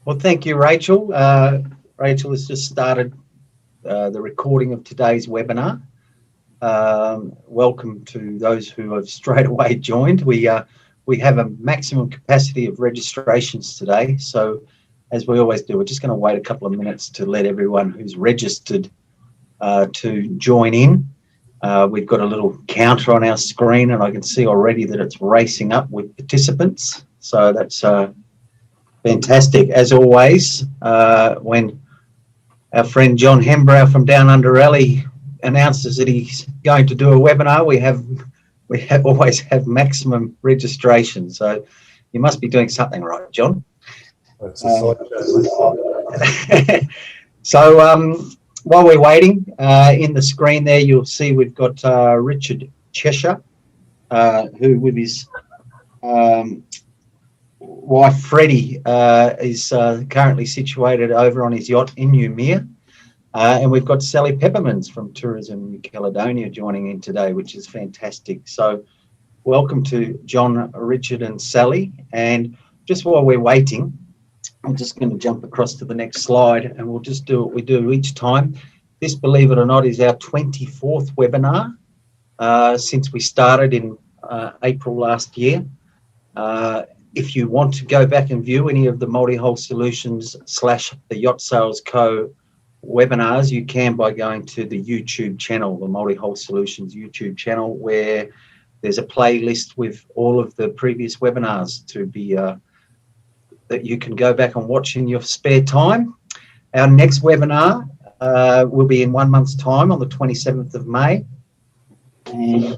Well, thank you, Rachel. Rachel has just started the recording of today's webinar. Welcome to those who have straight away joined. We have a maximum capacity of registrations today, so as we always do, we're just going to wait a couple of minutes to let everyone who's registered to join in. We've got a little counter on our screen, and I can see already that it's racing up with participants, so that's fantastic. As always, when our friend John Hembrow from Down Under Rally announces that he's going to do a webinar, we always have maximum registration. So you must be doing something right, John. That's a So while we're waiting, in the screen there, you'll see we've got Richard Chesher, who with his wife Freddie is currently situated over on his yacht in Noumea. And we've got Sally Pepermans from Tourism New Caledonia joining in today, which is fantastic. So welcome to John, Richard and Sally. And just while we're waiting, I'm just going to jump across to the next slide, and we'll just do what we do each time. This, believe it or not, is our 24th webinar since we started in April last year. If you want to go back and view any of the Multi-Hull Solutions / the Yacht Sales Co webinars, you can by going to the YouTube channel, the Multi-Hull Solutions YouTube channel, where there's a playlist with all of the previous webinars to be that you can go back and watch in your spare time. Our next webinar will be in 1 month's time on the 27th of May. And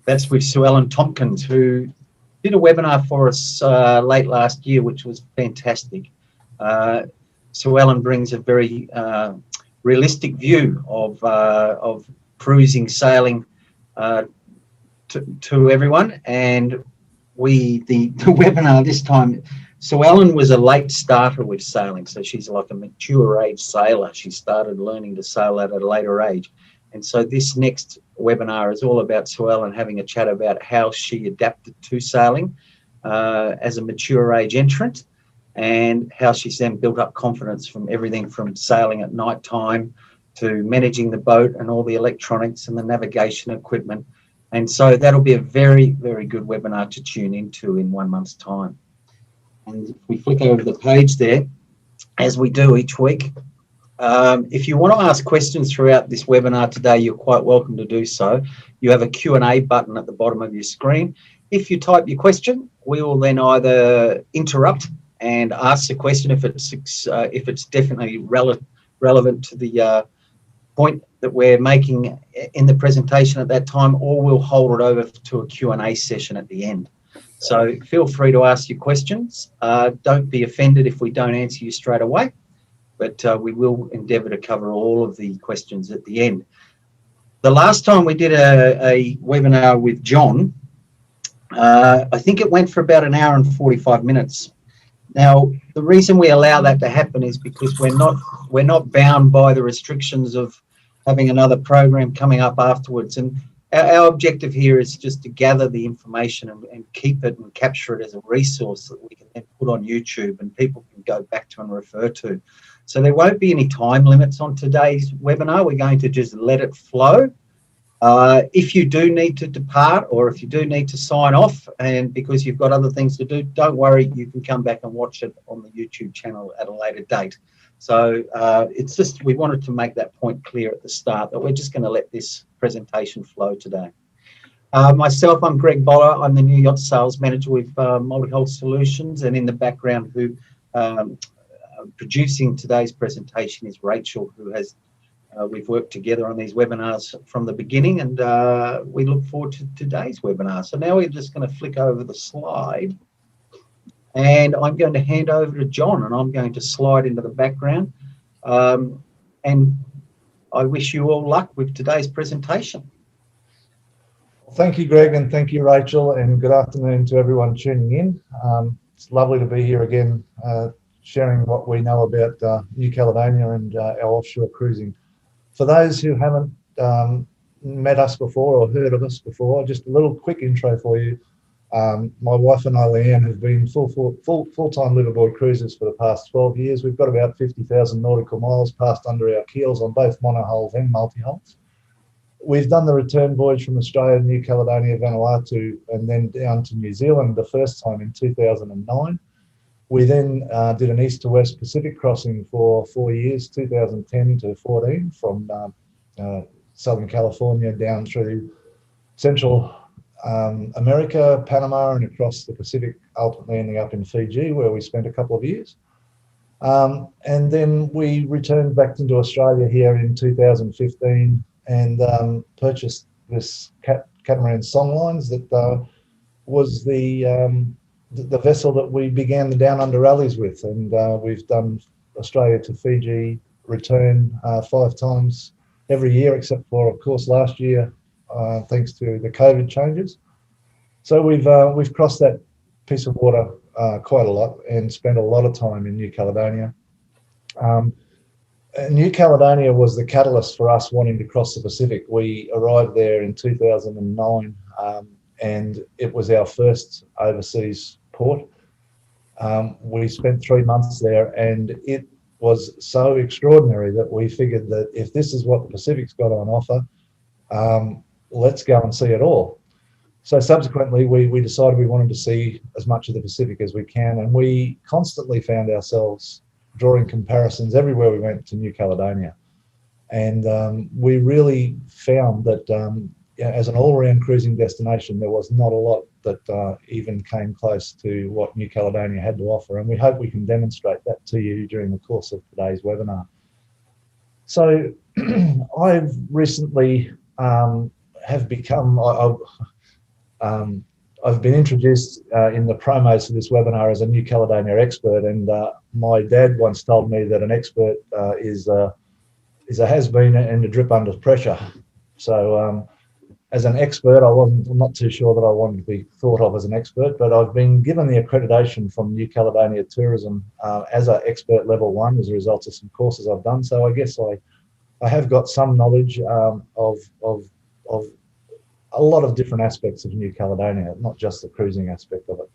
that's with Sue Ellen Tompkins, who did a webinar for us late last year, which was fantastic. Sue Ellen brings a very realistic view of cruising, sailing to everyone. And the webinar this time, Sue Ellen was a late starter with sailing, so she's like a mature age sailor. She started learning to sail at a later age. And so this next webinar is all about Sue Ellen having a chat about how she adapted to sailing as a mature age entrant, and how she's then built up confidence from everything from sailing at night time to managing the boat and all the electronics and the navigation equipment. And so that'll be a very, very good webinar to tune into in 1 month's time. And if we flick over the page there, as we do each week, if you want to ask questions throughout this webinar today, you're quite welcome to do so. You have a Q&A button at the bottom of your screen. If you type your question, we will then either interrupt and ask the question if it's definitely relevant to the point that we're making in the presentation at that time, or we'll hold it over to a Q&A session at the end. So feel free to ask your questions. Don't be offended if we don't answer you straight away, but we will endeavour to cover all of the questions at the end. The last time we did a webinar with John, I think it went for about 1 hour and 45 minutes. Now, the reason we allow that to happen is because we're not bound by the restrictions of having another program coming up afterwards. And our objective here is just to gather the information and keep it and capture it as a resource that we can then put on YouTube and people can go back to and refer to. So there won't be any time limits on today's webinar. We're going to just let it flow. If you do need to depart, or if you do need to sign off and because you've got other things to do, don't worry, you can come back and watch it on the YouTube channel at a later date. So it's just, we wanted to make that point clear at the start that we're just going to let this presentation flow today. Myself, I'm Greg Boller. I'm the new yacht sales manager with Multi-Hull Solutions, and in the background who producing today's presentation is Rachel, who has we've worked together on these webinars from the beginning, and we look forward to today's webinar. So now we're just going to flick over the slide, and I'm going to hand over to John, and I'm going to slide into the background. And I wish you all luck with today's presentation. Thank you, Greg, and thank you, Rachel, and good afternoon to everyone tuning in. It's lovely to be here again, sharing what we know about New Caledonia and our offshore cruising. For those who haven't met us before or heard of us before, just a little quick intro for you. My wife and I, Leanne, have been full-time liveaboard cruisers for the past 12 years. We've got about 50,000 nautical miles passed under our keels on both monohulls and multi-hulls. We've done the return voyage from Australia, New Caledonia, Vanuatu, and then down to New Zealand the first time in 2009. We then did an east to west Pacific crossing for 4 years, 2010 to 14, from Southern California down through Central America, Panama, and across the Pacific, ultimately ending up in Fiji, where we spent a couple of years. And then we returned back into Australia here in 2015 and purchased this catamaran Songlines that was the vessel that we began the Down Under rallies with. And we've done Australia to Fiji return 5 times every year, except for, of course, last year, thanks to the COVID changes. So we've crossed that piece of water quite a lot and spent a lot of time in New Caledonia. New Caledonia was the catalyst for us wanting to cross the Pacific. We arrived there in 2009 and it was our first overseas port. We spent 3 months there and it was so extraordinary that we figured that if this is what the Pacific's got on offer, let's go and see it all. So subsequently, we decided we wanted to see as much of the Pacific as we can, and we constantly found ourselves drawing comparisons everywhere we went to New Caledonia. And we really found that as an all-around cruising destination, there was not a lot that even came close to what New Caledonia had to offer, and we hope we can demonstrate that to you during the course of today's webinar. So I've recently have become, I've been introduced in the promos for this webinar as a New Caledonia expert, and my dad once told me that an expert is a has-been and a drip under pressure. So as an expert, I'm not too sure that I wanted to be thought of as an expert, but I've been given the accreditation from New Caledonia Tourism as an expert level 1 as a result of some courses I've done. So I guess I have got some knowledge of a lot of different aspects of New Caledonia, not just the cruising aspect of it.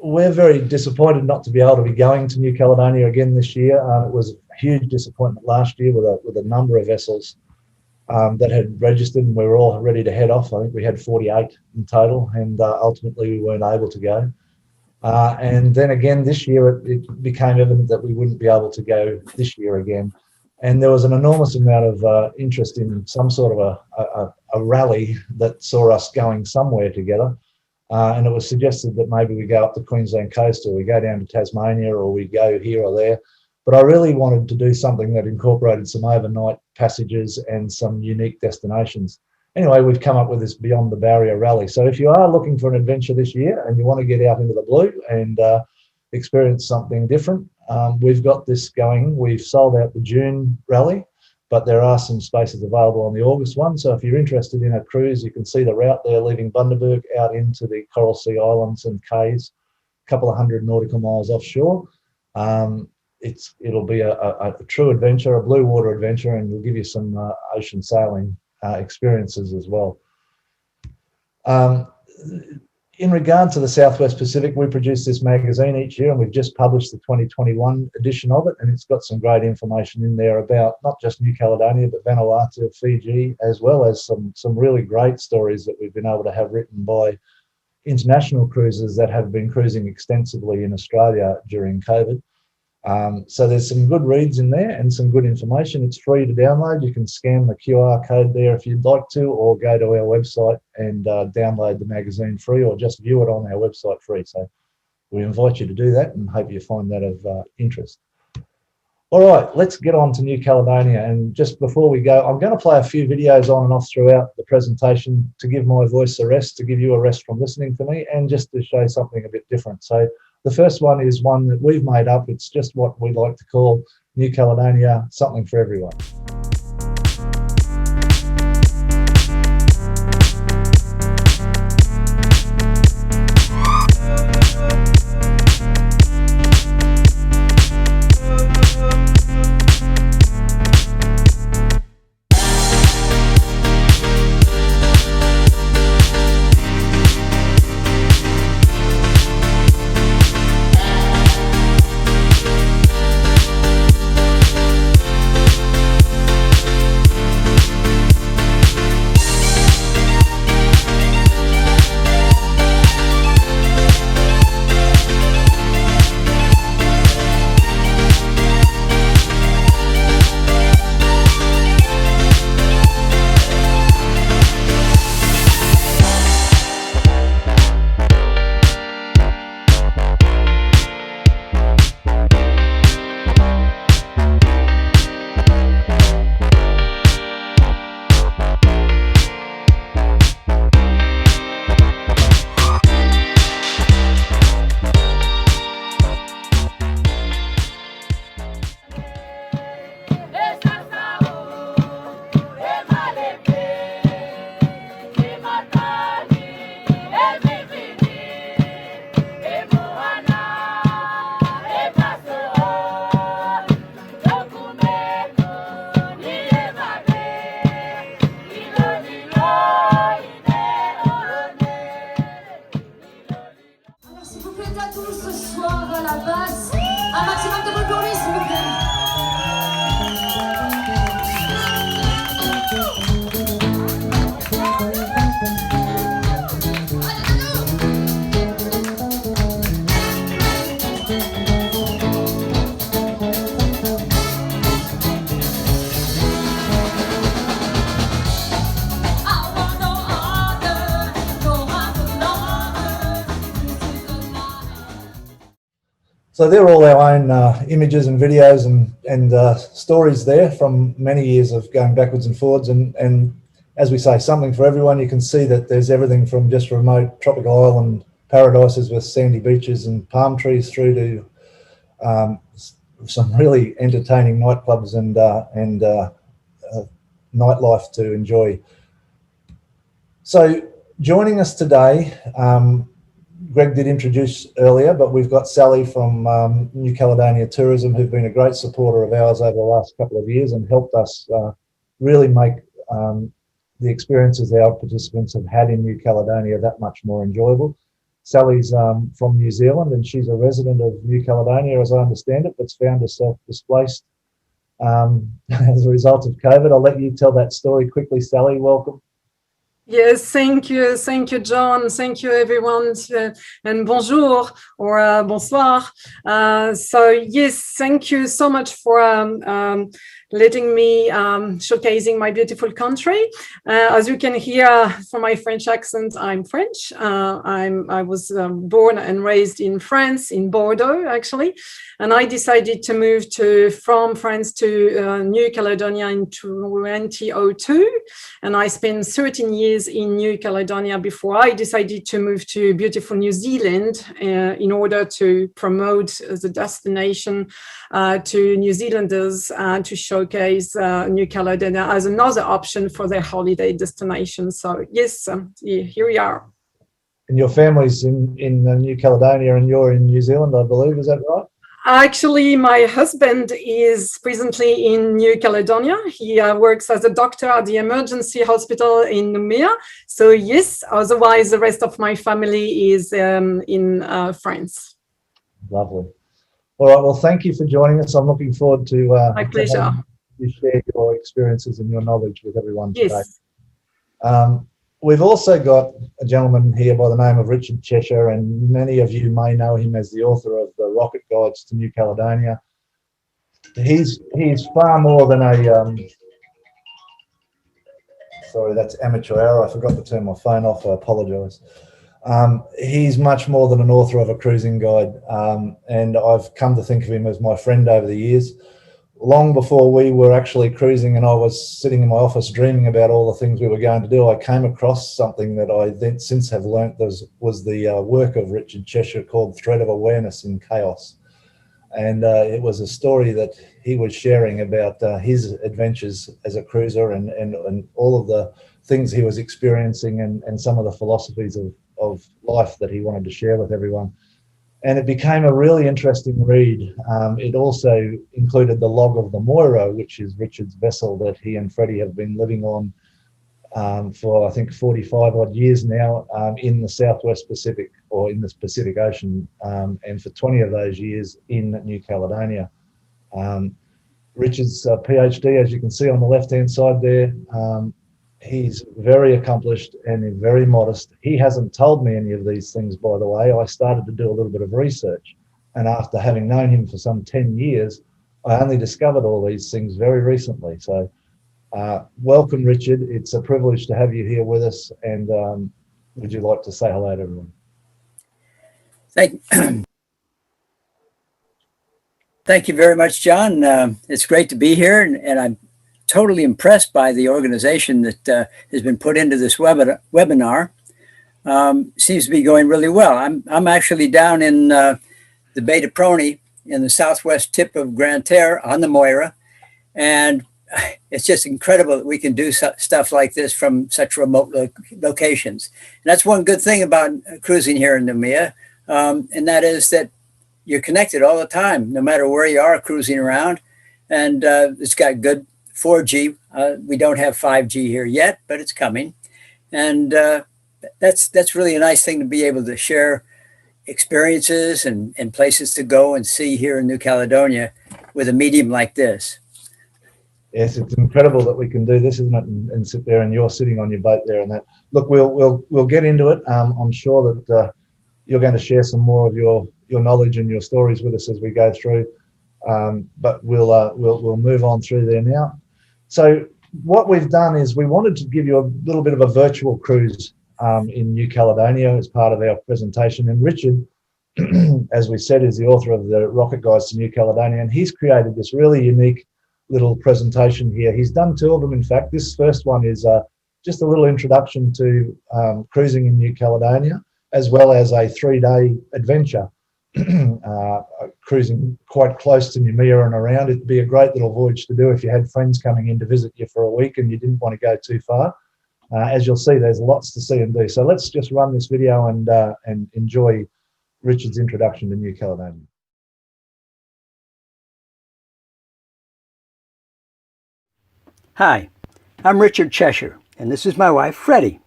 We're very disappointed not to be able to be going to New Caledonia again this year. It was a huge disappointment last year with a number of vessels that had registered, and we were all ready to head off. I think we had 48 in total, and ultimately we weren't able to go. And then again this year, it became evident that we wouldn't be able to go this year again. And there was an enormous amount of interest in some sort of a rally that saw us going somewhere together. And it was suggested that maybe we go up the Queensland coast, or we go down to Tasmania, or we go here or there. But I really wanted to do something that incorporated some overnight passages and some unique destinations. Anyway, we've come up with this Beyond the Barrier rally. So if you are looking for an adventure this year and you want to get out into the blue and experience something different, we've got this going. We've sold out the June rally, but there are some spaces available on the August one. So if you're interested in a cruise, you can see the route there, leaving Bundaberg out into the Coral Sea Islands and Cays, a couple of 100 nautical miles offshore. It'll be a true adventure, a blue water adventure, and we'll give you some ocean sailing experiences as well. In regard to the Southwest Pacific, we produce this magazine each year, and we've just published the 2021 edition of it, and it's got some great information in there about not just New Caledonia, but Vanuatu, Fiji, as well as some really great stories that we've been able to have written by international cruisers that have been cruising extensively in Australia during COVID. So there's some good reads in there and some good information. It's free to download. You can scan the QR code there if you'd like to, or go to our website and download the magazine free, or just view it on our website free. So we invite you to do that and hope you find that of interest. All right, let's get on to New Caledonia. And just before we go, I'm going to play a few videos on and off throughout the presentation to give my voice a rest, to give you a rest from listening to me, and just to show something a bit different. So the first one is one that we've made up. It's just what we like to call New Caledonia, something for everyone. So they're all our own images and videos and stories there from many years of going backwards and forwards. And as we say, something for everyone. You can see that there's everything from just remote tropical island paradises with sandy beaches and palm trees through to some really entertaining nightclubs and nightlife to enjoy. So joining us today, Greg did introduce earlier, but we've got Sally from New Caledonia Tourism, who've been a great supporter of ours over the last couple of years and helped us really make the experiences our participants have had in New Caledonia that much more enjoyable. Sally's from New Zealand and she's a resident of New Caledonia, as I understand it, but's found herself displaced as a result of COVID. I'll let you tell that story quickly, Sally. Welcome. Yes, thank you, John. Thank you, everyone, and bonjour or bonsoir. So yes, thank you so much for letting me showcasing my beautiful country. As you can hear from my French accent, I'm French. I was born and raised in France, in Bordeaux, actually. And I decided to move from France to New Caledonia in 2002. And I spent 13 years in New Caledonia before I decided to move to beautiful New Zealand in order to promote the destination to New Zealanders to showcase New Caledonia as another option for their holiday destination. So yes, here we are. And your family's in New Caledonia and you're in New Zealand, I believe, is that right? Actually, my husband is presently in New Caledonia. He works as a doctor at the emergency hospital in Noumea. So yes, otherwise the rest of my family is in France. Lovely. All right, well, thank you for joining us. I'm looking forward to my pleasure. You share your experiences and your knowledge with everyone today. Yes. We've also got a gentleman here by the name of Richard Chesher, and many of you may know him as the author of the Rocket Guides to New Caledonia. He's far more than a sorry, that's amateur hour. I forgot to turn my phone off. I apologise. He's much more than an author of a cruising guide, and I've come to think of him as my friend over the years. Long before we were actually cruising and I was sitting in my office dreaming about all the things we were going to do, I came across something that I then since have learnt was the work of Richard Chesher called Thread of Awareness in Chaos. And it was a story that he was sharing about his adventures as a cruiser and all of the things he was experiencing and some of the philosophies of life that he wanted to share with everyone. And it became a really interesting read. It also included the log of the Moira, which is Richard's vessel that he and Freddie have been living on for, I think, 45 odd years now in the Southwest Pacific or in the Pacific Ocean, and for 20 of those years in New Caledonia. Richard's PhD, as you can see on the left-hand side there, he's very accomplished and very modest. He hasn't told me any of these things, by the way. I started to do a little bit of research, and after having known him for some 10 years, I only discovered all these things very recently. So welcome, Richard. It's a privilege to have you here with us. And would you like to say hello to everyone? Thank you very much, John. It's great to be here, and I'm totally impressed by the organization that has been put into this webinar. Seems to be going really well. I'm actually down in the Bay de Prony in the southwest tip of Grande Terre on the Moira, and it's just incredible that we can do stuff like this from such remote locations. And that's one good thing about cruising here in Noumea, and that is that you're connected all the time, no matter where you are cruising around, and it's got good 4G. We don't have 5G here yet, but it's coming. And that's really a nice thing to be able to share experiences and places to go and see here in New Caledonia with a medium like this. Yes, it's incredible that we can do this, isn't it? And sit there and you're sitting on your boat there and that. Look, we'll get into it. I'm sure that you're going to share some more of your knowledge and your stories with us as we go through. But we'll move on through there now. So what we've done is we wanted to give you a little bit of a virtual cruise in New Caledonia as part of our presentation. And Richard as we said, is the author of the Rocket Guides to New Caledonia, and he's created this really unique little presentation here. He's done two of them, in fact. This first one is just a little introduction to cruising in New Caledonia, as well as a 3-day adventure cruising quite close to Noumea and around. It'd be a great little voyage to do if you had friends coming in to visit you for a week and you didn't want to go too far. As you'll see, there's lots to see and do. So let's just run this video and enjoy Richard's introduction to New Caledonia. Hi, I'm Richard Chesher, and this is my wife, Freddie.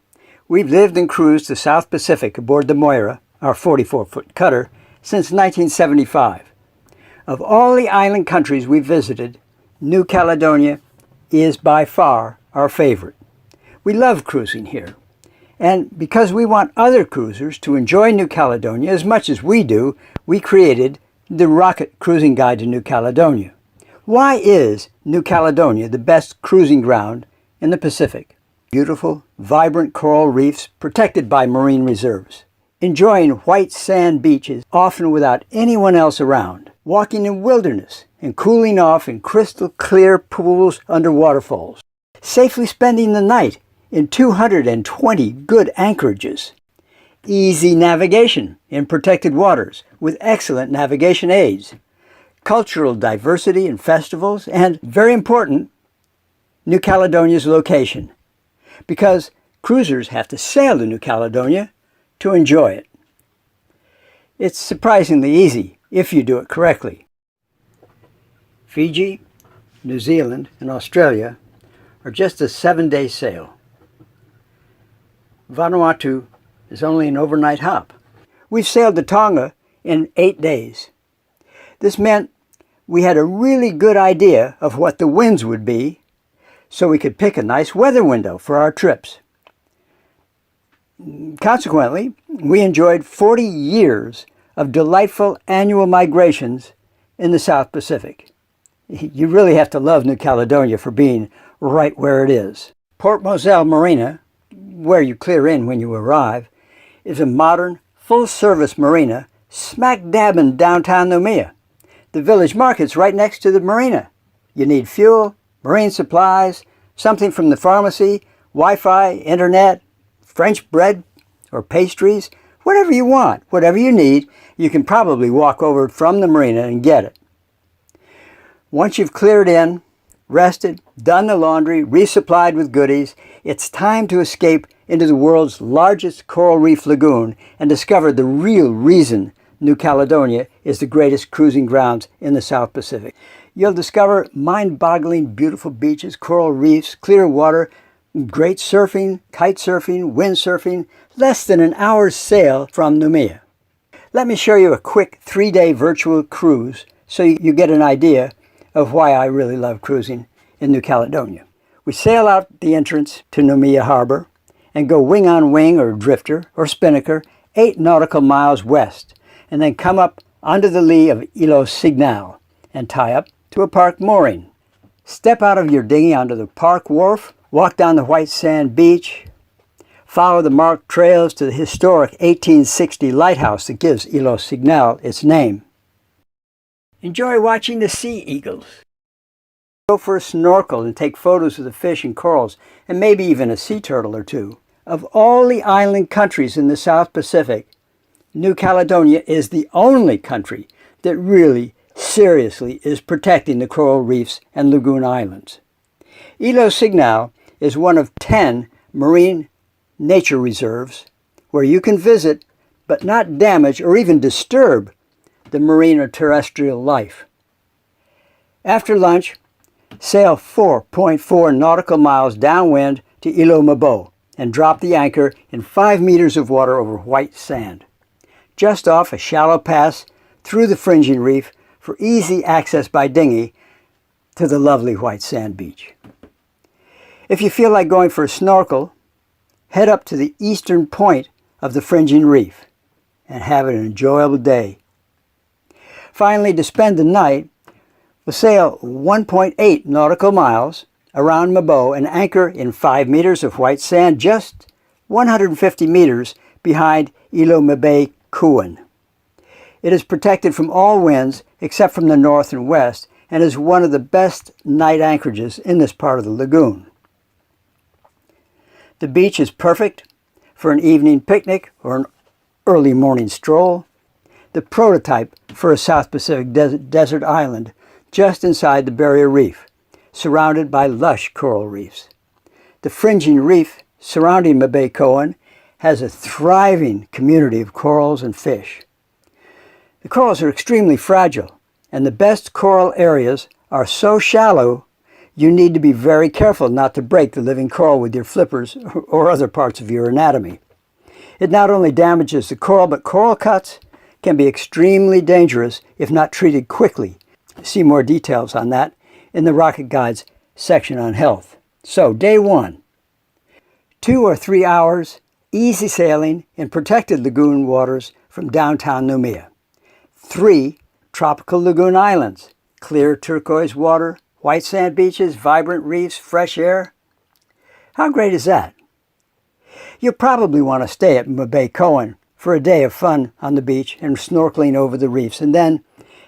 We've lived and cruised the South Pacific aboard the Moira, our 44-foot cutter, since 1975. Of all the island countries we've visited, New Caledonia is by far our favorite. We love cruising here. And because we want other cruisers to enjoy New Caledonia as much as we do, we created the Rocket Cruising Guide to New Caledonia. Why is New Caledonia the best cruising ground in the Pacific? Beautiful, vibrant coral reefs protected by marine reserves. Enjoying white sand beaches, often without anyone else around. Walking in wilderness and cooling off in crystal clear pools under waterfalls. Safely spending the night in 220 good anchorages. Easy navigation in protected waters with excellent navigation aids. Cultural diversity and festivals, and very important, New Caledonia's location. Because cruisers have to sail to New Caledonia to enjoy it. It's surprisingly easy if you do it correctly. Fiji, New Zealand, and Australia are just a 7-day sail. Vanuatu is only an overnight hop. We've sailed to Tonga in 8 days. This meant we had a really good idea of what the winds would be, so we could pick a nice weather window for our trips. Consequently, we enjoyed 40 years of delightful annual migrations in the South Pacific. You really have to love New Caledonia for being right where it is. Port Moselle Marina, where you clear in when you arrive, is a modern, full-service marina smack dab in downtown Noumea. The village market's right next to the marina. You need fuel, marine supplies, something from the pharmacy, Wi-Fi, internet, French bread or pastries, whatever you want, whatever you need, you can probably walk over from the marina and get it. Once you've cleared in, rested, done the laundry, resupplied with goodies, it's time to escape into the world's largest coral reef lagoon and discover the real reason New Caledonia is the greatest cruising grounds in the South Pacific. You'll discover mind-boggling beautiful beaches, coral reefs, clear water, great surfing, kite surfing, windsurfing, less than an hour's sail from Noumea. Let me show you a quick 3-day virtual cruise so you get an idea of why I really love cruising in New Caledonia. We sail out the entrance to Noumea Harbor and go wing on wing or drifter or spinnaker 8 nautical miles west, and then come up onto the lee of Îlot Signal and tie up to a park mooring. Step out of your dinghy onto the park wharf, walk down the white sand beach, follow the marked trails to the historic 1860 lighthouse that gives Îlot Signal its name. Enjoy watching the sea eagles. Go for a snorkel and take photos of the fish and corals, and maybe even a sea turtle or two. Of all the island countries in the South Pacific, New Caledonia is the only country that really, seriously is protecting the coral reefs and lagoon islands. Îlot Signal is one of 10 marine nature reserves where you can visit but not damage or even disturb the marine or terrestrial life. After lunch, sail 4.4 nautical miles downwind to Îlot Mabo and drop the anchor in 5 meters of water over white sand, just off a shallow pass through the fringing reef for easy access by dinghy to the lovely white sand beach. If you feel like going for a snorkel, head up to the eastern point of the fringing reef and have an enjoyable day. Finally, to spend the night, we'll sail 1.8 nautical miles around Mabo and anchor in 5 meters of white sand just 150 meters behind Îlot Mabé Kouan. It is protected from all winds except from the north and west and is one of the best night anchorages in this part of the lagoon. The beach is perfect for an evening picnic or an early morning stroll, the prototype for a South Pacific desert island just inside the barrier reef, surrounded by lush coral reefs. The fringing reef surrounding Mabaycoan has a thriving community of corals and fish. The corals are extremely fragile, and the best coral areas are so shallow you need to be very careful not to break the living coral with your flippers or other parts of your anatomy. It not only damages the coral, but coral cuts can be extremely dangerous if not treated quickly. See more details on that in the Rocket Guides section on health. So, day 1. 2 or 3 hours, easy sailing in protected lagoon waters from downtown Noumea. 3 tropical lagoon islands, clear turquoise water, white sand beaches, vibrant reefs, fresh air. How great is that? You'll probably want to stay at Mabaycoan for a day of fun on the beach and snorkeling over the reefs, and then,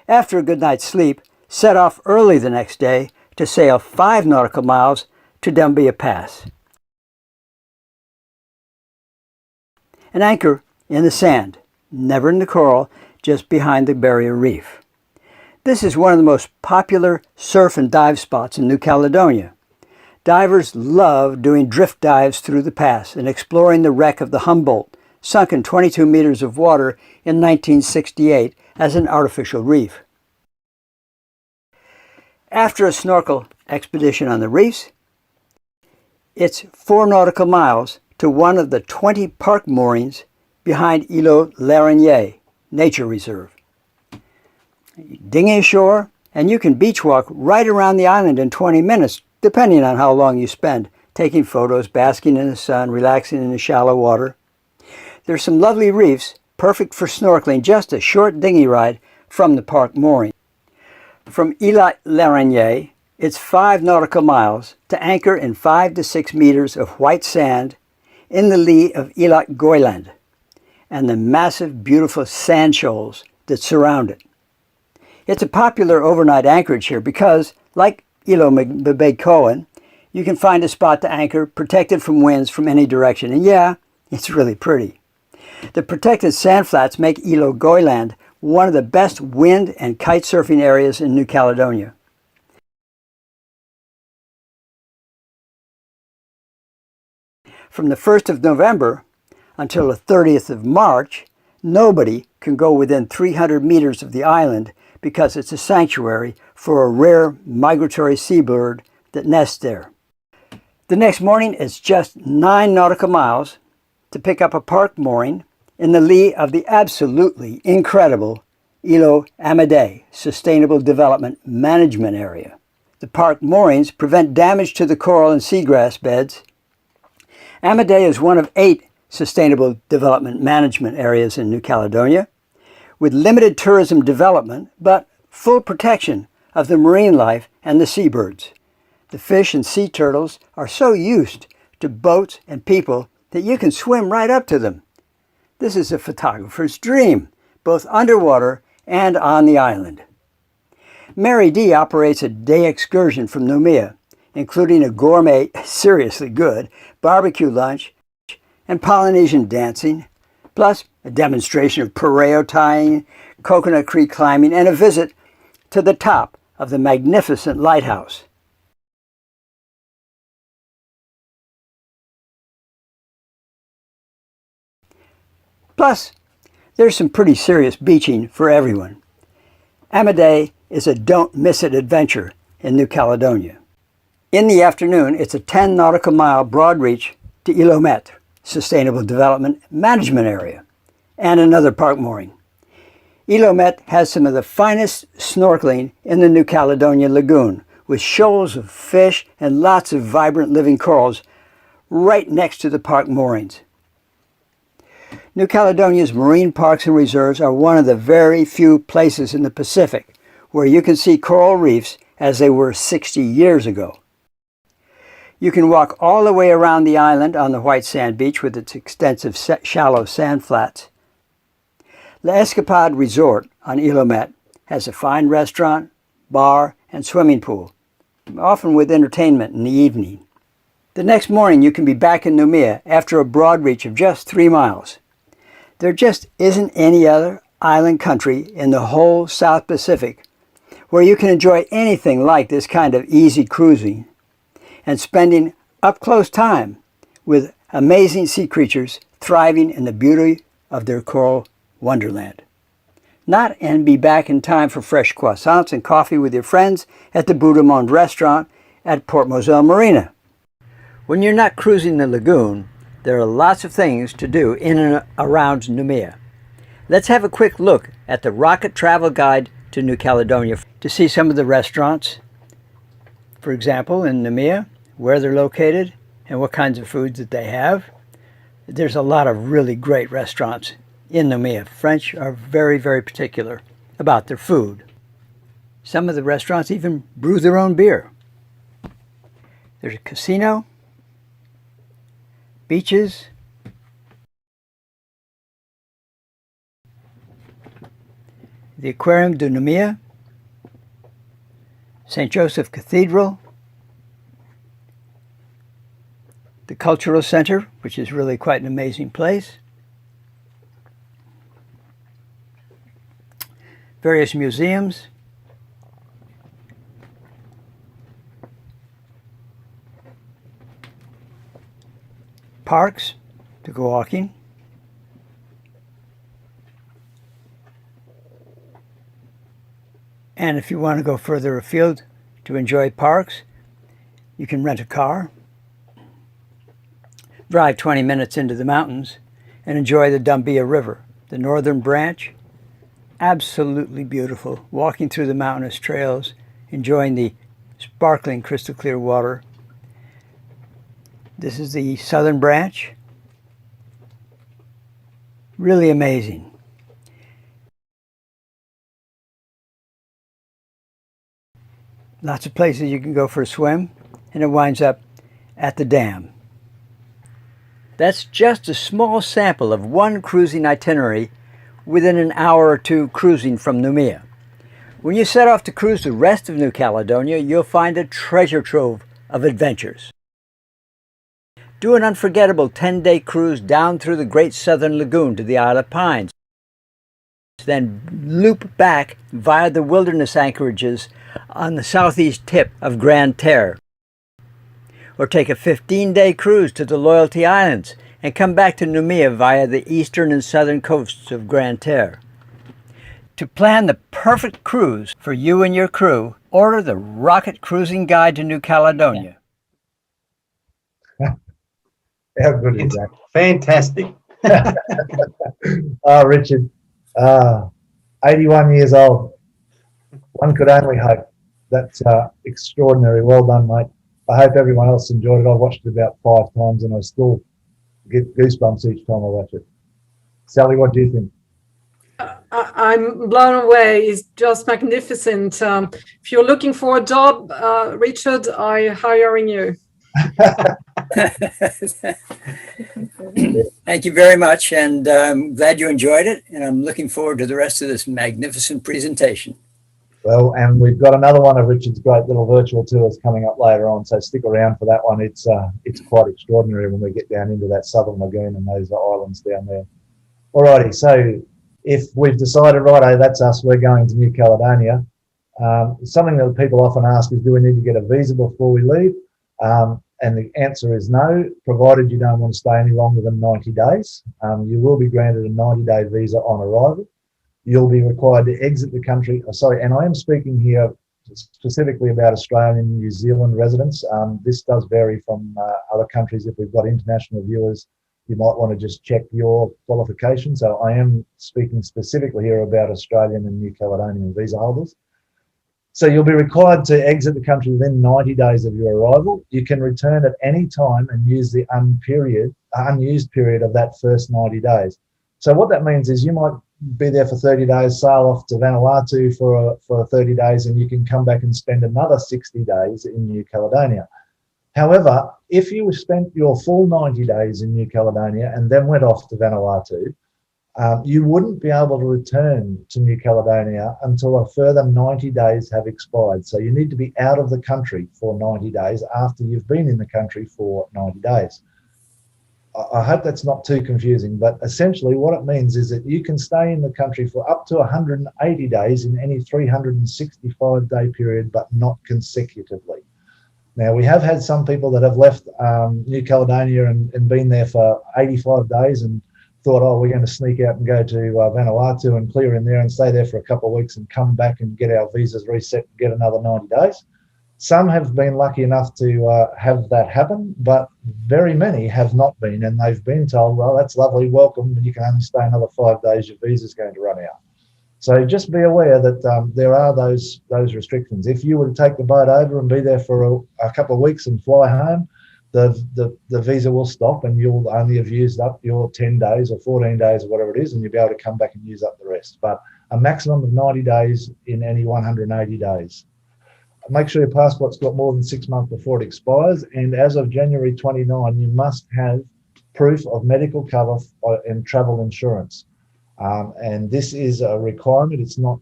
after a good night's sleep, set off early the next day to sail 5 nautical miles to Dumbia Pass. An anchor in the sand, never in the coral, just behind the barrier reef. This is one of the most popular surf and dive spots in New Caledonia. Divers love doing drift dives through the pass and exploring the wreck of the Humboldt, sunk in 22 meters of water in 1968 as an artificial reef. After a snorkel expedition on the reefs, it's 4 nautical miles to one of the 20 park moorings behind Îlot Larigny Nature Reserve. Dinghy ashore, and you can beach walk right around the island in 20 minutes, depending on how long you spend, taking photos, basking in the sun, relaxing in the shallow water. There's some lovely reefs, perfect for snorkeling, just a short dinghy ride from the park mooring. From Îlot Larigny, it's 5 nautical miles to anchor in 5 to 6 meters of white sand in the lee of Îlot Goyland and the massive, beautiful sand shoals that surround it. It's a popular overnight anchorage here because, like Îlot Mabaycoan, you can find a spot to anchor protected from winds from any direction. And yeah, it's really pretty. The protected sand flats make Îlot Goyland one of the best wind and kite surfing areas in New Caledonia. From the 1st of November until the 30th of March, nobody can go within 300 meters of the island because it's a sanctuary for a rare migratory seabird that nests there. The next morning, it's just 9 nautical miles to pick up a park mooring in the lee of the absolutely incredible Îlot Amédée Sustainable Development Management Area. The park moorings prevent damage to the coral and seagrass beds. Amédée is one of 8 Sustainable Development Management Areas in New Caledonia, with limited tourism development, but full protection of the marine life and the seabirds. The fish and sea turtles are so used to boats and people that you can swim right up to them. This is a photographer's dream, both underwater and on the island. Mary D operates a day excursion from Noumea, including a gourmet, seriously good, barbecue lunch and Polynesian dancing, plus a demonstration of pareo tying, Coconut Creek climbing, and a visit to the top of the magnificent lighthouse. Plus, there's some pretty serious beaching for everyone. Amédée is a don't-miss-it adventure in New Caledonia. In the afternoon, it's a 10 nautical mile broad reach to Îlot Met Sustainable Development Management Area and another park mooring. Îlot Met has some of the finest snorkeling in the New Caledonia Lagoon, with shoals of fish and lots of vibrant living corals right next to the park moorings. New Caledonia's marine parks and reserves are one of the very few places in the Pacific where you can see coral reefs as they were 60 years ago. You can walk all the way around the island on the white sand beach with its extensive shallow sand flats. L'Escapade Resort on Ilomet has a fine restaurant, bar, and swimming pool, often with entertainment in the evening. The next morning you can be back in Noumea after a broad reach of just 3 miles. There just isn't any other island country in the whole South Pacific where you can enjoy anything like this kind of easy cruising and spending up-close time with amazing sea creatures thriving in the beauty of their coral wonderland. Not and be back in time for fresh croissants and coffee with your friends at the Boudamont restaurant at Port Moselle Marina. When you're not cruising the lagoon, there are lots of things to do in and around Noumea. Let's have a quick look at the Rocket Travel Guide to New Caledonia to see some of the restaurants, for example, in Noumea, where they're located and what kinds of foods that they have. There's a lot of really great restaurants in Noumea. French are very, very particular about their food. Some of the restaurants even brew their own beer. There's a casino, beaches, the Aquarium de Noumea, St. Joseph Cathedral, the Cultural Center, which is really quite an amazing place, various museums, parks to go walking, and if you want to go further afield to enjoy parks, you can rent a car, drive 20 minutes into the mountains, and enjoy the Dumbia River, the northern branch. Absolutely beautiful, walking through the mountainous trails, enjoying the sparkling crystal clear water. This is the southern branch. Really amazing. Lots of places you can go for a swim, and it winds up at the dam. That's just a small sample of one cruising itinerary within an hour or two cruising from Noumea. When you set off to cruise the rest of New Caledonia, you'll find a treasure trove of adventures. Do an unforgettable 10-day cruise down through the Great Southern Lagoon to the Isle of Pines. Then loop back via the wilderness anchorages on the southeast tip of Grande Terre. Or take a 15-day cruise to the Loyalty Islands and come back to Noumea via the eastern and southern coasts of Grande Terre. To plan the perfect cruise for you and your crew, order the Rocket Cruising Guide to New Caledonia. How good is that? Fantastic. Richard, 81 years old. One could only hope. That's extraordinary. Well done, mate. I hope everyone else enjoyed it. I've watched it about 5 times and I still get goosebumps each time I watch it. Sally, what do you think? I'm blown away. It's just magnificent. If you're looking for a job, Richard, I'm hiring you. Thank you very much, and I'm glad you enjoyed it, and I'm looking forward to the rest of this magnificent presentation. Well, and we've got another one of Richard's great little virtual tours coming up later on, so stick around for that one. It's quite extraordinary when we get down into that southern lagoon and those islands down there. Alrighty, so if we've decided, righto, that's us, we're going to New Caledonia. Something that people often ask is, do we need to get a visa before we leave? And the answer is no, provided you don't want to stay any longer than 90 days. You will be granted a 90-day visa on arrival. You'll be required to exit the country. And I am speaking here specifically about Australian and New Zealand residents. This does vary from other countries. If we've got international viewers, you might want to just check your qualifications. So I am speaking specifically here about Australian and New Caledonian visa holders. So you'll be required to exit the country within 90 days of your arrival. You can return at any time and use the unused period of that first 90 days. So what that means is you might be there for 30 days, sail off to Vanuatu for 30 days, and you can come back and spend another 60 days in New Caledonia. However, if you spent your full 90 days in New Caledonia and then went off to Vanuatu, you wouldn't be able to return to New Caledonia until a further 90 days have expired. So you need to be out of the country for 90 days after you've been in the country for 90 days. I hope that's not too confusing, but essentially what it means is that you can stay in the country for up to 180 days in any 365-day period, but not consecutively. Now, we have had some people that have left New Caledonia and been there for 85 days and thought, oh, we're going to sneak out and go to Vanuatu and clear in there and stay there for a couple of weeks and come back and get our visas reset and get another 90 days. Some have been lucky enough to have that happen, but very many have not been, and they've been told, well, that's lovely, welcome, but you can only stay another 5 days, your visa's going to run out. So just be aware that there are those restrictions. If you were to take the boat over and be there for a couple of weeks and fly home, the visa will stop and you'll only have used up your 10 days or 14 days or whatever it is, and you'll be able to come back and use up the rest. But a maximum of 90 days in any 180 days. Make sure your passport's got more than 6 months before it expires, and as of January 29, you must have proof of medical cover and travel insurance. And this is a requirement. It's not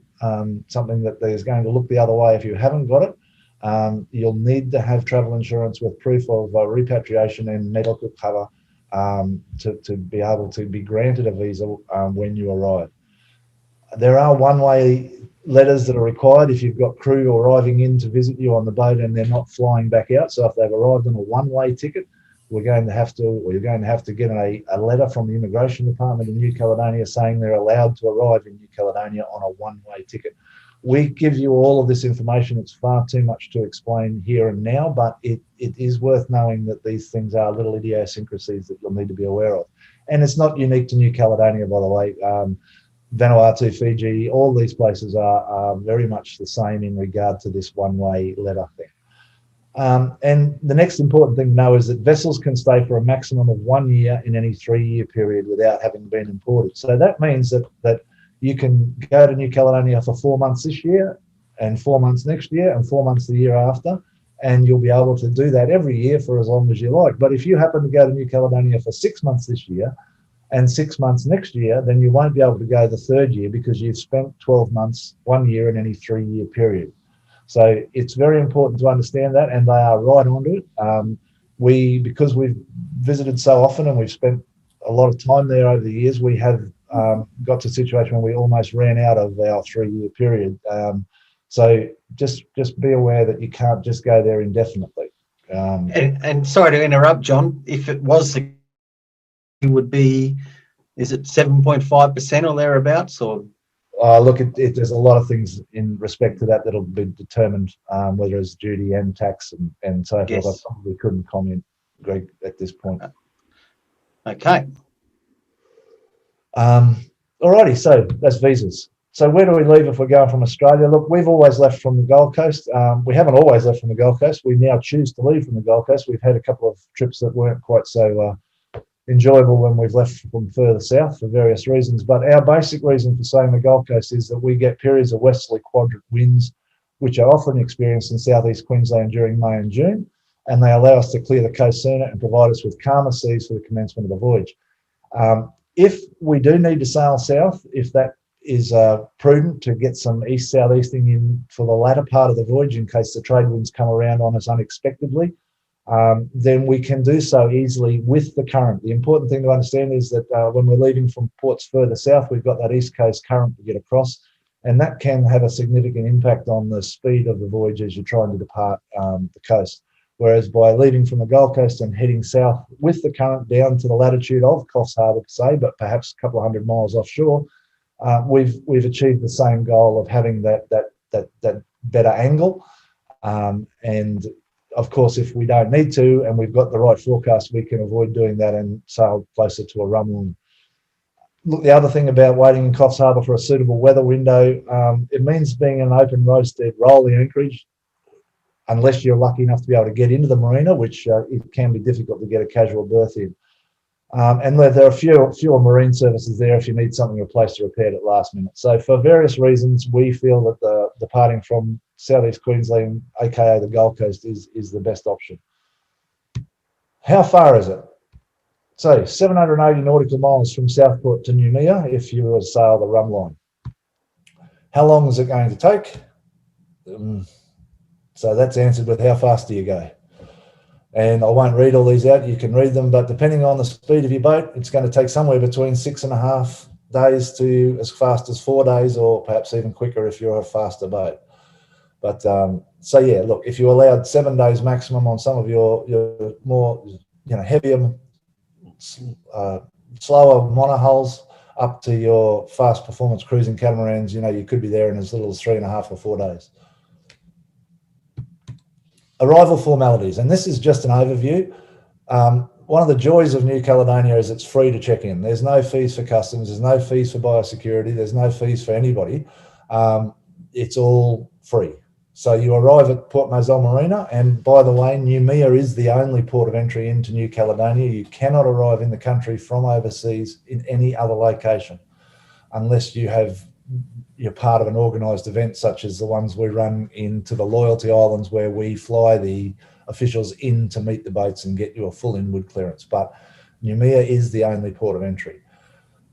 something that is going to look the other way if you haven't got it. You'll need to have travel insurance with proof of repatriation and medical cover to be able to be granted a visa when you arrive. There are one-way letters that are required if you've got crew arriving in to visit you on the boat and they're not flying back out. So if they've arrived on a one-way ticket, you're going to have to get a letter from the Immigration Department in New Caledonia saying they're allowed to arrive in New Caledonia on a one-way ticket. We give you all of this information. It's far too much to explain here and now, but it is worth knowing that these things are little idiosyncrasies that you'll need to be aware of. And it's not unique to New Caledonia, by the way. Vanuatu, Fiji, all these places are very much the same in regard to this one-way letter thing. And the next important thing to know is that vessels can stay for a maximum of 1 year in any 3-year period without having been imported. So that means that you can go to New Caledonia for 4 months this year and 4 months next year and 4 months the year after, and you'll be able to do that every year for as long as you like. But if you happen to go to New Caledonia for 6 months this year and 6 months next year, then you won't be able to go the 3rd year because you've spent 12 months, 1 year in any 3-year period. So it's very important to understand that, and they are right onto it. Because we've visited so often and we've spent a lot of time there over the years, we have got to a situation where we almost ran out of our 3-year period. So just be aware that you can't just go there indefinitely. And sorry to interrupt, John, if it was the it would be, is it 7.5% or thereabouts? Or look, there's a lot of things in respect to that that'll be determined, whether it's duty and tax and so forth. Yes. I probably couldn't comment, Greg, at this point. Okay. Alrighty, so that's visas. So where do we leave if we're going from Australia? Look, we've always left from the Gold Coast. We haven't always left from the Gold Coast. We now choose to leave from the Gold Coast. We've had a couple of trips that weren't quite so enjoyable when we've left from further south for various reasons. But our basic reason for saying the Gold Coast is that we get periods of westerly quadrant winds, which are often experienced in southeast Queensland during May and June, and they allow us to clear the coast sooner and provide us with calmer seas for the commencement of the voyage. If we do need to sail south, if that is prudent to get some east-southeasting in for the latter part of the voyage in case the trade winds come around on us unexpectedly, then we can do so easily with the current. The important thing to understand is that when we're leaving from ports further south, we've got that east coast current to get across, and that can have a significant impact on the speed of the voyage as you're trying to depart the coast. Whereas by leaving from the Gold Coast and heading south with the current down to the latitude of Coffs Harbour, say, but perhaps a couple of 100 miles offshore, we've achieved the same goal of having that better angle. And of course, if we don't need to and we've got the right forecast, we can avoid doing that and sail closer to a rumble. Look, the other thing about waiting in Coffs Harbour for a suitable weather window, it means being an open roadstead rolling anchorage, unless you're lucky enough to be able to get into the marina, which it can be difficult to get a casual berth in. And there are fewer marine services there if you need something replaced or repaired at last minute. So for various reasons, we feel that the departing from southeast Queensland, aka the Gold Coast, is the best option. How far is it? So 780 nautical miles from Southport to Noumea if you were to sail the rum line. How long is it going to take? So that's answered with how fast do you go? And I won't read all these out, you can read them, but depending on the speed of your boat, it's going to take somewhere between 6.5 days to as fast as 4 days, or perhaps even quicker if you're a faster boat. But so yeah, look, if you allowed 7 days maximum on some of your more heavier, slower monohulls up to your fast performance cruising catamarans, you could be there in as little as 3.5 or 4 days. Arrival formalities, and this is just an overview. One of the joys of New Caledonia is it's free to check in. There's no fees for customs, there's no fees for biosecurity, there's no fees for anybody. It's all free. So you arrive at Port Moselle Marina, and by the way, Noumea is the only port of entry into New Caledonia. You cannot arrive in the country from overseas in any other location unless you're part of an organised event such as the ones we run into the Loyalty Islands, where we fly the officials in to meet the boats and get you a full inward clearance. But Noumea is the only port of entry.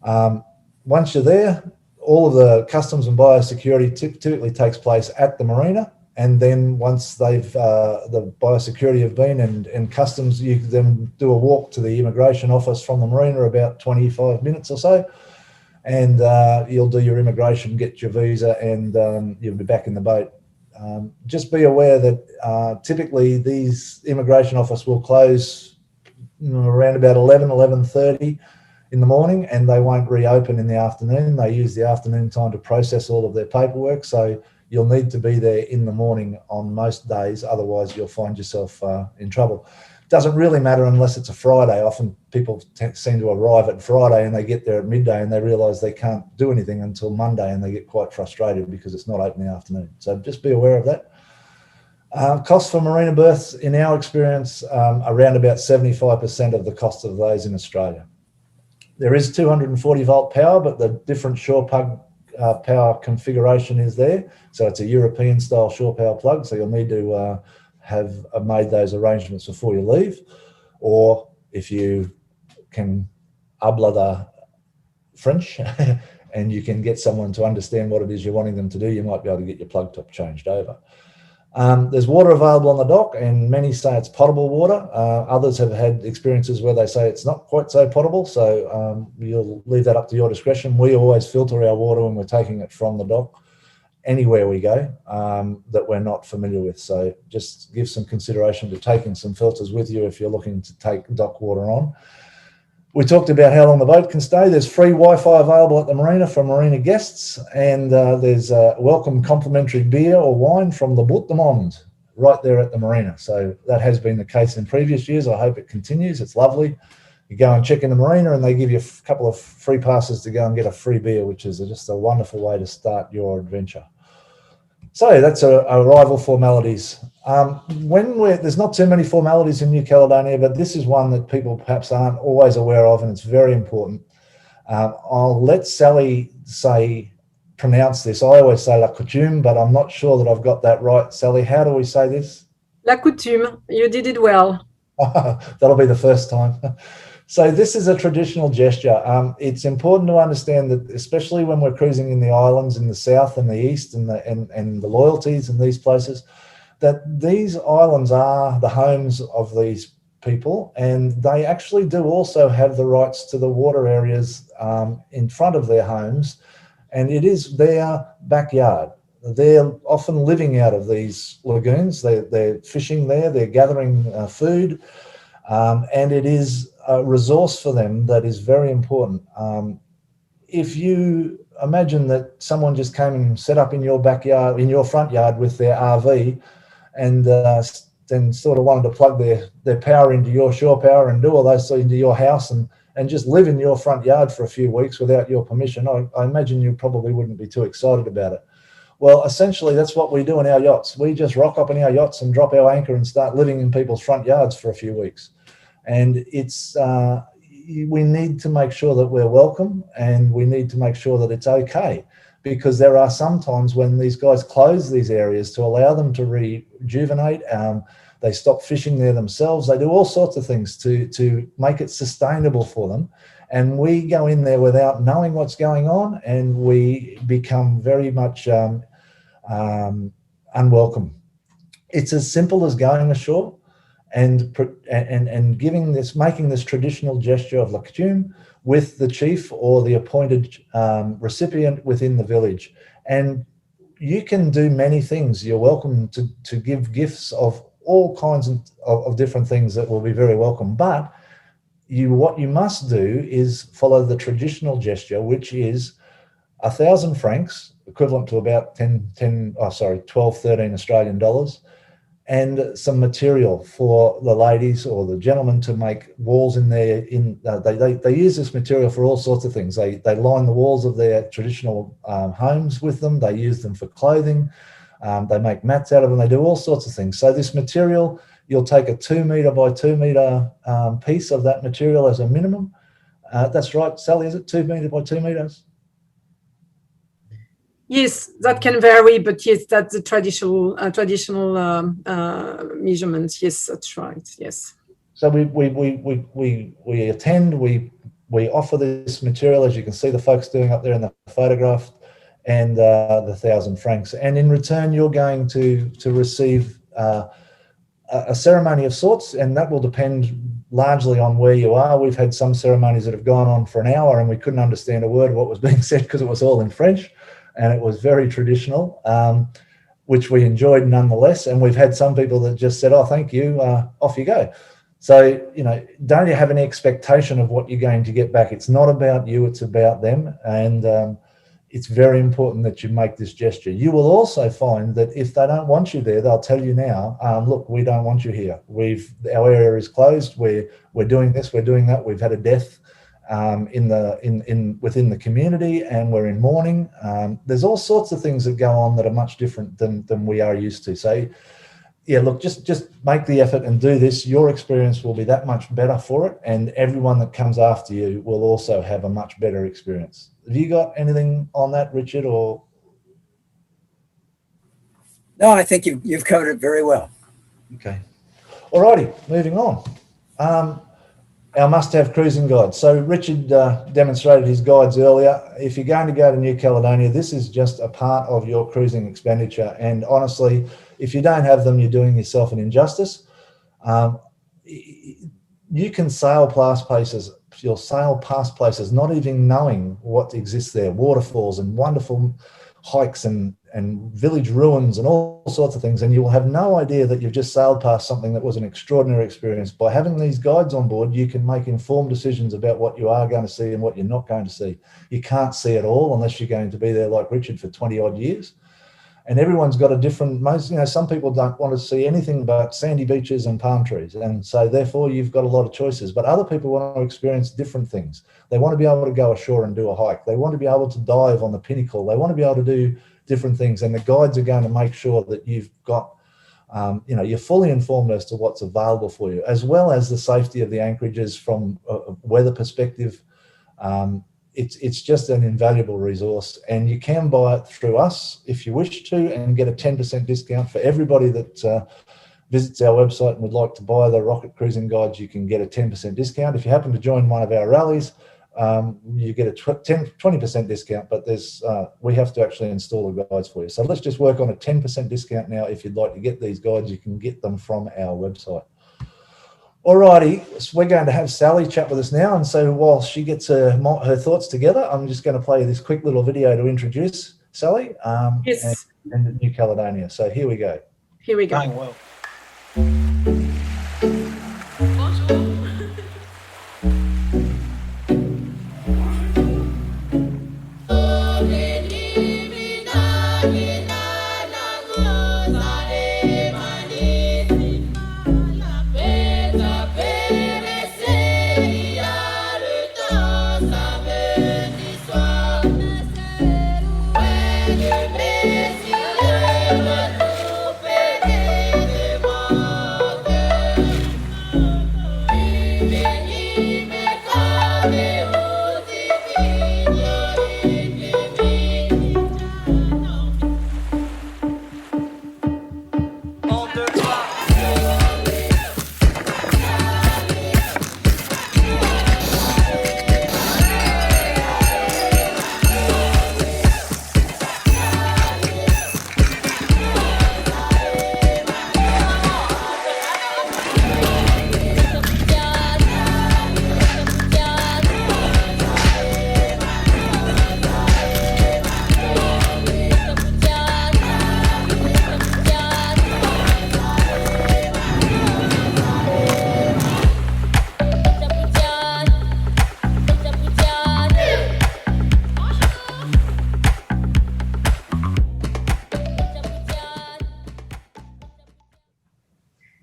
Once you're there, all of the customs and biosecurity typically takes place at the marina, and then once the biosecurity have been and customs, you then do a walk to the immigration office from the marina, about 25 minutes or so, and you'll do your immigration, get your visa, and you'll be back in the boat. Just be aware that typically these immigration office will close around about 11:30 in the morning, and they won't reopen in the afternoon. They use the afternoon time to process all of their paperwork, so you'll need to be there in the morning on most days, otherwise you'll find yourself in trouble. Doesn't really matter unless it's a Friday. Often people seem to arrive at Friday and they get there at midday and they realise they can't do anything until Monday, and they get quite frustrated because it's not open in the afternoon. So just be aware of that. Cost for marina berths, in our experience, around about 75% of the cost of those in Australia. There is 240 volt power, but the different shore plug power configuration is there. So it's a European style shore power plug. So you'll need to have made those arrangements before you leave. Or if you can habla the French and you can get someone to understand what it is you're wanting them to do, you might be able to get your plug top changed over. There's water available on the dock, and many say it's potable water. Others have had experiences where they say it's not quite so potable, so you'll leave that up to your discretion. We always filter our water when we're taking it from the dock anywhere we go that we're not familiar with. So just give some consideration to taking some filters with you if you're looking to take dock water on. We talked about how long the boat can stay. There's free Wi-Fi available at the marina for marina guests, and there's a welcome complimentary beer or wine from the Bout de Monde right there at the marina. So that has been the case in previous years. I hope it continues. It's lovely. You go and check in the marina and they give you a couple of free passes to go and get a free beer, which is just a wonderful way to start your adventure. So that's arrival formalities. There's not too many formalities in New Caledonia, but this is one that people perhaps aren't always aware of, and it's very important. I'll let Sally pronounce this. I always say la coutume, but I'm not sure that I've got that right. Sally, how do we say this? La coutume. You did it well. That'll be the first time. So this is a traditional gesture. It's important to understand that, especially when we're cruising in the islands in the south and the east and the loyalties in these places, that these islands are the homes of these people, and they actually do also have the rights to the water areas in front of their homes, and it is their backyard. They're often living out of these lagoons. They're fishing there, they're gathering food, and it is a resource for them that is very important. If you imagine that someone just came and set up in your backyard, in your front yard with their RV, and then sort of wanted to plug their power into your shore power and do all those things into your house and just live in your front yard for a few weeks without your permission, I imagine you probably wouldn't be too excited about it. Well, essentially, that's what we do in our yachts. We just rock up in our yachts and drop our anchor and start living in people's front yards for a few weeks. And it's we need to make sure that we're welcome, and we need to make sure that it's okay, because there are some times when these guys close these areas to allow them to rejuvenate. They stop fishing there themselves. They do all sorts of things to make it sustainable for them. And we go in there without knowing what's going on, and we become very much unwelcome. It's as simple as going ashore and making this traditional gesture of lakutum with the chief or the appointed recipient within the village. And you can do many things. You're welcome to give gifts of all kinds of different things that will be very welcome. But what you must do is follow the traditional gesture, which is 1,000 francs, equivalent to about 12, 13 Australian dollars, and some material for the ladies or the gentlemen to make walls in there. They use this material for all sorts of things. They line the walls of their traditional homes with them. They use them for clothing. They make mats out of them. They do all sorts of things. So this material, you'll take a 2 metre by 2 metre piece of that material as a minimum. That's right, Sally, is it 2 metre by 2 metres? Yes, that can vary, but yes, that's the traditional measurements. Yes, that's right. Yes. So we attend. We offer this material, as you can see the folks doing up there in the photograph, and the 1,000 francs. And in return, you're going to receive a ceremony of sorts, and that will depend largely on where you are. We've had some ceremonies that have gone on for an hour, and we couldn't understand a word of what was being said because it was all in French. And it was very traditional, which we enjoyed nonetheless. And we've had some people that just said, oh, thank you, off you go. So, don't you have any expectation of what you're going to get back? It's not about you, it's about them. And it's very important that you make this gesture. You will also find that if they don't want you there, they'll tell you now, look, we don't want you here. Our area is closed. We're doing this, we're doing that. We've had a death within the community, and we're in mourning. There's all sorts of things that go on that are much different than we are used to. So yeah, look, just make the effort and do this. Your experience will be that much better for it, and everyone that comes after you will also have a much better experience. Have you got anything on that, Richard? Or No, I think you've covered it very well. okay, alrighty, moving on. Our must-have cruising guide. So Richard demonstrated his guides earlier. If you're going to go to New Caledonia, this is just a part of your cruising expenditure. And honestly, if you don't have them, you're doing yourself an injustice. You can sail past places. You'll sail past places not even knowing what exists there. Waterfalls and wonderful hikes and village ruins and all sorts of things, and you will have no idea that you've just sailed past something that was an extraordinary experience. By having these guides on board, you can make informed decisions about what you are going to see and what you're not going to see. You can't see it all unless you're going to be there like Richard for 20 odd years. And everyone's got a different, some people don't want to see anything but sandy beaches and palm trees. And so therefore you've got a lot of choices, but other people want to experience different things. They want to be able to go ashore and do a hike. They want to be able to dive on the pinnacle. They want to be able to do different things. And the guides are going to make sure that you've got, you're fully informed as to what's available for you, as well as the safety of the anchorages from a weather perspective. It's just an invaluable resource, and you can buy it through us if you wish to and get a 10% discount for everybody that visits our website and would like to buy the Rocket Cruising Guides. You can get a 10% discount. If you happen to join one of our rallies, you get a 20% discount, but we have to actually install the guides for you. So let's just work on a 10% discount now. If you'd like to get these guides, you can get them from our website. Alrighty, so we're going to have Sally chat with us now, and so while she gets her thoughts together, I'm just going to play this quick little video to introduce Sally Yes. and New Caledonia. So here we go. Here we go. Going well.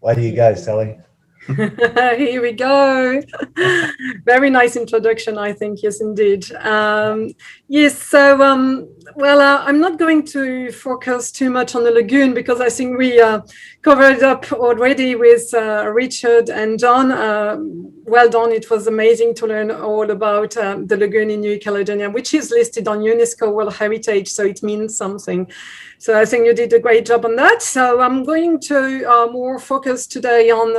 Away you go, Sally. Here we go. Very nice introduction, I think. Yes, indeed. Yes, so, I'm not going to focus too much on the lagoon because I think we covered up already with Richard and John. Well done. It was amazing to learn all about the lagoon in New Caledonia, which is listed on UNESCO World Heritage, so it means something. So I think you did a great job on that. So I'm going to more focus today on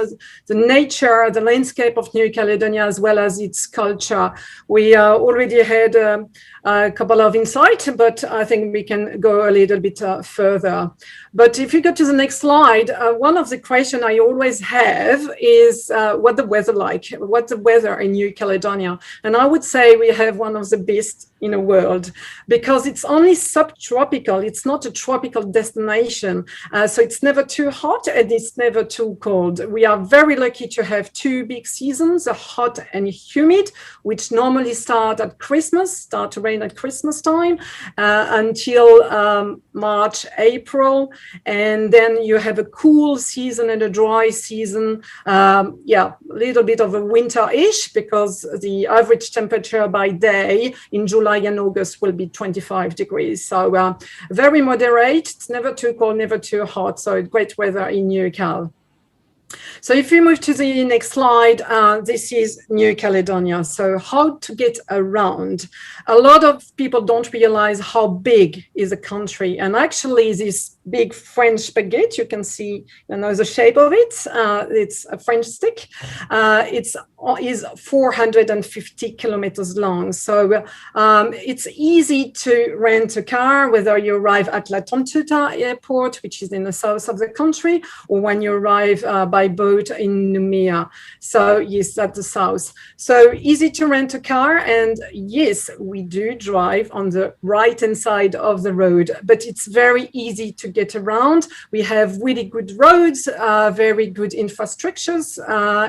the nature, the landscape of New Caledonia, as well as its culture. We already had a couple of insights, but I think we can go a little bit further. But if you go to the next slide, one of the questions I always have is what the weather like, what's the weather in New Caledonia? And I would say we have one of the best in the world because it's only subtropical. It's not a tropical destination. So it's never too hot and it's never too cold. We are very lucky to have two big seasons, a hot and humid, which normally start to rain at Christmas time until March, April. And then you have a cool season and a dry season. A little bit of a winter-ish because the average temperature by day in July and August will be 25 degrees. So very moderate. It's never too cold, never too hot. So great weather in New Cal. So if we move to the next slide, this is New Caledonia. So how to get around. A lot of people don't realize how big is a country. And actually this big French spaghetti, you can see, the shape of it. It's a French stick. Is 450 kilometers long. So it's easy to rent a car, whether you arrive at La Tontuta Airport, which is in the south of the country, or when you arrive by boat in Noumea. So yes, at the south. So easy to rent a car. And yes, we do drive on the right-hand side of the road, but it's very easy to get around. We have really good roads, very good infrastructures,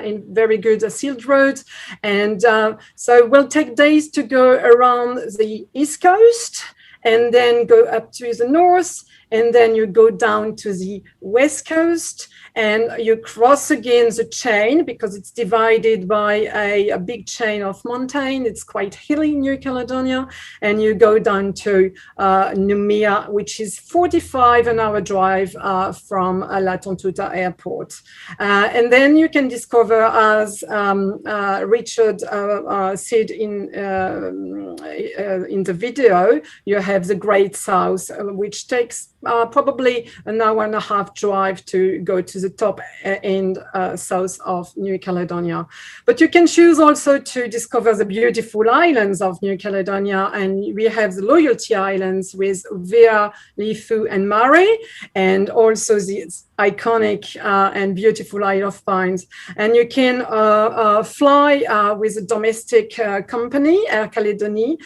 and very good sealed roads. And so it will take days to go around the East Coast and then go up to the north. And then you go down to the West Coast and you cross again the chain because it's divided by a big chain of mountain. It's quite hilly in New Caledonia. And you go down to Noumea, which is 45-hour drive from La Tontuta Airport. And then you can discover, as Richard said in the video, you have the Great South, which takes probably an hour and a half drive to go to the top end south of New Caledonia. But you can choose also to discover the beautiful islands of New Caledonia. And we have the Loyalty Islands with Vea, Lifu, and Mare, and also the iconic and beautiful Isle of Pines. And you can fly with a domestic company, Air Caledonia,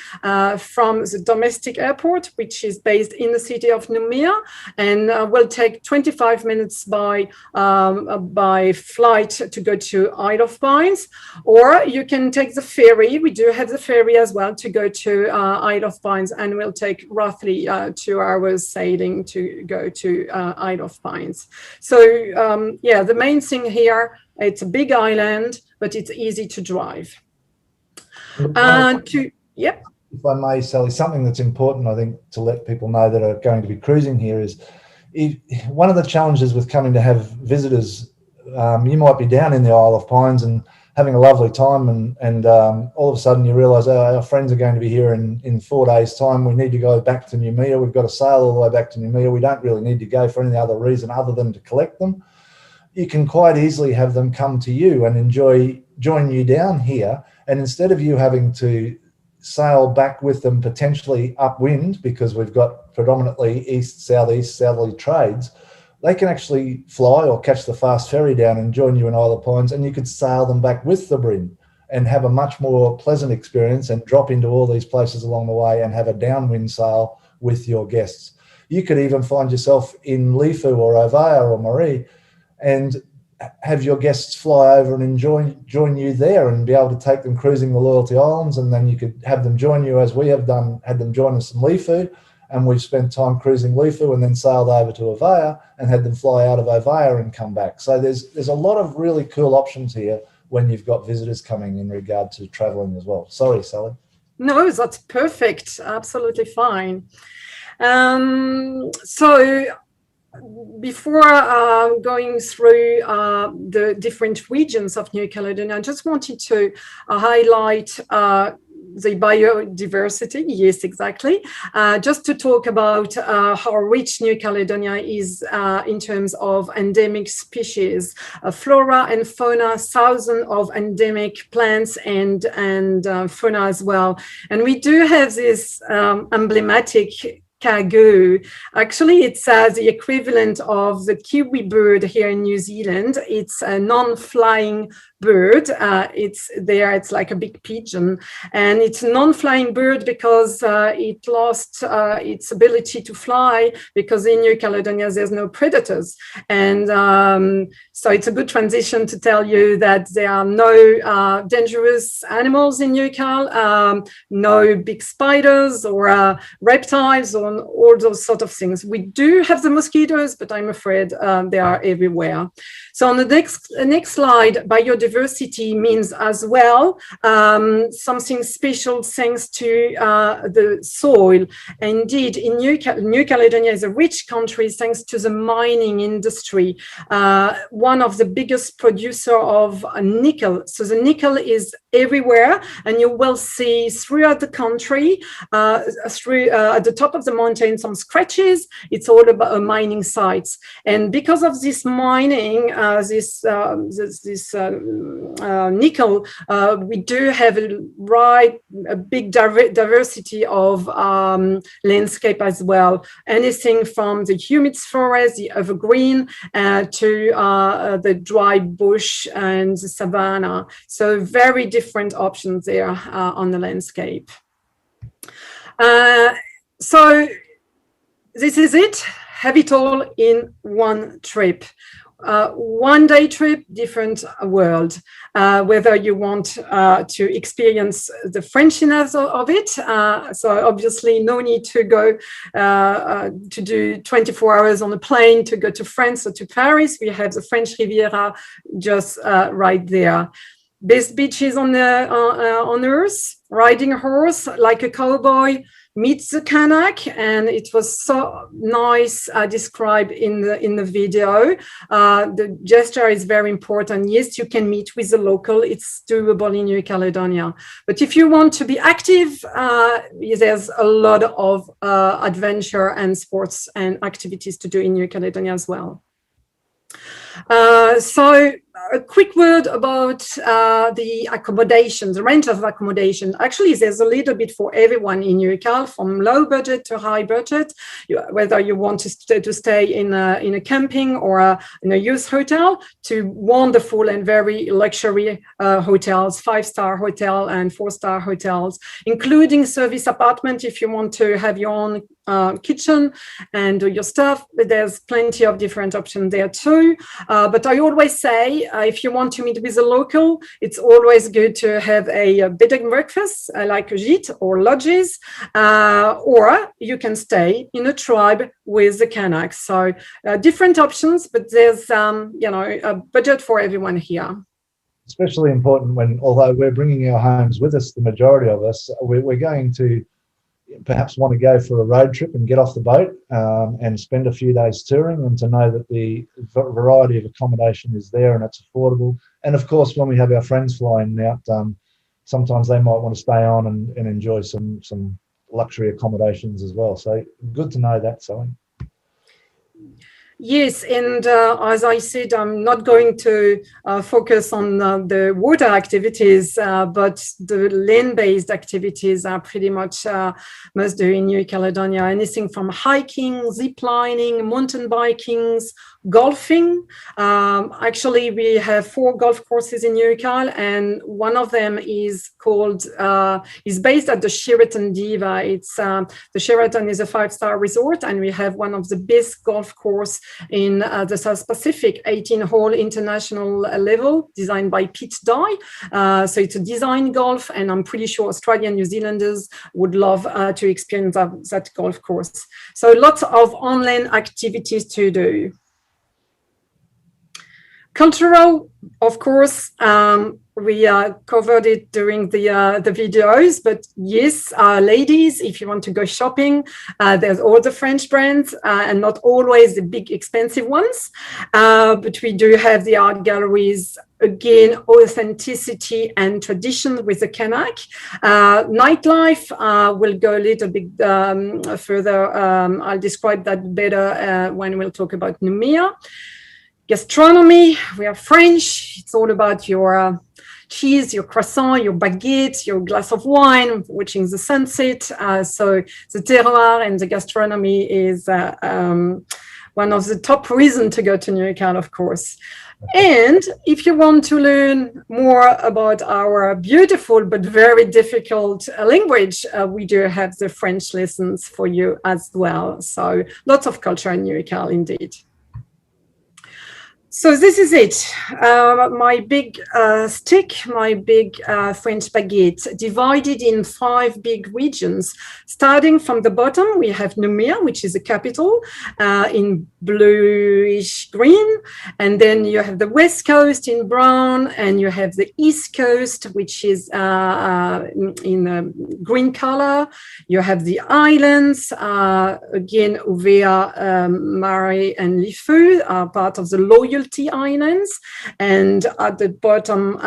from the domestic airport, which is based in the city of Noumea, and will take 25 minutes by flight to go to Isle of Pines. Or you can take the ferry. We do have the ferry as well to go to Isle of Pines, and will take roughly 2 hours sailing to go to Isle of Pines. So the main thing here, it's a big island, but it's easy to drive. If I may, Sally, something that's important, I think, to let people know that are going to be cruising here is one of the challenges with coming to have visitors. You might be down in the Isle of Pines and having a lovely time, and all of a sudden you realise, our friends are going to be here in 4 days' time. We need to go back to Noumea. We've got to sail all the way back to Noumea. We don't really need to go for any other reason other than to collect them. You can quite easily have them come to you and join you down here. And instead of you having to sail back with them potentially upwind, because we've got predominantly east, southeast, southerly trades, they can actually fly or catch the fast ferry down and join you in Isle of Pines, and you could sail them back with the Bryn and have a much more pleasant experience and drop into all these places along the way and have a downwind sail with your guests. You could even find yourself in Lifu or Ovea or Marie and have your guests fly over and join you there and be able to take them cruising the Loyalty Islands, and then you could have them join you, as we have done, had them join us in Lifu, and we've spent time cruising Lifu and then sailed over to Ovea and had them fly out of Ovea and come back. So there's a lot of really cool options here when you've got visitors coming in regard to traveling as well. Sorry, Sally. No, that's perfect. Absolutely fine. So before going through the different regions of New Caledonia, I just wanted to highlight the biodiversity. Yes, exactly. Just to talk about how rich New Caledonia is in terms of endemic species, flora and fauna, thousands of endemic plants and fauna as well. And we do have this emblematic Kagoo. Actually, it's the equivalent of the kiwi bird here in New Zealand. It's a non-flying bird. It's like a big pigeon, and it's a non-flying bird because it lost its ability to fly because in New Caledonia there's no predators, and so it's a good transition to tell you that there are no dangerous animals in New Cal, no big spiders or reptiles or all those sort of things. We do have the mosquitoes, but I'm afraid they are everywhere. So on the next slide, biodiversity means as well something special thanks to the soil. Indeed, in New Caledonia is a rich country thanks to the mining industry, one of the biggest producer of nickel. So the nickel is everywhere, and you will see throughout the country, at the top of the mountain, some scratches. It's all about mining sites, and because of this mining, this nickel, we do have a big diversity of landscape as well. Anything from the humid forest, the evergreen, to the dry bush and the savanna. So very different options there on the landscape. So this is it. Have it all in one trip. 1 day trip, different world. Whether you want to experience the Frenchiness of it, so obviously no need to go to do 24 hours on a plane to go to France or to Paris. We have the French Riviera just right there. Best beaches on earth, riding a horse like a cowboy, meet the kanak, and it was so nice described in the video. The gesture is very important. Yes, you can meet with the local. It's doable in New Caledonia. But if you want to be active, there's a lot of adventure and sports and activities to do in New Caledonia as well. So a quick word about the accommodation, the range of accommodation. Actually, there's a little bit for everyone in New Cal, from low budget to high budget. Whether you want to stay in a camping or in a youth hotel, to wonderful and very luxury hotels, 5-star hotel and 4-star hotels, including service apartment if you want to have your own kitchen and do your stuff. There's plenty of different options there too. But I always say, if you want to meet with a local, it's always good to have a bed and breakfast, like a gîte or lodges, or you can stay in a tribe with the Kanaks. So different options, but there's a budget for everyone here. Especially important when, although we're bringing our homes with us, the majority of us, we're going to perhaps want to go for a road trip and get off the boat and spend a few days touring, and to know that the variety of accommodation is there and it's affordable. And of course, when we have our friends flying out, sometimes they might want to stay on and enjoy some luxury accommodations as well. So good to know that, Sally. Yes, and as I said, I'm not going to focus on the water activities, but the land-based activities are pretty much must do in New Caledonia. Anything from hiking, zip lining, mountain biking, golfing. Actually, we have 4 golf courses in New Cal, and one of them is called is based at the Sheraton Diva. It's the Sheraton is a 5-star resort, and we have one of the best golf course in the South Pacific, 18-hole international level, designed by Pete Dye. So it's a design golf, and I'm pretty sure Australian New Zealanders would love to experience that golf course. So lots of online activities to do. Cultural, of course, we covered it during the videos, but yes, ladies, if you want to go shopping, there's all the French brands and not always the big expensive ones, but we do have the art galleries. Again, authenticity and tradition with the Kanak. Nightlife will go a little bit further. I'll describe that better when we'll talk about Noumea. Gastronomy, we are French. It's all about your cheese, your croissant, your baguette, your glass of wine, watching the sunset. So the terroir and the gastronomy is one of the top reasons to go to Newcastle, of course. And if you want to learn more about our beautiful but very difficult language, we do have the French lessons for you as well. So lots of culture in Newcastle indeed. So this is it, my big stick, my big French baguette, divided in 5 big regions. Starting from the bottom, we have Noumea, which is the capital, in bluish green. And then you have the west coast in brown, and you have the east coast, which is in a green color. You have the islands, again, Ouvea, Marais, and Lifeu are part of the Loyal Islands, and at the bottom,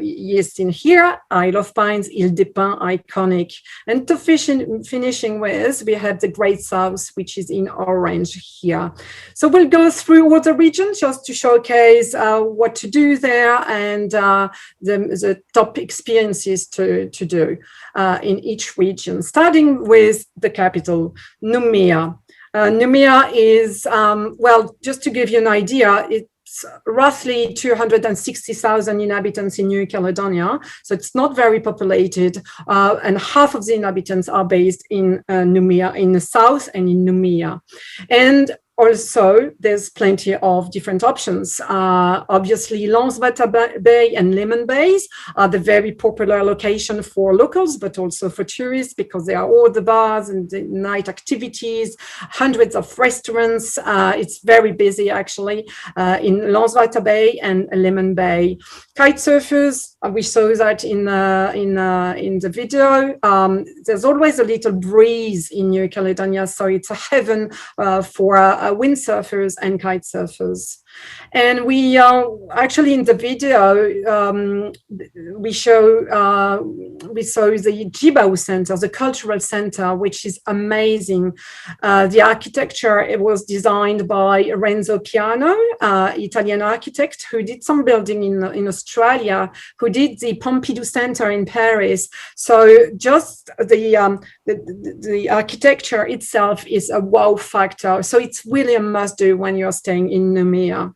yes, in here, Isle of Pines, Ile des Pins, iconic. And to finishing with, we have the Great South, which is in orange here. So we'll go through all the regions just to showcase what to do there and the top experiences to do in each region, starting with the capital, Noumea. Noumea is, well, just to give you an idea, it's roughly 260,000 inhabitants in New Caledonia, so it's not very populated, and half of the inhabitants are based in Noumea, in the south and in Noumea. And also, there's plenty of different options. Obviously, Lansvata Bay and Lemon Bays are the very popular location for locals, but also for tourists, because there are all the bars and the night activities, hundreds of restaurants. It's very busy, actually, in Lansvata Bay and Lemon Bay. Kite surfers, we saw that in the video. There's always a little breeze in New Caledonia, so it's a heaven for windsurfers and kite surfers. And we actually in the video we saw the Jibao Center, the cultural center, which is amazing. The architecture, it was designed by Renzo Piano, Italian architect who did some building in Australia, who did the Pompidou Center in Paris. So just the architecture itself is a wow factor. So it's really a must do when you're staying in Noumea.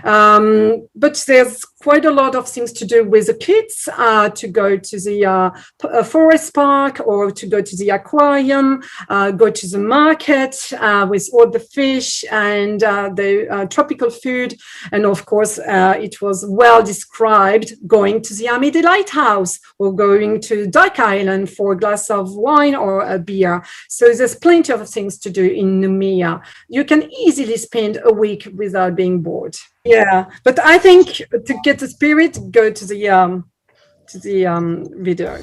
But there's quite a lot of things to do with the kids, to go to the forest park, or to go to the aquarium, go to the market with all the fish and the tropical food. And of course, it was well described going to the Amédée Lighthouse or going to Duck Island for a glass of wine or a beer. So there's plenty of things to do in Noumea. You can easily spend a week without being bored. Yeah, but I think to get the spirit, go to the video.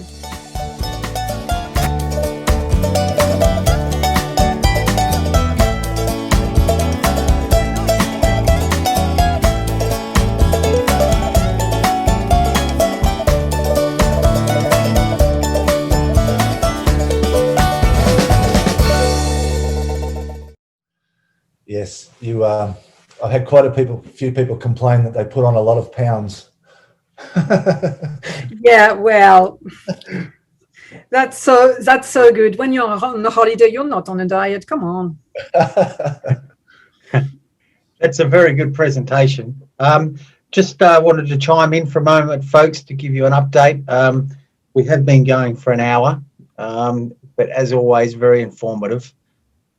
Yes, you. I've had quite a few people complain that they put on a lot of pounds. Yeah, well, that's so good. When you're on a holiday, you're not on a diet. Come on. That's a very good presentation. Just wanted to chime in for a moment, folks, to give you an update. We have been going for an hour, but as always, very informative.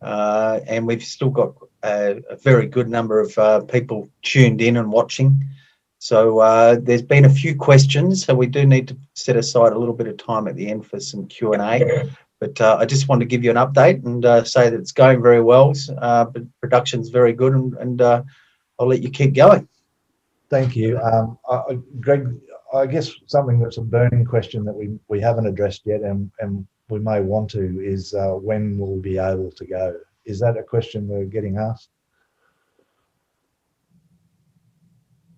And we've still got a very good number of people tuned in and watching. So there's been a few questions, so we do need to set aside a little bit of time at the end for some Q&A. But I just want to give you an update and say that it's going very well. But production's very good, and I'll let you keep going. Thank you. Greg, I guess something that's a burning question that we haven't addressed yet, and we may want to, is when we'll be able to go. Is that a question we're getting asked?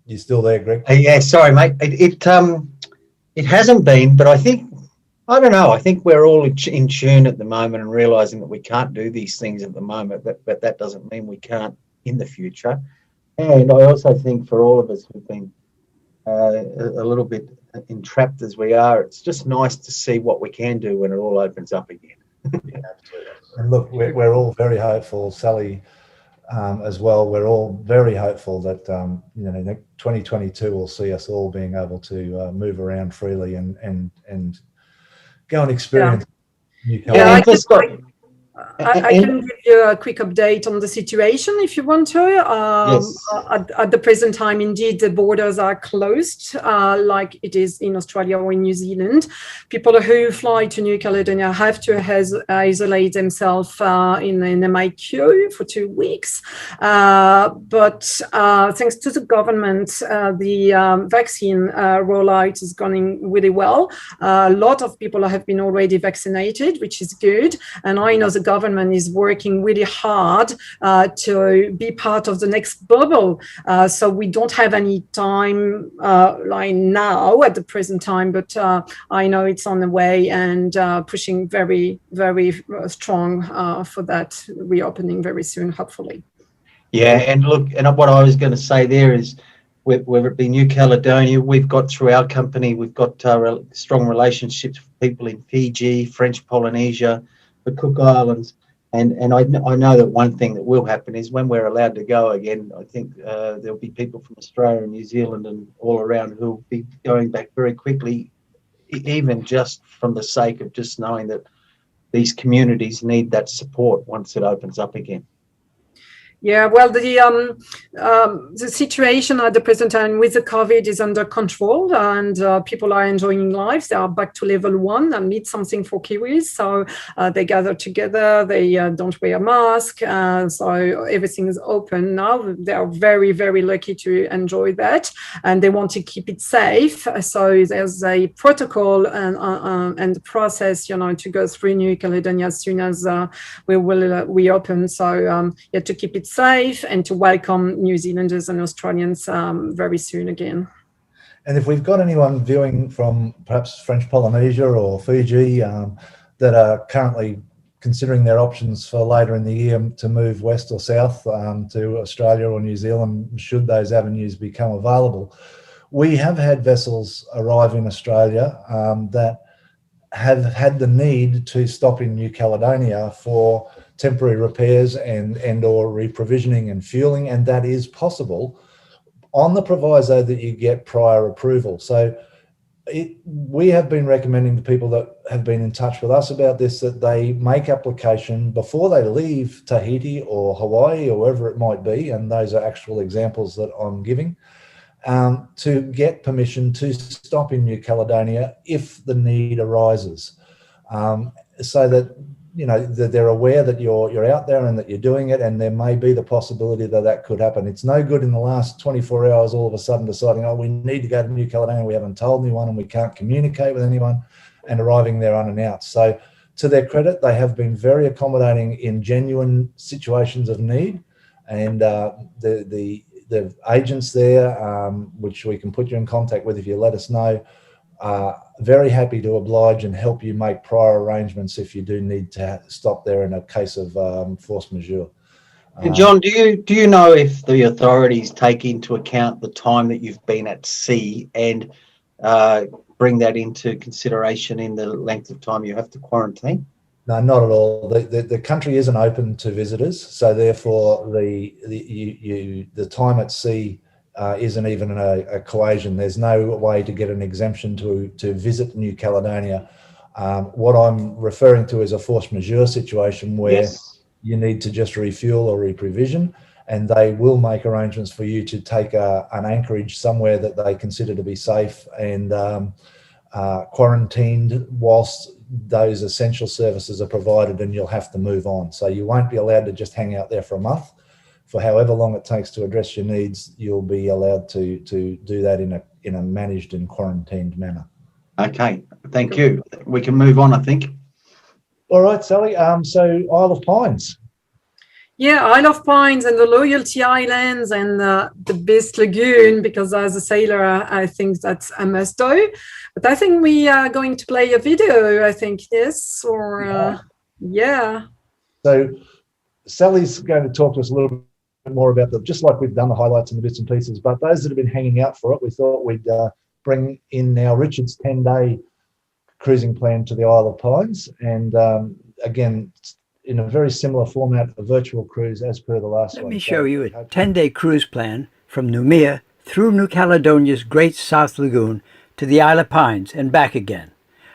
You still there, Greg? Yeah, sorry, mate. It hasn't been, but I don't know. I think we're all in tune at the moment and realising that we can't do these things at the moment, but that doesn't mean we can't in the future. And I also think for all of us who've been a little bit entrapped as we are, it's just nice to see what we can do when it all opens up again. Yeah, absolutely. And look, we're all very hopeful, Sally, as well. We're all very hopeful that 2022 will see us all being able to move around freely and go and experience New Caledonia. I can give you a quick update on the situation if you want to. Yes. At the present time, indeed, the borders are closed, like it is in Australia or in New Zealand. People who fly to New Caledonia have to isolate themselves in an MIQ for 2 weeks. But thanks to the government, the vaccine rollout is going really well. A lot of people have been already vaccinated, which is good. And I know the government is working really hard to be part of the next bubble. So we don't have any time line now at the present time, but I know it's on the way and pushing very, very strong for that reopening very soon, hopefully. Yeah, and look, and what I was going to say there is, whether it be New Caledonia, we've got through our company, we've got strong relationships with people in Fiji, French Polynesia, the Cook Islands, and I know that one thing that will happen is when we're allowed to go again, I think there'll be people from Australia and New Zealand and all around who'll be going back very quickly, even just from the sake of just knowing that these communities need that support once it opens up again. Yeah, well, the situation at the present time with the COVID is under control, and people are enjoying life. They are back to level 1 and need something for Kiwis. So they gather together, they don't wear a mask. So everything is open now. They are very, very lucky to enjoy that, and they want to keep it safe. So there's a protocol and process, to go through New Caledonia as soon as we will reopen. So to keep it safe and to welcome New Zealanders and Australians very soon again. And if we've got anyone viewing from perhaps French Polynesia or Fiji that are currently considering their options for later in the year to move west or south to Australia or New Zealand, should those avenues become available, we have had vessels arrive in Australia that have had the need to stop in New Caledonia for temporary repairs and or reprovisioning and fueling, and that is possible on the proviso that you get prior approval. So we have been recommending to people that have been in touch with us about this that they make application before they leave Tahiti or Hawaii or wherever it might be, and those are actual examples that I'm giving, to get permission to stop in New Caledonia if the need arises, so that that they're aware that you're out there and that you're doing it, and there may be the possibility that could happen. It's no good in the last 24 hours all of a sudden deciding, we need to go to New Caledonia, we haven't told anyone and we can't communicate with anyone, and arriving there unannounced. So to their credit, they have been very accommodating in genuine situations of need, and the agents there, which we can put you in contact with if you let us know, very happy to oblige and help you make prior arrangements if you do need to stop there in a case of force majeure. And John, do you know if the authorities take into account the time that you've been at sea and bring that into consideration in the length of time you have to quarantine? No, not at all. The country isn't open to visitors, so therefore the time at sea isn't even a cohesion. There's no way to get an exemption to visit New Caledonia. What I'm referring to is a force majeure situation where you need to just refuel or reprovision, and they will make arrangements for you to take an anchorage somewhere that they consider to be safe and quarantined whilst those essential services are provided, and you'll have to move on. So you won't be allowed to just hang out there for a month. For however long it takes to address your needs, you'll be allowed to do that in a managed and quarantined manner. Okay, thank you. We can move on, I think. All right, Sally. So Isle of Pines. Yeah, Isle of Pines and the Loyalty Islands and the Best Lagoon, because as a sailor, I think that's a must do. But I think we are going to play a video, I think, yes, or yeah. So Sally's going to talk to us a little bit more about just like we've done the highlights and the bits and pieces, but those that have been hanging out for it, we thought we'd bring in now Richard's 10-day cruising plan to the Isle of Pines, and again, in a very similar format, a virtual cruise as per the last one. Let me show you a 10-day cruise plan from Noumea through New Caledonia's Great South Lagoon to the Isle of Pines and back again.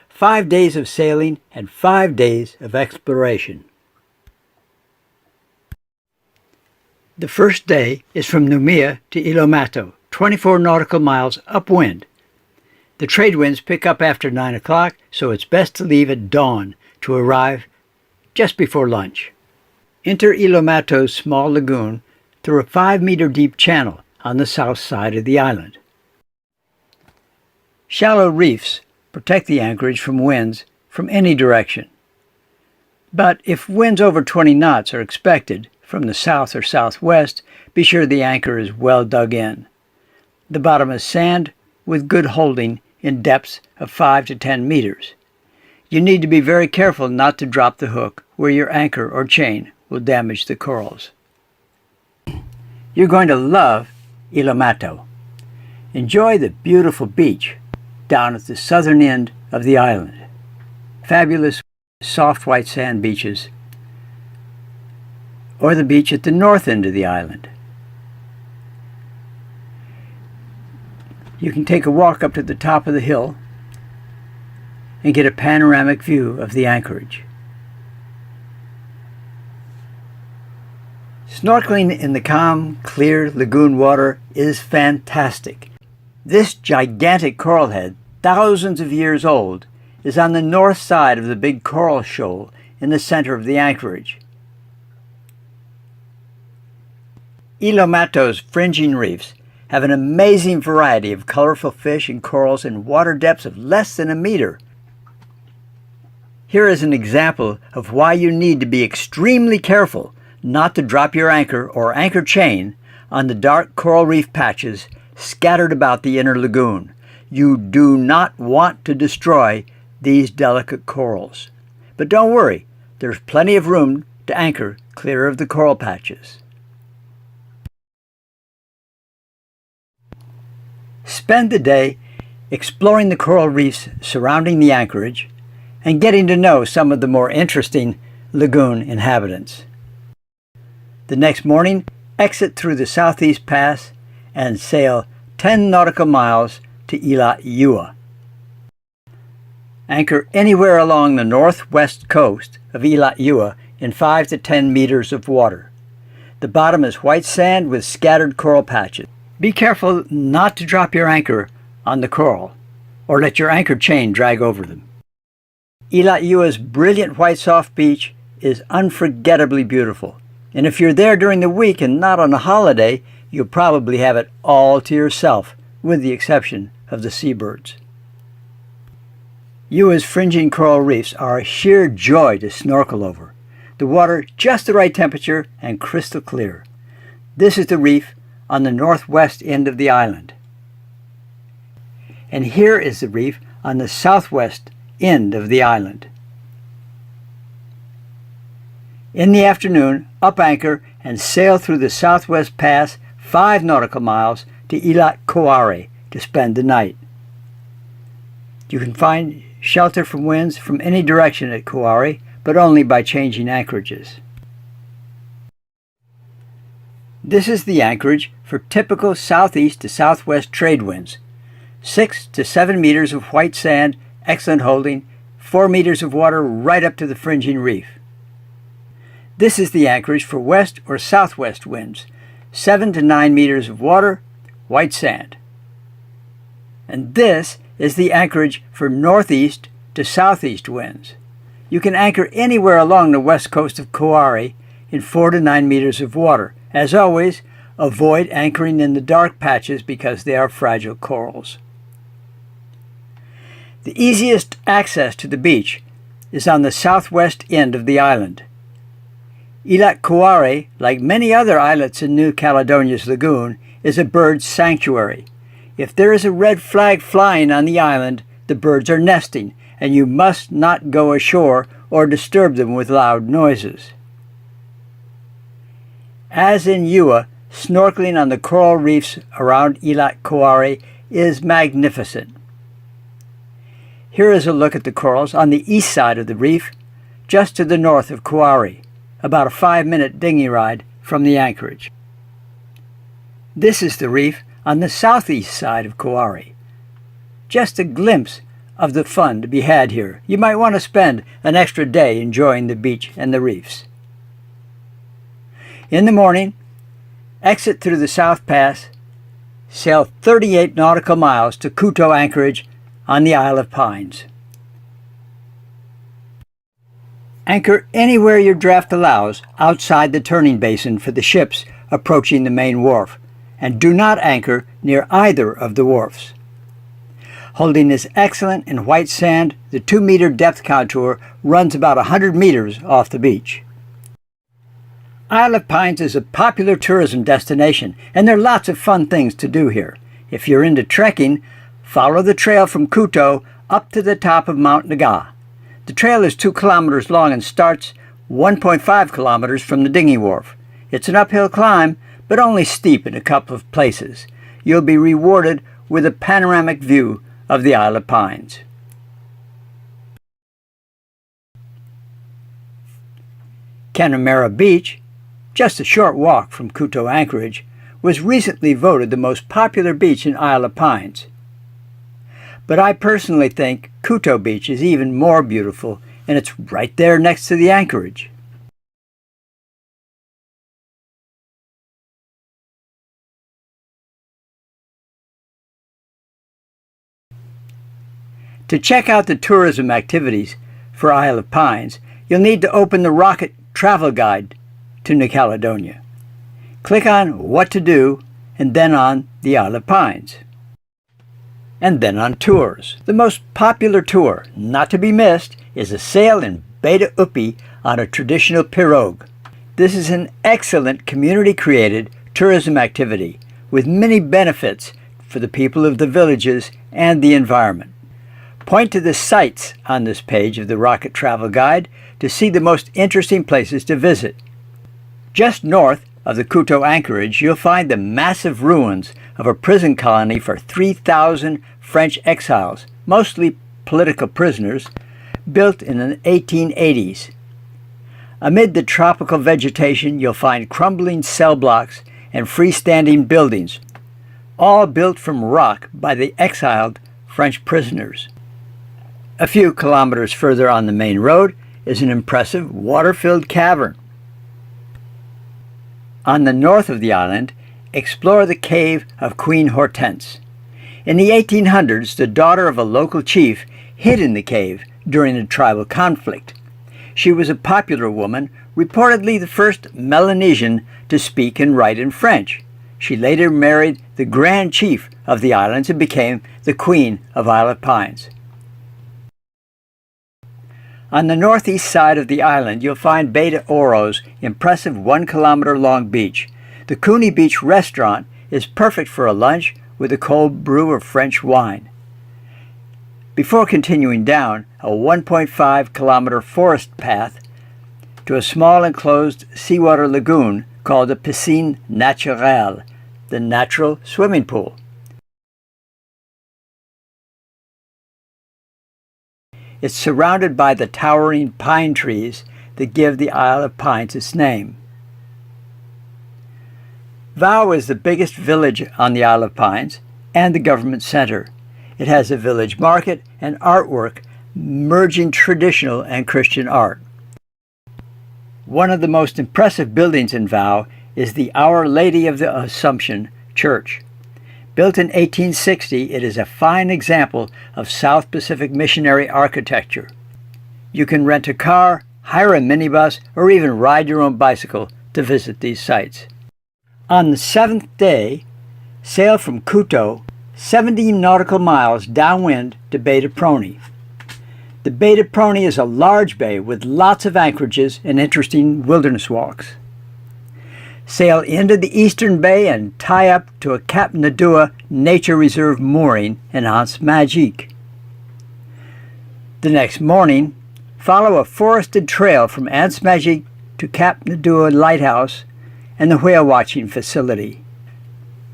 5 days of sailing and 5 days of exploration. The first day is from Noumea to Ilomato, 24 nautical miles upwind. The trade winds pick up after 9 o'clock, so it's best to leave at dawn to arrive just before lunch. Enter Ilomato's small lagoon through a 5-meter deep channel on the south side of the island. Shallow reefs protect the anchorage from winds from any direction. But if winds over 20 knots are expected from the south or southwest, be sure the anchor is well dug in. The bottom is sand with good holding in depths of 5 to 10 meters. You need to be very careful not to drop the hook where your anchor or chain will damage the corals. You're going to love Ilomato. Enjoy the beautiful beach down at the southern end of the island. Fabulous soft white sand beaches, or the beach at the north end of the island. You can take a walk up to the top of the hill and get a panoramic view of the anchorage. Snorkeling in the calm, clear lagoon water is fantastic. This gigantic coral head, thousands of years old, is on the north side of the big coral shoal in the center of the anchorage. Ilomato's fringing reefs have an amazing variety of colorful fish and corals in water depths of less than a meter. Here is an example of why you need to be extremely careful not to drop your anchor or anchor chain on the dark coral reef patches scattered about the inner lagoon. You do not want to destroy these delicate corals. But don't worry, there's plenty of room to anchor clear of the coral patches. Spend the day exploring the coral reefs surrounding the anchorage and getting to know some of the more interesting lagoon inhabitants. The next morning, exit through the Southeast Pass and sail 10 nautical miles to Ilaiua. Anchor anywhere along the northwest coast of Ilaiua in 5 to 10 meters of water. The bottom is white sand with scattered coral patches. Be careful not to drop your anchor on the coral or let your anchor chain drag over them. Ilaiua's brilliant white soft beach is unforgettably beautiful, and if you're there during the week and not on a holiday, you'll probably have it all to yourself, with the exception of the seabirds. Iua's fringing coral reefs are a sheer joy to snorkel over. The water just the right temperature and crystal clear. This is the reef on the northwest end of the island. And here is the reef on the southwest end of the island. In the afternoon, up anchor and sail through the Southwest Pass 5 nautical miles to Ilakoare to spend the night. You can find shelter from winds from any direction at Kauare, but only by changing anchorages. This is the anchorage for typical southeast to southwest trade winds. 6 to 7 meters of white sand, excellent holding, 4 meters of water right up to the fringing reef. This is the anchorage for west or southwest winds, 7 to 9 meters of water, white sand. And this is the anchorage for northeast to southeast winds. You can anchor anywhere along the west coast of Kauai in 4 to 9 meters of water. As always, avoid anchoring in the dark patches because they are fragile corals. The easiest access to the beach is on the southwest end of the island. Islet Kauai, like many other islets in New Caledonia's lagoon, is a bird sanctuary. If there is a red flag flying on the island, the birds are nesting, and you must not go ashore or disturb them with loud noises. As in Ewa, snorkeling on the coral reefs around Islet Kauai is magnificent. Here is a look at the corals on the east side of the reef, just to the north of Kauai, about a 5-minute dinghy ride from the anchorage. This is the reef on the southeast side of Kauai. Just a glimpse of the fun to be had here. You might want to spend an extra day enjoying the beach and the reefs. In the morning, exit through the South Pass, sail 38 nautical miles to Kuto Anchorage on the Isle of Pines. Anchor anywhere your draft allows outside the turning basin for the ships approaching the main wharf, and do not anchor near either of the wharfs. Holding is excellent in white sand, the 2-meter depth contour runs about 100 meters off the beach. Isle of Pines is a popular tourism destination, and there are lots of fun things to do here. If you're into trekking, follow the trail from Kuto up to the top of Mount Naga. The trail is 2 kilometers long and starts 1.5 kilometers from the dinghy wharf. It's an uphill climb, but only steep in a couple of places. You'll be rewarded with a panoramic view of the Isle of Pines. Canamera Beach, just a short walk from Kuto Anchorage, was recently voted the most popular beach in Isle of Pines. But I personally think Kuto Beach is even more beautiful, and it's right there next to the anchorage. To check out the tourism activities for Isle of Pines, you'll need to open the Rocket Travel Guide to New Caledonia. Click on What to Do, and then on the Isle of Pines. And then on Tours. The most popular tour, not to be missed, is a sail in Beta Upi on a traditional pirogue. This is an excellent community-created tourism activity with many benefits for the people of the villages and the environment. Point to the sites on this page of the Rocket Travel Guide to see the most interesting places to visit. Just north of the Kuto Anchorage, you'll find the massive ruins of a prison colony for 3,000 French exiles, mostly political prisoners, built in the 1880s. Amid the tropical vegetation, you'll find crumbling cell blocks and freestanding buildings, all built from rock by the exiled French prisoners. A few kilometers further on the main road is an impressive water-filled cavern. On the north of the island, explore the cave of Queen Hortense. In the 1800s, the daughter of a local chief hid in the cave during a tribal conflict. She was a popular woman, reportedly the first Melanesian to speak and write in French. She later married the Grand Chief of the islands and became the Queen of Isle of Pines. On the northeast side of the island, you'll find Beta Oro's impressive 1-kilometer-long beach. The Cooney Beach restaurant is perfect for a lunch with a cold brew of French wine. Before continuing down a 1.5-kilometer forest path to a small enclosed seawater lagoon called the Piscine Naturelle, the natural swimming pool. It's surrounded by the towering pine trees that give the Isle of Pines its name. Vau is the biggest village on the Isle of Pines and the government center. It has a village market and artwork merging traditional and Christian art. One of the most impressive buildings in Vaux is the Our Lady of the Assumption Church. Built in 1860, it is a fine example of South Pacific missionary architecture. You can rent a car, hire a minibus, or even ride your own bicycle to visit these sites. On the seventh day, sail from Kuto 70 nautical miles downwind to Bay de Prony. The Bay de Prony is a large bay with lots of anchorages and interesting wilderness walks. Sail into the eastern bay and tie up to a Cap Nadua Nature Reserve mooring in Anse Magique. The next morning, follow a forested trail from Anse Magique to Cap Nadua Lighthouse and the whale watching facility.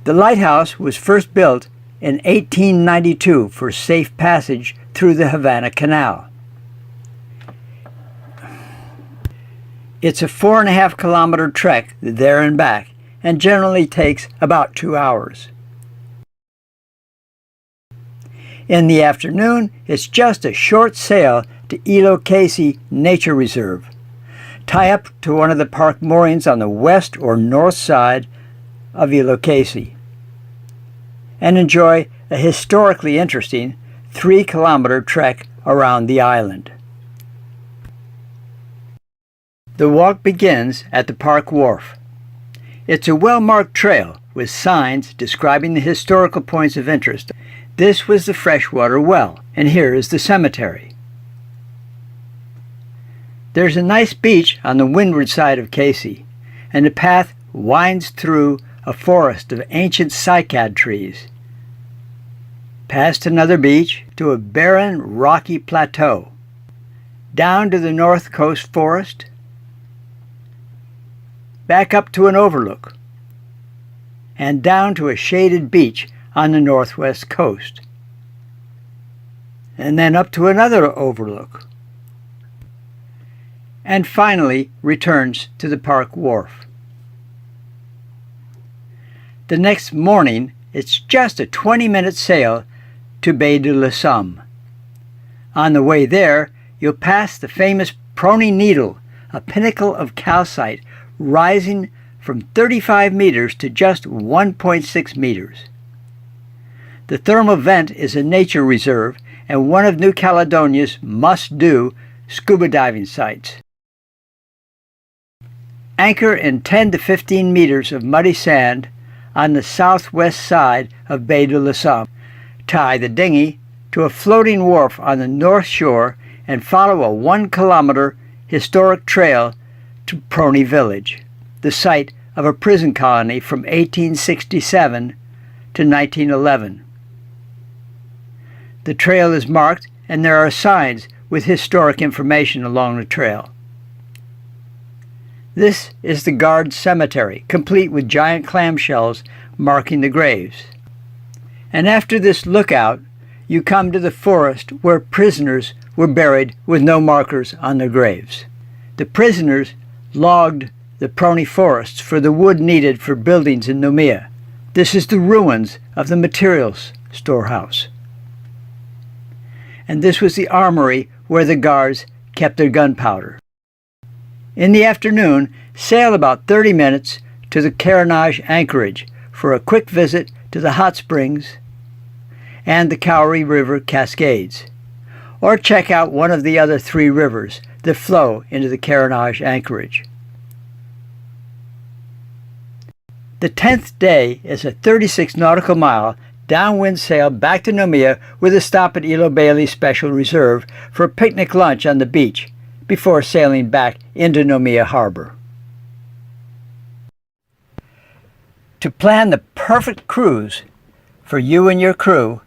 The lighthouse was first built in 1892 for safe passage through the Havana Canal. It's a 4.5 kilometer trek there and back and generally takes about 2 hours. In the afternoon, it's just a short sail to Ilo Casey Nature Reserve. Tie up to one of the park moorings on the west or north side of Ilo Casey and enjoy a historically interesting 3-kilometer trek around the island. The walk begins at the park wharf. It's a well-marked trail with signs describing the historical points of interest. This was the freshwater well, and here is the cemetery. There's a nice beach on the windward side of Casey, and the path winds through a forest of ancient cycad trees, past another beach to a barren, rocky plateau, down to the north coast forest, back up to an overlook, and down to a shaded beach on the northwest coast, and then up to another overlook, and finally returns to the park wharf. The next morning, it's just a 20-minute sail to Baie de la Somme. On the way there, you'll pass the famous Prony Needle, a pinnacle of calcite rising from 35 meters to just 1.6 meters. The thermal vent is a nature reserve and one of New Caledonia's must-do scuba diving sites. Anchor in 10 to 15 meters of muddy sand on the southwest side of Baie de la Somme. Tie the dinghy to a floating wharf on the north shore and follow a 1-kilometer historic trail to Prony Village, the site of a prison colony from 1867 to 1911. The trail is marked and there are signs with historic information along the trail. This is the guard cemetery, complete with giant clamshells marking the graves. And after this lookout, you come to the forest where prisoners were buried with no markers on their graves. The prisoners logged the Prony forests for the wood needed for buildings in Noumea. This is the ruins of the materials storehouse. And this was the armory where the guards kept their gunpowder. In the afternoon, sail about 30 minutes to the Carenage anchorage for a quick visit to the hot springs and the Cowrie River Cascades, or check out one of the other 3 rivers that flow into the Carenage anchorage. The 10th day is a 36 nautical mile downwind sail back to Noumea with a stop at Ilo Bailey Special Reserve for a picnic lunch on the beach before sailing back into Noumea Harbor. To plan the perfect cruise for you and your crew,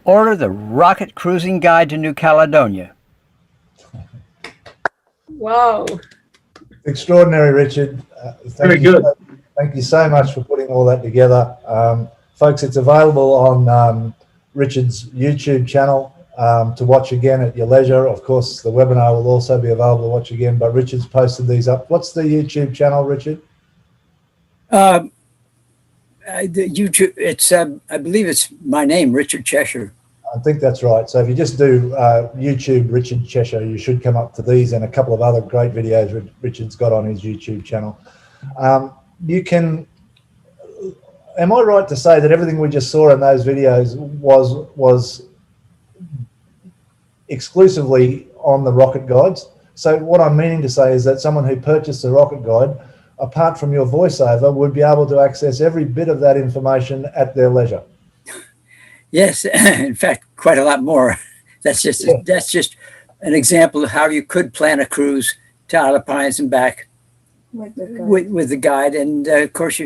order the Rocket Cruising Guide to New Caledonia. Wow. Extraordinary, Richard. Very good. Thank you so much for putting all that together. Folks, it's available on Richard's YouTube channel to watch again at your leisure. Of course, the webinar will also be available to watch again, but Richard's posted these up. What's the YouTube channel, Richard? The YouTube, it's I believe it's my name, Richard Chesher. I think that's right. So if you just do YouTube Richard Chesher, you should come up to these and a couple of other great videos Richard's got on his YouTube channel. You can, am I right to say that everything we just saw in those videos was exclusively on the rocket guides? So what I'm meaning to say is that someone who purchased the rocket guide, apart from your voiceover, would be able to access every bit of that information at their leisure. Yes, in fact, quite a lot more. That's just an example of how you could plan a cruise to Isle of Pines and back with the guide. And of course,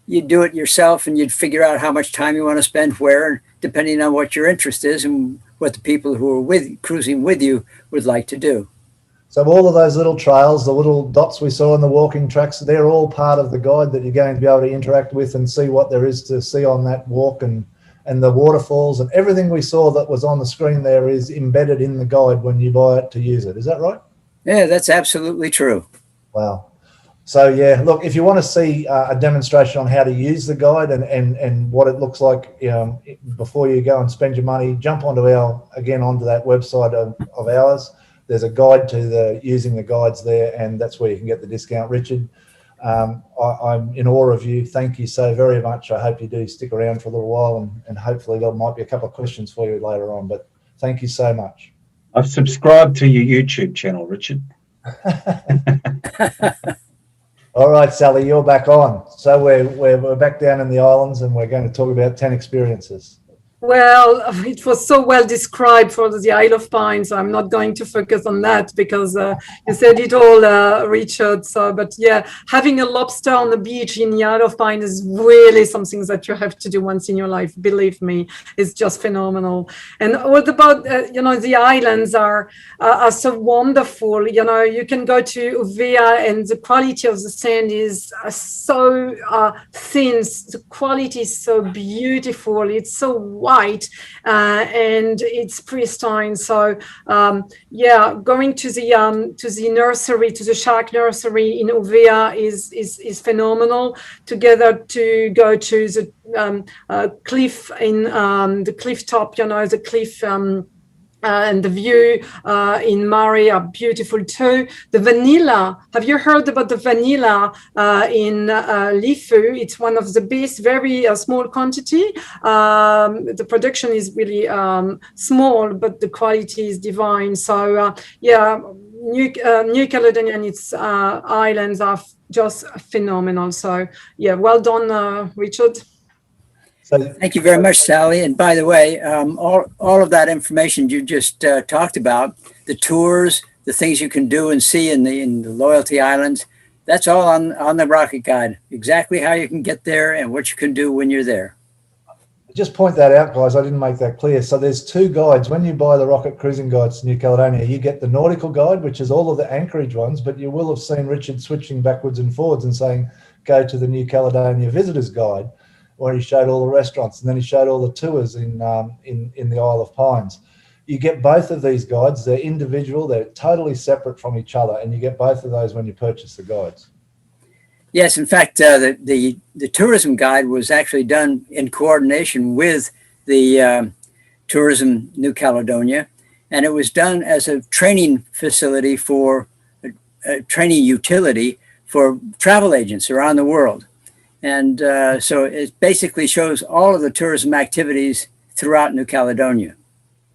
you do it yourself, and you'd figure out how much time you want to spend where, depending on what your interest is and what the people who are cruising with you would like to do. So all of those little trails, the little dots we saw on the walking tracks, they're all part of the guide that you're going to be able to interact with and see what there is to see on that walk, and the waterfalls and everything we saw that was on the screen there is embedded in the guide when you buy it to use it. Is that right? Yeah, that's absolutely true. Wow. So yeah, look, if you want to see a demonstration on how to use the guide and what it looks like before you go and spend your money, jump onto onto that website of ours. There's a guide to using the guides there, and that's where you can get the discount. Richard, I'm in awe of you. Thank you so very much. I hope you do stick around for a little while, and hopefully there might be a couple of questions for you later on, but thank you so much. I've subscribed to your YouTube channel, Richard. All right, Sally, you're back on. So we're back down in the islands, and we're going to talk about 10 experiences. Well, it was so well described for the Isle of Pines. So I'm not going to focus on that because you said it all, Richard. So, but yeah, having a lobster on the beach in the Isle of Pines is really something that you have to do once in your life. Believe me, it's just phenomenal. And what about, the islands are so wonderful. You can go to Uvea and the quality of the sand is so thin. The quality is so beautiful. It's so white and it's pristine. So going to the nursery, to the shark nursery in Uvea is phenomenal. Together to go to the cliff in the cliff top, the cliff and the view in Mari are beautiful too. The vanilla, have you heard about the vanilla in Lifu? It's one of the best, very small quantity. The production is really small, but the quality is divine. So New Caledonia and its islands are just phenomenal. So yeah, well done, Richard. Thank you very much, Sally. And by the way, all of that information you just talked about, the tours, the things you can do and see in the Loyalty Islands, that's all on the Rocket Guide, exactly how you can get there and what you can do when you're there. Just point that out, guys. I didn't make that clear. So there's two guides. When you buy the Rocket Cruising Guides to New Caledonia, you get the Nautical Guide, which is all of the anchorage ones, but you will have seen Richard switching backwards and forwards and saying, go to the New Caledonia Visitors Guide, where he showed all the restaurants, and then he showed all the tours in the Isle of Pines. You get both of these guides. They're individual. They're totally separate from each other, and you get both of those when you purchase the guides. Yes, in fact, the tourism guide was actually done in coordination with the Tourism New Caledonia, and it was done as a training facility for a training utility for travel agents around the world. And so it basically shows all of the tourism activities throughout New Caledonia.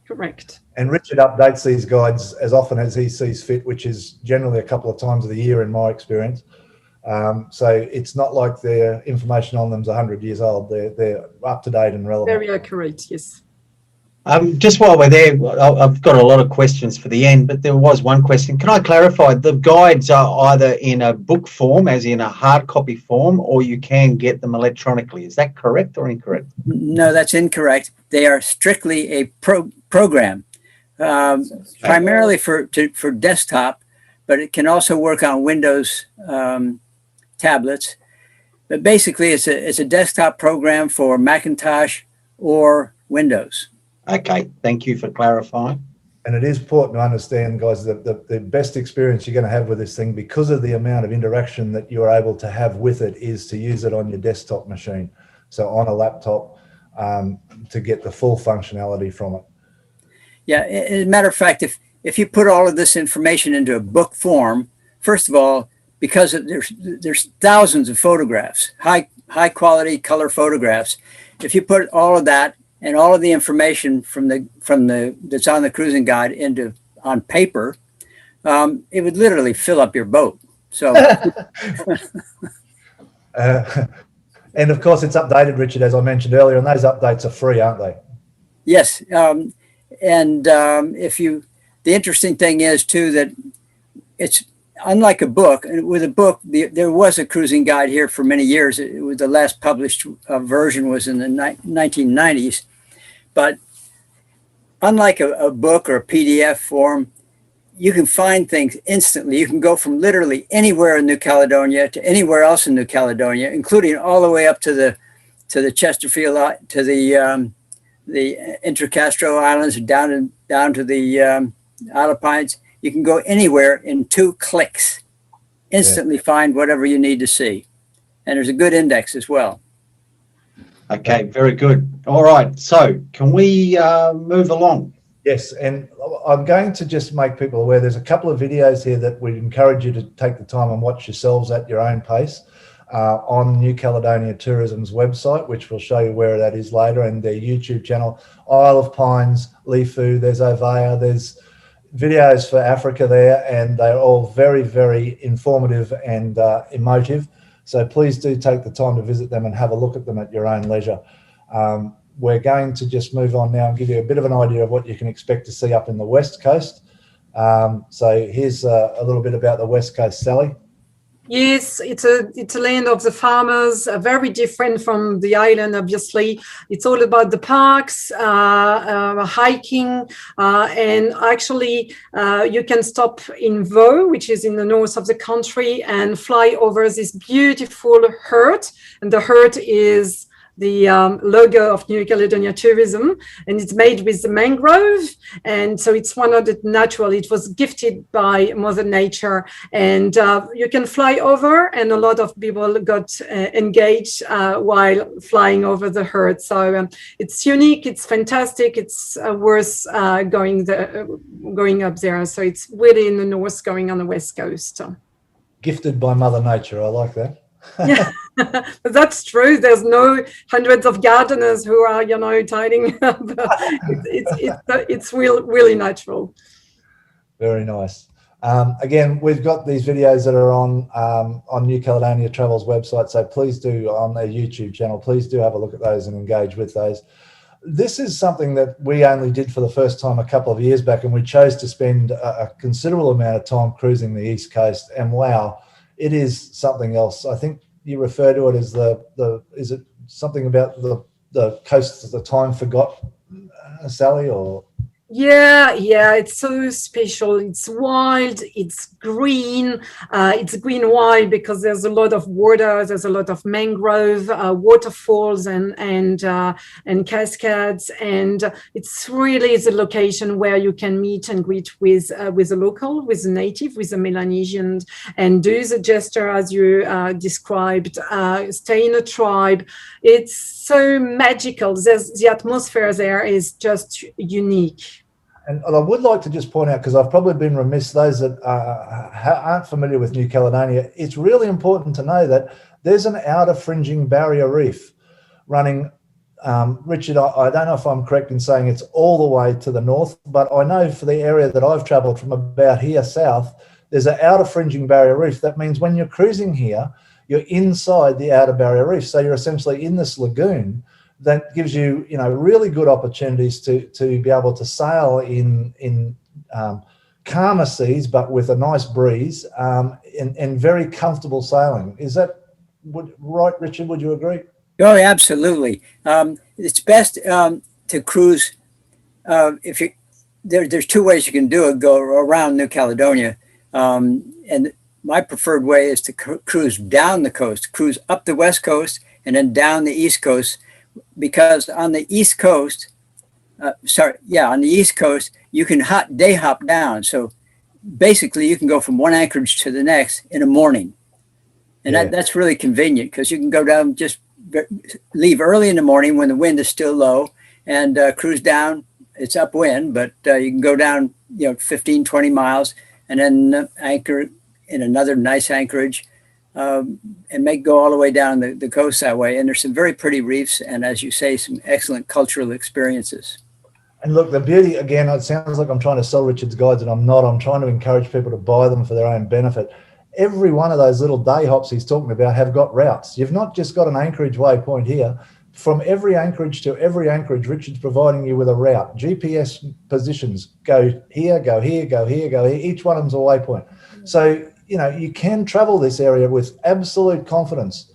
Correct. And Richard updates these guides as often as he sees fit, which is generally a couple of times of the year in my experience. So it's not like the information on them is 100 years old. They're up to date and relevant. Very accurate, yes. Just while we're there, I've got a lot of questions for the end, but there was one question. Can I clarify? The guides are either in a book form, as in a hard copy form, or you can get them electronically. Is that correct or incorrect? No, that's incorrect. They are strictly a program, primarily for desktop, but it can also work on Windows tablets. But basically, it's a desktop program for Macintosh or Windows. Okay, thank you for clarifying. And it is important to understand, guys, that the best experience you're going to have with this thing, because of the amount of interaction that you're able to have with it, is to use it on your desktop machine. So on a laptop, to get the full functionality from it. Yeah, as a matter of fact, if you put all of this information into a book form, first of all, because there's thousands of photographs, high quality color photographs. If you put all of that and all of the information from the that's on the cruising guide on paper, it would literally fill up your boat. So, and of course, it's updated, Richard, as I mentioned earlier, and those updates are free, aren't they? yes, the interesting thing is too that it's unlike a book. With a book, there was a cruising guide here for many years. It was the last published version was in the 1990s, but unlike a book or a PDF form, you can find things instantly. You can go from literally anywhere in New Caledonia to anywhere else in New Caledonia, including all the way up to the Chesterfield, to the Intracastro Islands, down to the Alpines. You can go anywhere in 2 clicks, instantly find whatever you need to see. And there's a good index as well. Okay, very good. All right, so can we move along? Yes, and I'm going to just make people aware there's a couple of videos here that we encourage you to take the time and watch yourselves at your own pace on New Caledonia Tourism's website, which will show you where that is later, and their YouTube channel, Isle of Pines, Lifu, there's Ovea, there's videos for Africa there, and they're all very, very informative and emotive. So please do take the time to visit them and have a look at them at your own leisure. We're going to just move on now and give you a bit of an idea of what you can expect to see up in the West Coast. So here's a little bit about the West Coast, Sally. Yes, it's a land of the farmers, very different from the island, obviously. It's all about the parks, hiking, and actually you can stop in Vaud, which is in the north of the country, and fly over this beautiful herd. And the herd is the logo of New Caledonia Tourism, and it's made with the mangrove, and so it's 100% natural. It was gifted by Mother Nature, and you can fly over, and a lot of people got engaged while flying over the herd. So it's unique, it's fantastic, it's worth going up there. So it's really in the north, going on the west coast. Gifted by Mother Nature, I like that. Yeah, that's true. There's no hundreds of gardeners who are, tidying up. It's really natural. Very nice. Again, we've got these videos that are on New Caledonia Travel's website, so please do, on their YouTube channel, please do have a look at those and engage with those. This is something that we only did for the first time a couple of years back, and we chose to spend a considerable amount of time cruising the East Coast, and wow, it is something else. I think you refer to it as is it something about the coast of the time forgot, Sally, or? Yeah, it's so special. It's wild, it's green. It's green why? Because there's a lot of water, there's a lot of mangrove, waterfalls and cascades, and it's really the location where you can meet and greet with a local, with a native, with a Melanesian, and do the gesture as you described, stay in a tribe. It's so magical. The atmosphere there is just unique. And I would like to just point out, because I've probably been remiss, those that aren't familiar with New Caledonia, it's really important to know that there's an outer fringing barrier reef running, Richard, I don't know if I'm correct in saying it's all the way to the north, but I know for the area that I've travelled from about here south, there's an outer fringing barrier reef. That means when you're cruising here, you're inside the outer barrier reef. So you're essentially in this lagoon that gives you, really good opportunities to be able to sail in calmer seas, but with a nice breeze and very comfortable sailing. Is that right, Richard? Would you agree? Oh, absolutely. It's best to cruise. There's 2 ways you can do it: go around New Caledonia, and my preferred way is to cruise down the coast, cruise up the west coast, and then down the east coast. Because on the east coast, on the east coast, you can day hop down. So basically, you can go from one anchorage to the next in a morning, and that's really convenient because you can go down, just leave early in the morning when the wind is still low, and cruise down it's upwind, but you can go down, 15, 20 miles and then anchor in another nice anchorage and go all the way down the coast that way. And there's some very pretty reefs. And as you say, some excellent cultural experiences. And look, the beauty, again, it sounds like I'm trying to sell Richard's guides, and I'm not. I'm trying to encourage people to buy them for their own benefit. Every one of those little day hops he's talking about have got routes. You've not just got an anchorage waypoint here. From every anchorage to every anchorage, Richard's providing you with a route. GPS positions, go here, go here, go here, go here. Each one of them's a waypoint. So, you can travel this area with absolute confidence.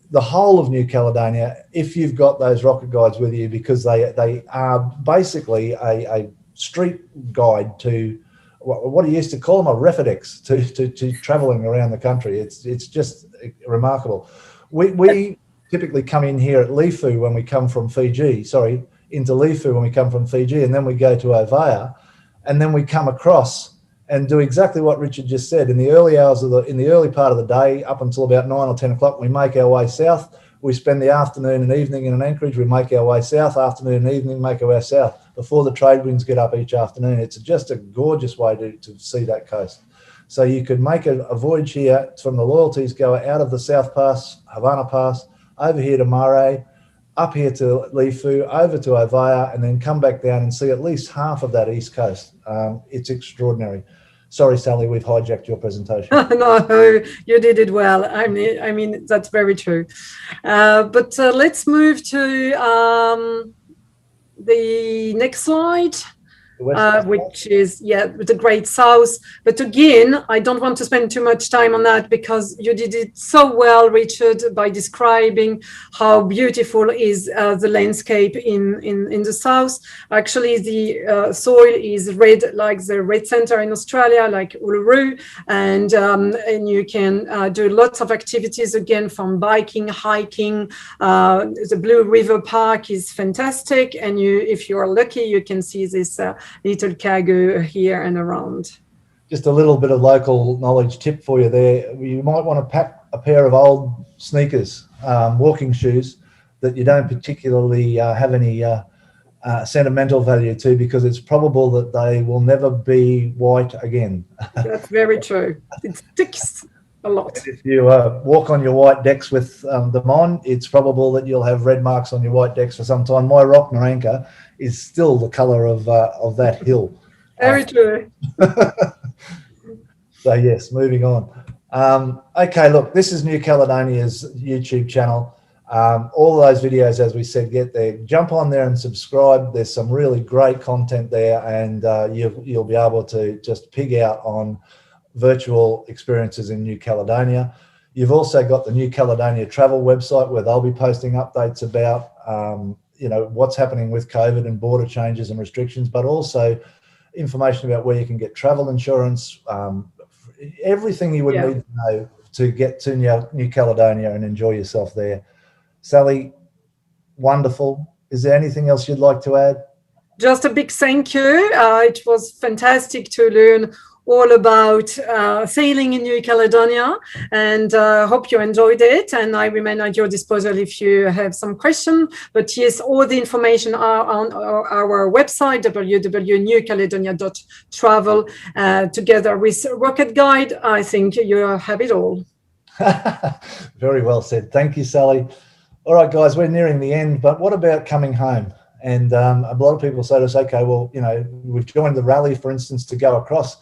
The whole of New Caledonia, if you've got those rocket guides with you, because they are basically a street guide to what he used to call them, a refidex to traveling around the country. It's just remarkable. We typically come in here at Lifu when we come from Fiji, into Lifu when we come from Fiji, and then we go to Ovea, and then we come across and do exactly what Richard just said. In the early hours in the early part of the day, up until about 9 or 10 o'clock, we make our way south. We spend the afternoon and evening in an anchorage. We make our way south, afternoon and evening, make our way south before the trade winds get up each afternoon. It's just a gorgeous way to see that coast. So you could make a voyage here from the Loyalties, go out of the South Pass, Havana Pass, over here to Mare, up here to Lifu, over to Ovea, and then come back down and see at least half of that east coast. It's extraordinary. Sorry, Sally, we've hijacked your presentation. No, you did it well. I mean that's very true. But let's move to the next slide. Which is the Great South. But again, I don't want to spend too much time on that because you did it so well, Richard, by describing how beautiful is the landscape in the south. Actually, the soil is red, like the red center in Australia, like Uluru, and you can do lots of activities again, from biking, hiking. The Blue River Park is fantastic, and if you are lucky, you can see this little cargo here and around. Just a little bit of local knowledge tip for you there. You might want to pack a pair of old sneakers, walking shoes that you don't particularly have any sentimental value to, because it's probable that they will never be white again. That's very true. It sticks a lot. If you walk on your white decks with them on, it's probable that you'll have red marks on your white decks for some time. My Rockner anchor is still the colour of that hill. Very true. So yes, moving on. Okay, look, this is New Caledonia's YouTube channel. All those videos, as we said, get there. Jump on there and subscribe. There's some really great content there, and you'll be able to just pig out on virtual experiences in New Caledonia. You've also got the New Caledonia travel website, where they'll be posting updates about what's happening with COVID and border changes and restrictions, but also information about where you can get travel insurance, everything you would need to know to get to New Caledonia and enjoy yourself there. Sally, wonderful. Is there anything else you'd like to add? Just a big thank you. It was fantastic to learn all about sailing in New Caledonia, and hope you enjoyed it. And I remain at your disposal if you have some questions. But yes, all the information are on our website, www.newcaledonia.travel. Together with Rocket Guide, I think you have it all. Very well said. Thank you, Sally. All right, guys, we're nearing the end, but what about coming home? And a lot of people say to us, okay, well, we've joined the rally, for instance, to go across.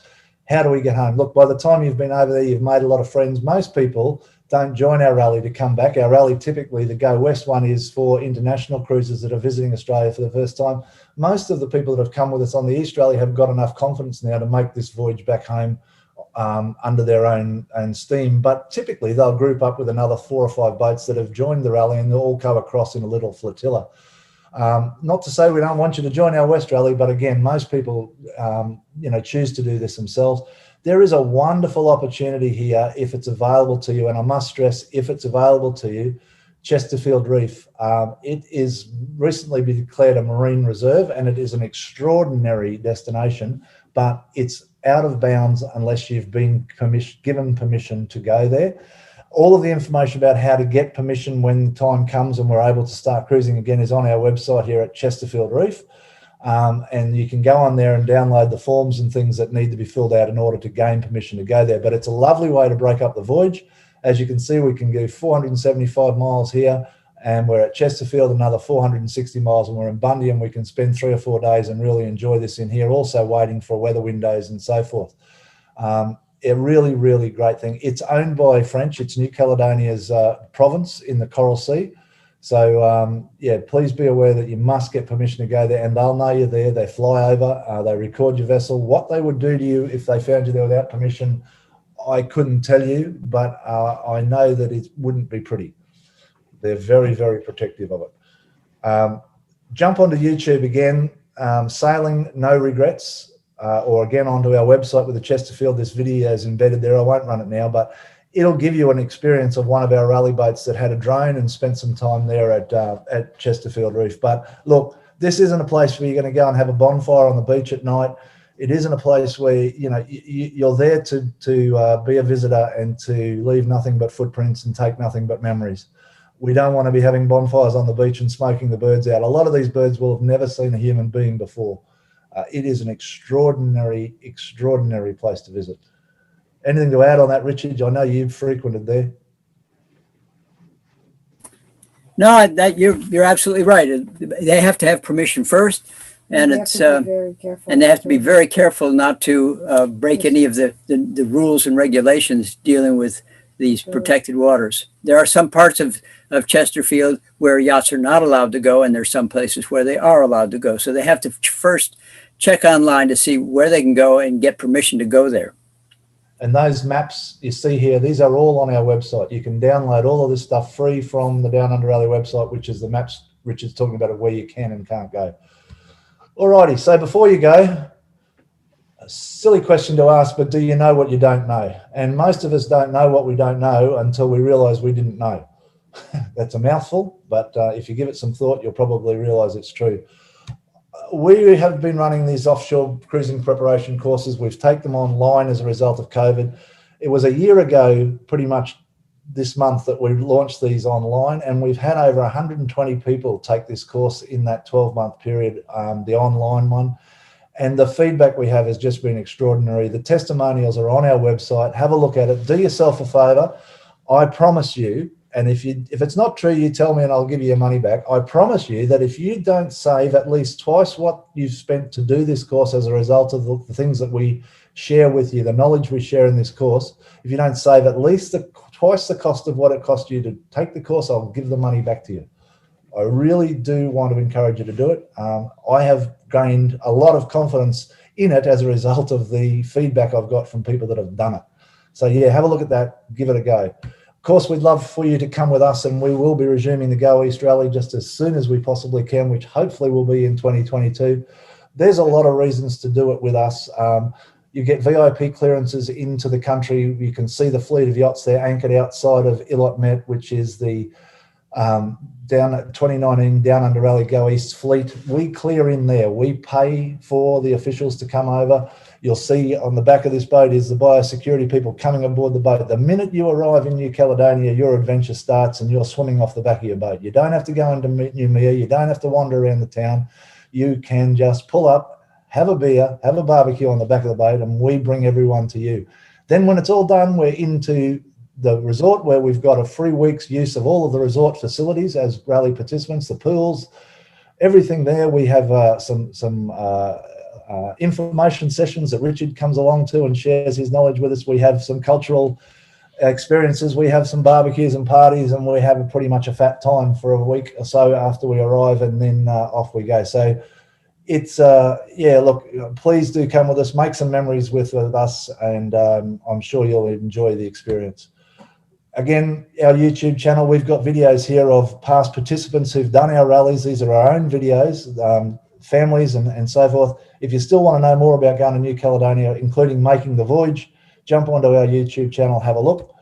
How do we get home? Look, by the time you've been over there, you've made a lot of friends. Most people don't join our rally to come back. Our rally, typically, the Go West one, is for international cruisers that are visiting Australia for the first time. Most of the people that have come with us on the East Rally have got enough confidence now to make this voyage back home under their own steam. But typically, they'll group up with another 4 or 5 boats that have joined the rally, and they'll all go across in a little flotilla. Not to say we don't want you to join our West Rally, but again, most people, choose to do this themselves. There is a wonderful opportunity here if it's available to you, and I must stress, if it's available to you, Chesterfield Reef. It is recently been declared a marine reserve, and it is an extraordinary destination, but it's out of bounds unless you've been given permission to go there. All of the information about how to get permission when time comes and we're able to start cruising again is on our website here at Chesterfield Reef. And you can go on there and download the forms and things that need to be filled out in order to gain permission to go there. But it's a lovely way to break up the voyage. As you can see, we can do 475 miles here, and we're at Chesterfield, another 460 miles, and we're in Bundy, and we can spend 3 or 4 days and really enjoy this in here, also waiting for weather windows and so forth. A really, really great thing. It's owned by French. It's New Caledonia's province in the Coral Sea. So, yeah, please be aware that you must get permission to go there, and they'll know you're there. They fly over, they record your vessel. What they would do to you if they found you there without permission, I couldn't tell you, but I know that it wouldn't be pretty. They're very, very protective of it. Jump onto YouTube again, Sailing No Regrets, or again onto our website with the Chesterfield. This video is embedded there. I won't run it now, but it'll give you an experience of one of our rally boats that had a drone and spent some time there at Chesterfield Reef. But look, this isn't a place where you're going to go and have a bonfire on the beach at night. It isn't a place where, you know, you're there to be a visitor and to leave nothing but footprints and take nothing but memories. We don't want to be having bonfires on the beach and smoking the birds out. A lot of these birds will have never seen a human being before. It is an extraordinary, extraordinary place to visit. Anything to add on that, Richard? I know you've frequented there. No, that you're absolutely right. They have to have permission first, and it's and they have to be very careful not to break any of the rules and regulations dealing with these protected waters. There are some parts of Chesterfield where yachts are not allowed to go, and there's some places where they are allowed to go. So they have to first check online to see where they can go and get permission to go there. And those maps you see here, these are all on our website. You can download all of this stuff free from the Down Under Rally website, which is the maps Richard's talking about of where you can and can't go. Alrighty, so before you go, a silly question to ask, but do you know what you don't know? And most of us don't know what we don't know until we realise we didn't know. That's a mouthful, but if you give it some thought, you'll probably realise it's true. We have been running these offshore cruising preparation courses. We've taken them online as a result of COVID. It was a year ago, pretty much this month, that we launched these online, and we've had over 120 people take this course in that 12-month period, the online one. And the feedback we have has just been extraordinary. The testimonials are on our website. Have a look at it. Do yourself a favour. I promise you, and if it's not true, you tell me and I'll give you your money back. I promise you that if you don't save at least twice what you've spent to do this course as a result of the things that we share with you, the knowledge we share in this course, if you don't save at least twice the cost of what it cost you to take the course, I'll give the money back to you. I really do want to encourage you to do it. I have gained a lot of confidence in it as a result of the feedback I've got from people that have done it. So yeah, have a look at that, give it a go. Of course, we'd love for you to come with us, and we will be resuming the Go East Rally just as soon as we possibly can, which hopefully will be in 2022. There's a lot of reasons to do it with us. You get VIP clearances into the country. You can see the fleet of yachts there anchored outside of Ilot Met, which is the 2019 Down Under Rally Go East fleet. We clear in there. We pay for the officials to come over. You'll see on the back of this boat is the biosecurity people coming aboard the boat. The minute you arrive in New Caledonia, your adventure starts and you're swimming off the back of your boat. You don't have to go into Noumea. You don't have to wander around the town. You can just pull up, have a beer, have a barbecue on the back of the boat, and we bring everyone to you. Then when it's all done, we're into the resort where we've got a free week's use of all of the resort facilities as rally participants, the pools, everything there. We have some information sessions that Richard comes along to and shares his knowledge with us. We have some cultural experiences. We have some barbecues and parties, and we have pretty much a fat time for a week or so after we arrive, and then off we go. So it's, yeah, look, please do come with us, make some memories with us, and I'm sure you'll enjoy the experience. Again, our YouTube channel, we've got videos here of past participants who've done our rallies. These are our own videos, families and so forth. If you still want to know more about going to New Caledonia, including making the voyage, jump onto our YouTube channel, have a look.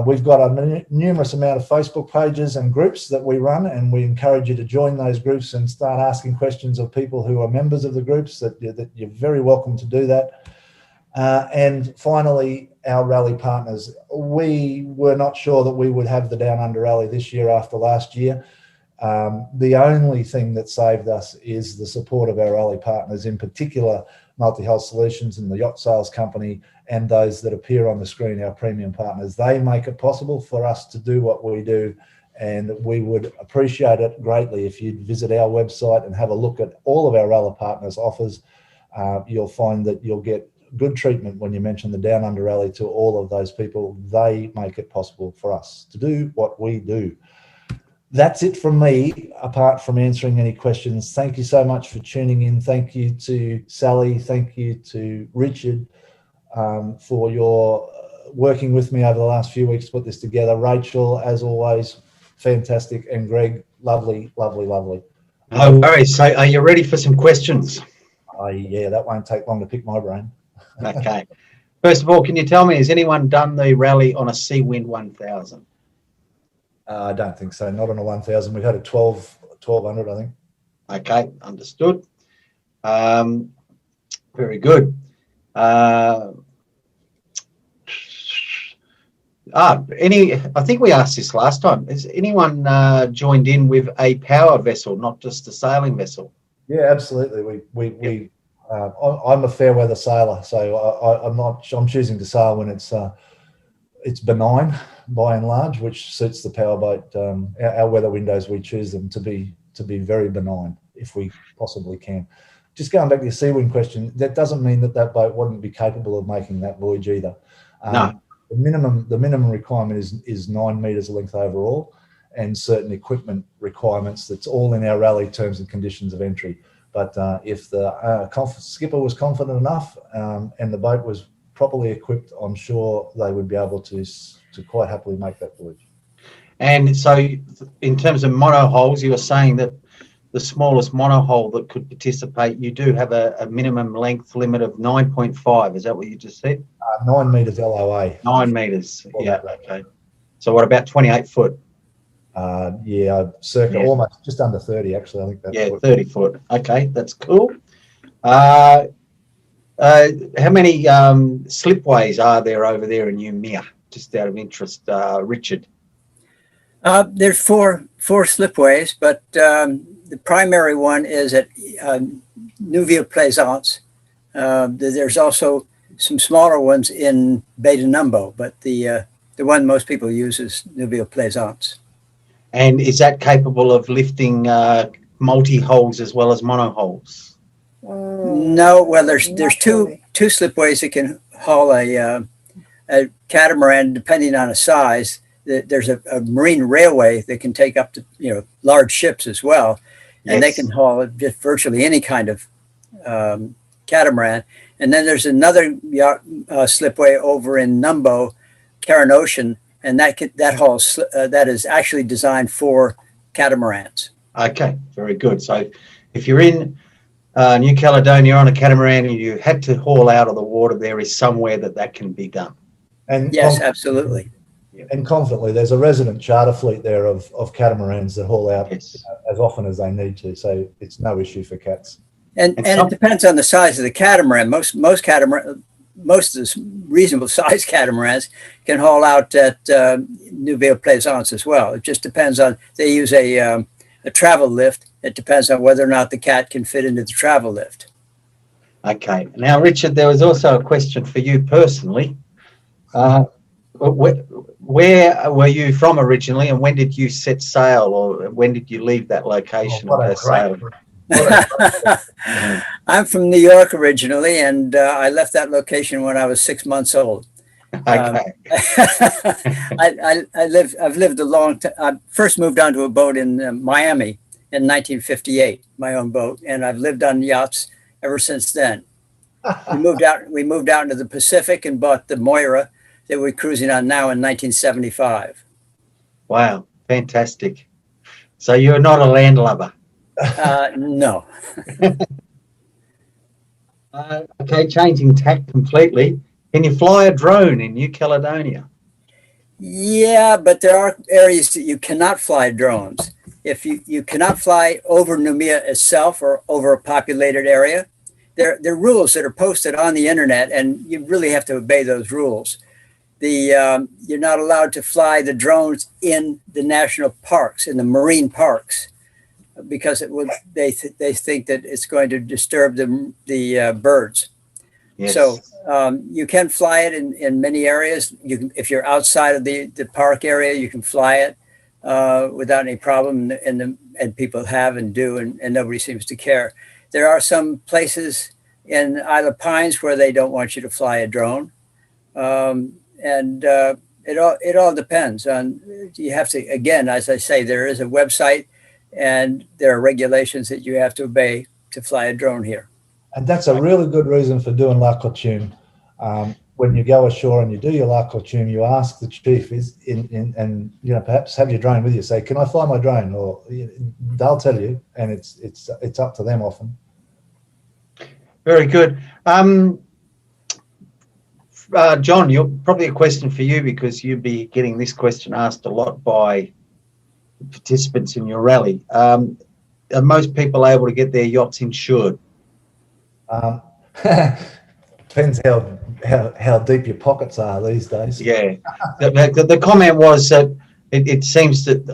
We've got a numerous amount of Facebook pages and groups that we run, and we encourage you to join those groups and start asking questions of people who are members of the groups. That you're very welcome to do that. And finally, our rally partners. We were not sure that we would have the Down Under Rally this year after last year. The only thing that saved us is the support of our rally partners, in particular Multi-Hull Solutions and the Yacht Sales Company, and those that appear on the screen, our premium partners. They make it possible for us to do what we do, and we would appreciate it greatly if you'd visit our website and have a look at all of our rally partners' offers. You'll find that you'll get good treatment when you mention the Down Under Rally to all of those people. They make it possible for us to do what we do. That's it from me, apart from answering any questions. Thank you so much for tuning in. Thank you to Sally. Thank you to Richard for your working with me over the last few weeks to put this together. Rachel, as always, fantastic. And Greg, lovely, lovely, lovely. No worries. So are you ready for some questions? Yeah, that won't take long to pick my brain. Okay. First of all, can you tell me, has anyone done the rally on a Seawind 1000? I don't think so. Not on a 1000. We've had a 1200, I think. Okay, understood. Very good. I think we asked this last time. Has anyone joined in with a power vessel, not just a sailing vessel? Yeah, absolutely. I'm a fair weather sailor, so I'm choosing to sail when it's benign by and large, which suits the powerboat. Our weather windows, we choose them to be very benign if we possibly can. Just going back to your Seawind question, that doesn't mean that boat wouldn't be capable of making that voyage either. No. The minimum requirement is 9 meters length overall, and certain equipment requirements. That's all in our rally terms and conditions of entry. But if the skipper was confident enough and the boat was properly equipped, I'm sure they would be able to quite happily make that voyage. And so in terms of monohulls, you were saying that the smallest monohull that could participate, you do have a minimum length limit of 9.5. Is that what you just said? 9 meters LOA. 9 meters. Yeah. Okay. So what about 28 foot? Circa almost just under 30, actually. I think that's 30 foot. Okay, that's cool. How many slipways are there over there in Umea? Just out of interest, Richard. There's four slipways, but the primary one is at Neuville-Plaisance. There's also some smaller ones in Baie de Numbo, but the one most people use is Neuville-Plaisance. And is that capable of lifting multi-hulls as well as monohulls? No, well, there's two slipways that can haul a catamaran, depending on a size. There's a marine railway that can take up to large ships as well, and they can haul just virtually any kind of catamaran. And then there's another slipway over in Numbo, Caledonia, and that is actually designed for catamarans. Okay, very good. So if you're in New Caledonia on a catamaran and you had to haul out of the water, there is somewhere that can be done. And yes, absolutely. And confidently, there's a resident charter fleet there of catamarans that haul out as often as they need to. So it's no issue for cats. And it depends on the size of the catamaran. Most of the reasonable sized catamarans can haul out at Neuville-Plaisance as well. It just depends on, they use a travel lift. It depends on whether or not the cat can fit into the travel lift. Okay. Now, Richard, there was also a question for you personally. Where were you from originally, and when did you set sail, or when did you leave that location? I'm from New York originally, and I left that location when I was 6 months old. Okay. I've lived a long time. I first moved onto a boat in Miami in 1958, my own boat, and I've lived on yachts ever since then. We moved out into the Pacific and bought the Moira that we're cruising on now in 1975. Wow, fantastic. So you're not a landlubber? No. Okay, changing tack completely. Can you fly a drone in New Caledonia? Yeah, but there are areas that you cannot fly drones. If you cannot fly over Noumea itself or over a populated area, there are rules that are posted on the internet, and you really have to obey those rules. you're not allowed to fly the drones in the national parks, in the marine parks, because they think that it's going to disturb the birds. Yes. So you can fly it in many areas. If you're outside of the park area, you can fly it without any problem, and people have and do, and nobody seems to care. There are some places in Isle of Pines where they don't want you to fly a drone, and it all depends on. You have to, again, as I say, there is a website, and there are regulations that you have to obey to fly a drone here. And that's a really good reason for doing La Coutume. When you go ashore and you do your La Coutume, you ask the chief and perhaps have your drone with you. Say, can I fly my drone? Or they'll tell you, and it's up to them often. Very good. John, probably a question for you, because you'd be getting this question asked a lot by participants in your rally. Are most people able to get their yachts insured? Depends how deep your pockets are these days. Yeah. The comment was that it seems that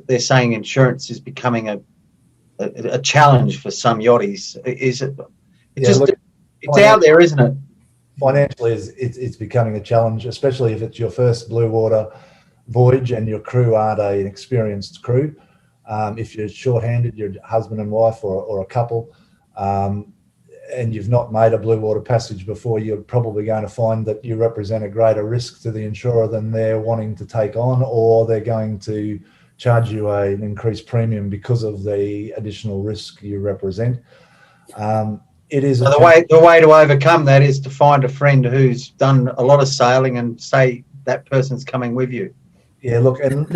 they're saying insurance is becoming a challenge for some yachties. Is it? It's out there, isn't it? Financially, it's becoming a challenge, especially if it's your first blue water voyage and your crew aren't an experienced crew. If you're short-handed, you're husband and wife or a couple, and you've not made a blue water passage before, you're probably going to find that you represent a greater risk to the insurer than they're wanting to take on, or they're going to charge you an increased premium because of the additional risk you represent. It is the way to overcome that is to find a friend who's done a lot of sailing and say that person's coming with you. Yeah, look, and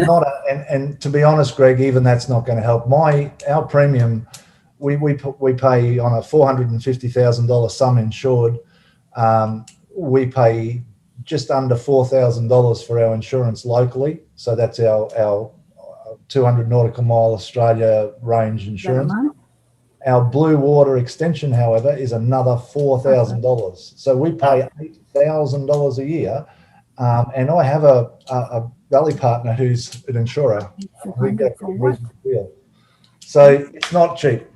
to be honest, Greg, even that's not going to help. Our premium, we pay on a $450,000 sum insured. We pay just under $4,000 for our insurance locally. So that's our 200 nautical mile Australia range insurance. Our blue water extension, however, is another $4,000. So we pay $8,000 a year. And I have a rally partner who's an insurer. We get a reasonable deal. So it's not cheap.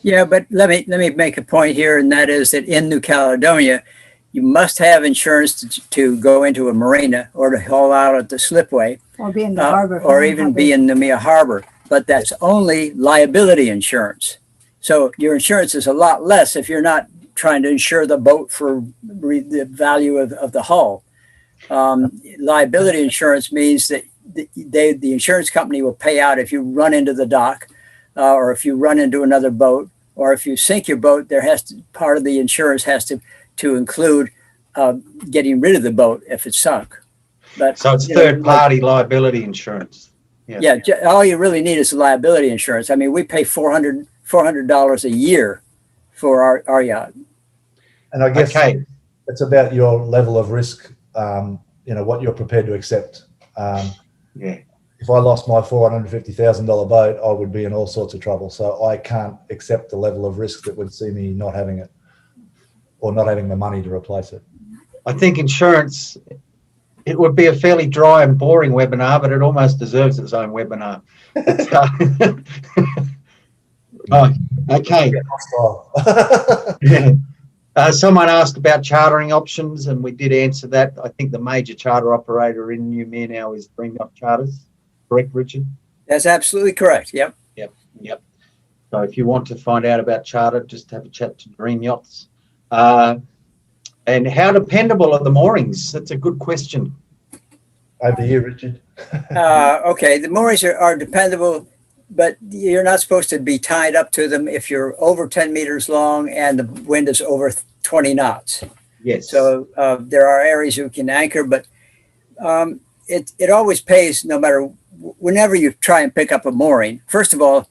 Yeah, but let me make a point here, and that is that in New Caledonia, you must have insurance to go into a marina or to haul out at the slipway, or be in the harbor, or even be in Noumea Harbor. But that's only liability insurance. So your insurance is a lot less if you're not trying to insure the boat for the value of the hull. Liability insurance means that the insurance company will pay out if you run into the dock, or if you run into another boat, or if you sink your boat. Part of the insurance has to include getting rid of the boat if it's sunk. But so it's third-party liability insurance. Yeah, all you really need is liability insurance. I mean, we pay $400 a year for our yacht. And I guess it's about your level of risk. What you're prepared to accept. If I lost my $450,000 boat, I would be in all sorts of trouble. So I can't accept the level of risk that would see me not having it, or not having the money to replace it. I think insurance, it would be a fairly dry and boring webinar, but it almost deserves its own webinar. Oh, okay. Someone asked about chartering options, and we did answer that. I think the major charter operator in Noumea now is Dream Yacht Charters. Correct, Richard? That's absolutely correct. Yep. So if you want to find out about charter, just have a chat to Dream Yachts. And how dependable are the moorings? That's a good question. Over here, Richard. Okay, the moorings are dependable, but you're not supposed to be tied up to them if you're over 10 meters long and the wind is over 20 knots. Yes. So there are areas you can anchor, but it always pays whenever you try and pick up a mooring. First of all,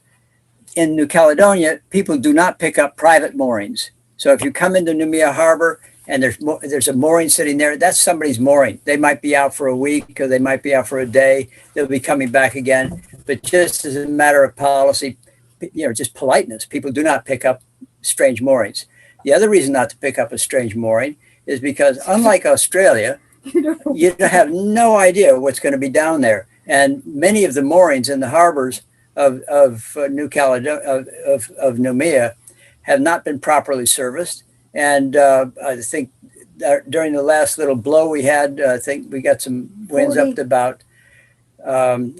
in New Caledonia, people do not pick up private moorings. So if you come into Noumea Harbor and there's a mooring sitting there, that's somebody's mooring. They might be out for a week, or they might be out for a day. They'll be coming back again. But just as a matter of policy, just politeness, people do not pick up strange moorings. The other reason not to pick up a strange mooring is because, unlike Australia, You have no idea what's going to be down there. And many of the moorings in the harbors of New Caledonia, of Noumea, have not been properly serviced. And I think during the last little blow we had, I think we got some winds up to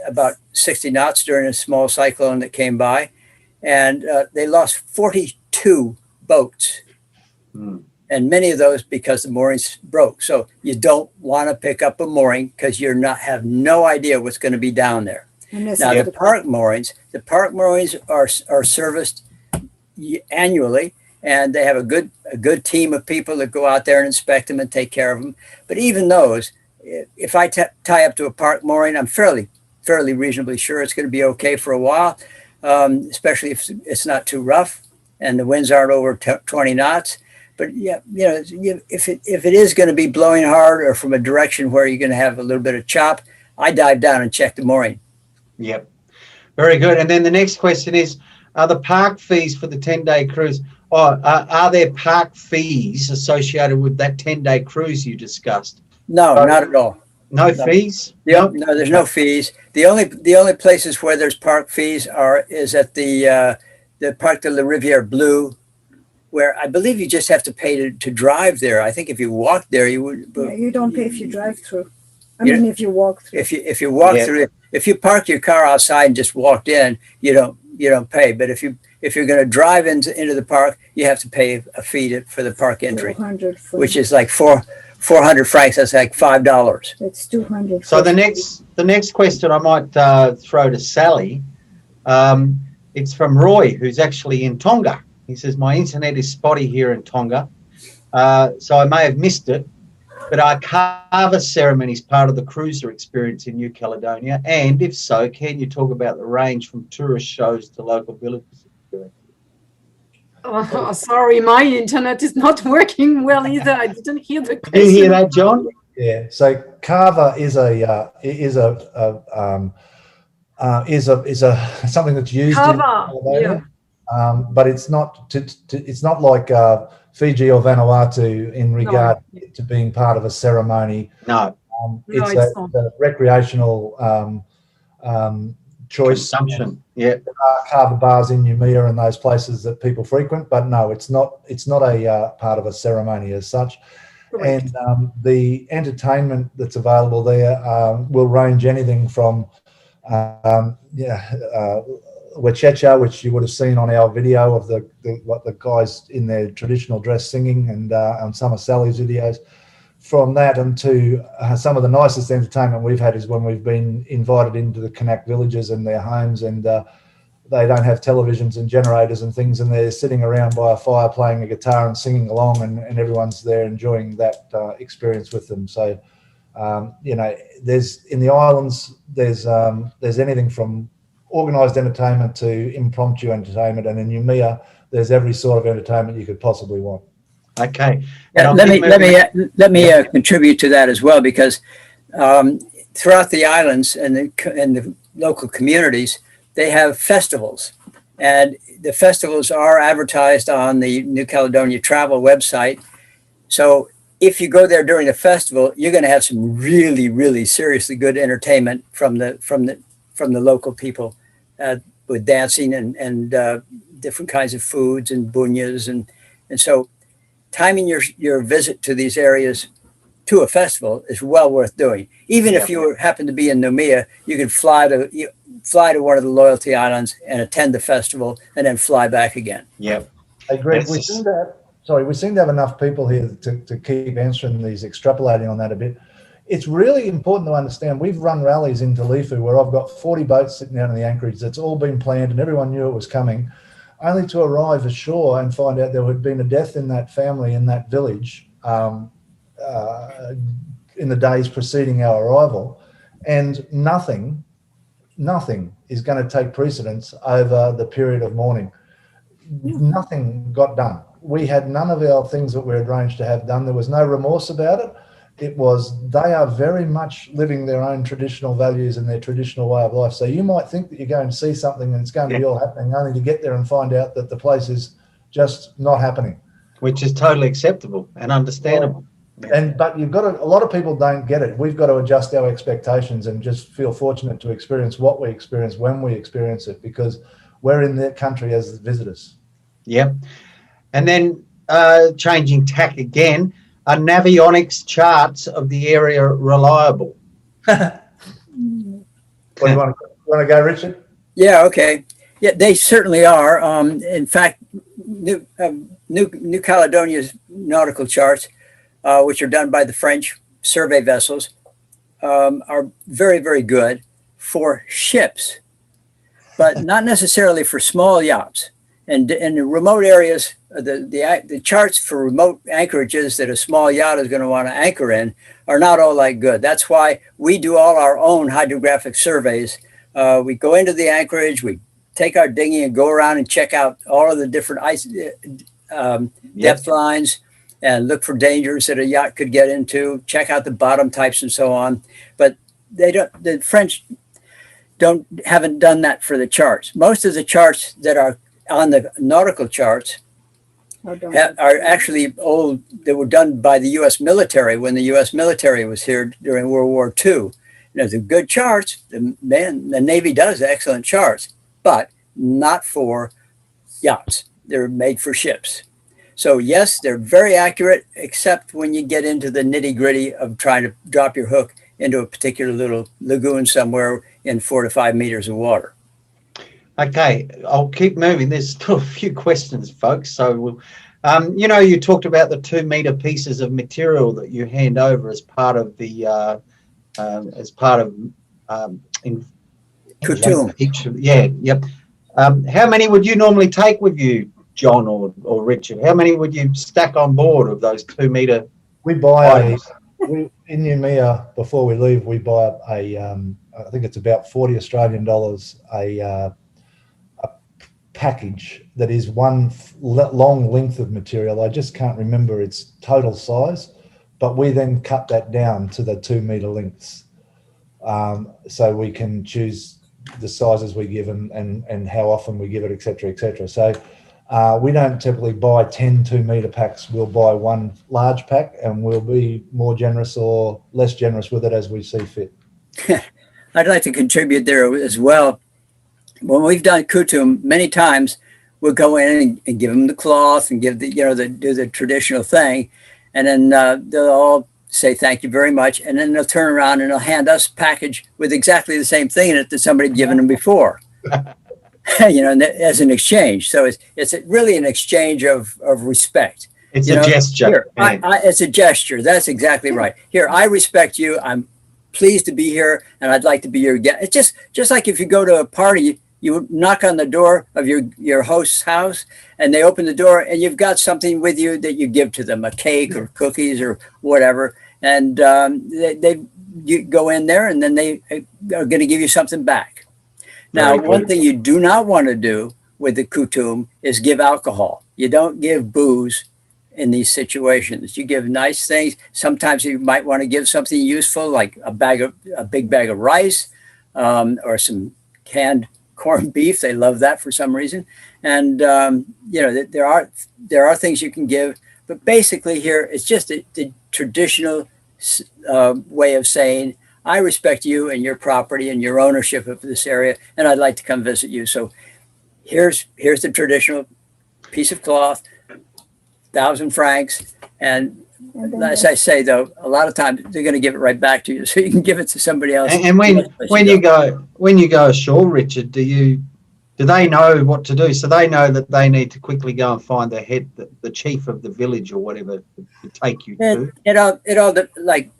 about 60 knots during a small cyclone that came by. And they lost 42 boats. Mm. And many of those because the moorings broke. So you don't want to pick up a mooring because have no idea what's going to be down there. Now the park moorings are serviced annually, and they have a good team of people that go out there and inspect them and take care of them. But even those, if I tie up to a park mooring, I'm fairly reasonably sure it's going to be okay for a while, especially if it's not too rough and the winds aren't over 20 knots. But yeah, if it is going to be blowing hard or from a direction where you're going to have a little bit of chop, I dive down and check the mooring. Yep. Very good. And then the next question is, are the park fees for the 10-day cruise, or are there park fees associated with that 10-day cruise you discussed? No, not at all. No fees? No, there's no fees. The only places where there's park fees is at the Parc de la Rivière Bleue, where I believe you just have to pay to drive there. I think if you walk there, you would. Yeah, you don't pay if you drive through. If you walk through. If you walk through, if you park your car outside and just walked in, you don't pay. But if you're going to drive into the park, you have to pay a fee for the park entry, which is like 400 francs. That's like $5. It's 200. So the next question I might throw to Sally. It's from Roy, who's actually in Tonga. He says, my internet is spotty here in Tonga, so I may have missed it, but are carver ceremonies part of the cruiser experience in New Caledonia? And if so, can you talk about the range from tourist shows to local villages? Oh, sorry, my internet is not working well either. I didn't hear the question. Did you hear that, John? Yeah. So carver is something that's used in Caledonia, but it's not it's not like Fiji or Vanuatu in regard to being part of a ceremony. No. It's a recreational choice. Consumption. Yeah. There are carver bars in Noumea and those places that people frequent, but no, it's not a part of a ceremony as such. Correct. And the entertainment that's available there will range anything from Chesher, which you would have seen on our video of the guys in their traditional dress singing, and on some of Sally's videos. From that and to some of the nicest entertainment we've had is when we've been invited into the Kanak villages and their homes, and they don't have televisions and generators and things, and they're sitting around by a fire playing a guitar and singing along, and everyone's there enjoying that experience with them. So there's in the islands there's anything from organised entertainment to impromptu entertainment, and in Noumea there's every sort of entertainment you could possibly want. Okay. Let me contribute to that as well, because throughout the islands and the local communities, they have festivals, and the festivals are advertised on the New Caledonia travel website. So if you go there during the festival, you're going to have some really, really seriously good entertainment from the local people, with dancing and different kinds of foods and bunyas, and so timing your visit to these areas to a festival is well worth doing. Even if you happen to be in Noumea, you can fly to one of the Loyalty Islands and attend the festival and then fly back again. Yep. Hey, Greg, we seem to have enough people here to keep answering these, extrapolating on that a bit. It's really important to understand we've run rallies into Lifu where I've got 40 boats sitting out in the anchorage. That's all been planned and everyone knew it was coming, only to arrive ashore and find out there had been a death in that family in that village in the days preceding our arrival, and nothing is going to take precedence over the period of mourning. Nothing got done. We had none of our things that we had arranged to have done. There was no remorse about it. It was, they are very much living their own traditional values and their traditional way of life. So you might think that you're going to see something and it's going to be all happening, only to get there and find out that the place is just not happening. Which is totally acceptable and understandable. But you've got a lot of people don't get it. We've got to adjust our expectations and just feel fortunate to experience what we experience when we experience it, because we're in their country as visitors. Yep. And then changing tack again, are Navionics charts of the area reliable? What do you want to go, Richard? Yeah, okay. Yeah, they certainly are. In fact, New Caledonia's nautical charts, which are done by the French survey vessels, are very, very good for ships, but not necessarily for small yachts. And in the remote areas, the charts for remote anchorages that a small yacht is going to want to anchor in are not all that good. That's why we do all our own hydrographic surveys. We go into the anchorage, we take our dinghy and go around and check out all of the different ice depth lines and look for dangers that a yacht could get into, check out the bottom types and so on. But the French haven't done that for the charts. Most of the charts that are on the nautical charts are actually old. They were done by the U.S. military when the U.S. military was here during World War II. They're good charts. The Navy does excellent charts, but not for yachts. They're made for ships. So yes, they're very accurate, except when you get into the nitty gritty of trying to drop your hook into a particular little lagoon somewhere in 4 to 5 meters of water. Okay, I'll keep moving. There's still a few questions, folks. So, you talked about the 2 meter pieces of material that you hand over as part of the Kutum. Yep. How many would you normally take with you, John or Richard? How many would you stack on board of those 2 meter? We buy in Noumea, before we leave, we buy I think it's about 40 Australian dollars, a package that is one long length of material. I just can't remember its total size, but we then cut that down to the 2 meter lengths. So we can choose the sizes we give and how often we give it, et cetera, et cetera. So we don't typically buy 10 2 meter packs. We'll buy one large pack and we'll be more generous or less generous with it as we see fit. I'd like to contribute there as well. When we've done Kutum, many times we'll go in and give them the cloth and give do the traditional thing. And then they'll all say, thank you very much. And then they'll turn around and they'll hand us a package with exactly the same thing in it that somebody had given them before, as an exchange. So it's really an exchange of respect. It's a gesture. Here, it's a gesture. That's exactly right. Here, I respect you. I'm pleased to be here, and I'd like to be your guest. It's just like if you go to a party, you knock on the door of your host's house, and they open the door, and you've got something with you that you give to them, a cake or cookies or whatever, and you go in there, and then they are going to give you something back. Now, one thing you do not want to do with the Kutum is give alcohol. You don't give booze in these situations. You give nice things. Sometimes you might want to give something useful, like a big bag of rice, or some canned corned beef. They love that for some reason. And there are things you can give, but basically here it's just the traditional way of saying, I respect you and your property and your ownership of this area, and I'd like to come visit you. So here's the traditional piece of cloth, 1,000 francs, and as I say, though, a lot of times they're going to give it right back to you, so you can give it to somebody else. And when you go ashore, Richard, do they know what to do? So they know that they need to quickly go and find the chief of the village or whatever to take you to. It all like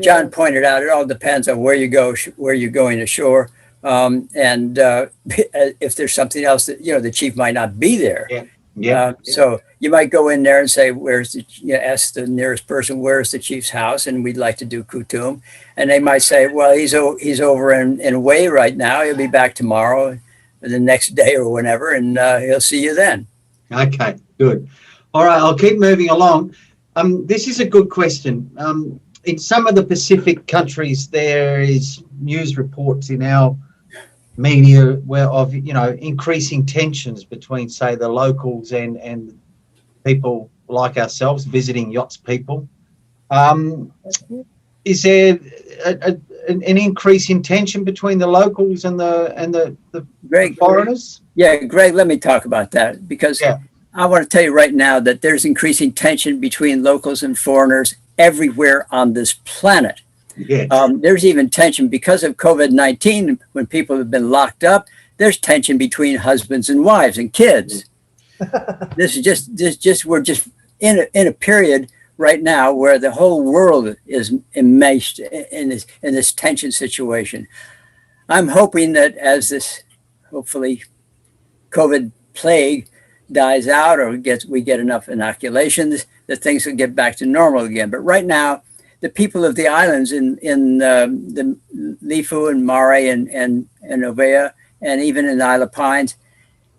John pointed out, it all depends on where you go, where you're going ashore, and if there's something else that the chief might not be there. Yeah. So you might go in there and say, ask the nearest person, where's the chief's house? And we'd like to do Kutum. And they might say, well, he's over in Away right now. He'll be back tomorrow, or the next day or whenever, and he'll see you then. Okay, good. All right, I'll keep moving along. This is a good question. In some of the Pacific countries, there is news reports in our media of increasing tensions between, say, the locals and people like ourselves visiting yachts people. Is there an increase in tension between the locals and the Greg, foreigners? yeah, Greg, let me talk about that because I want to tell you right now that there's increasing tension between locals and foreigners everywhere on this planet. Yes. There's even tension because of COVID-19. When people have been locked up, there's tension between husbands and wives and kids. We're just in a period right now where the whole world is enmeshed in this tension situation. I'm hoping that as this, hopefully, COVID plague dies out or we get enough inoculations, that things will get back to normal again. But right now, the people of the islands in the Lifu and Mare and Ovea and even in the Isle of Pines,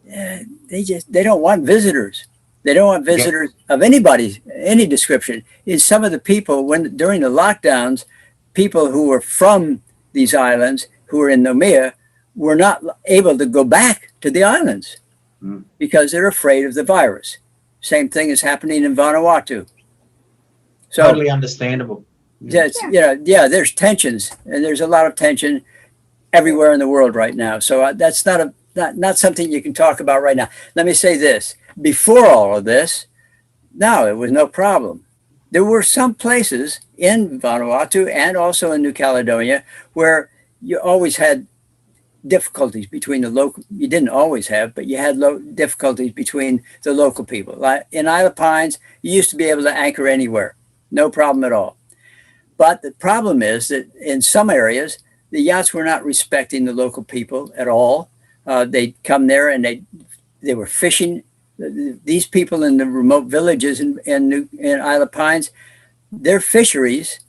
they don't want visitors. They don't want visitors of any description. Is some of the people during the lockdowns, people who were from these islands who were in Nomea were not able to go back to the islands because they're afraid of the virus. Same thing is happening in Vanuatu. So Totally understandable. there's tensions, and there's a lot of tension everywhere in the world right now. So that's not something you can talk about right now. Let me say this. Before all of this, no, it was no problem. There were some places in Vanuatu and also in New Caledonia where you always had difficulties between the local. You didn't always have, but you had difficulties between the local people. Like in Isle of Pines, you used to be able to anchor anywhere, no problem at all. But the problem is that in some areas, the yachts were not respecting the local people at all. They'd come there and they were fishing. These people in the remote villages in Isle of Pines, their fisheries,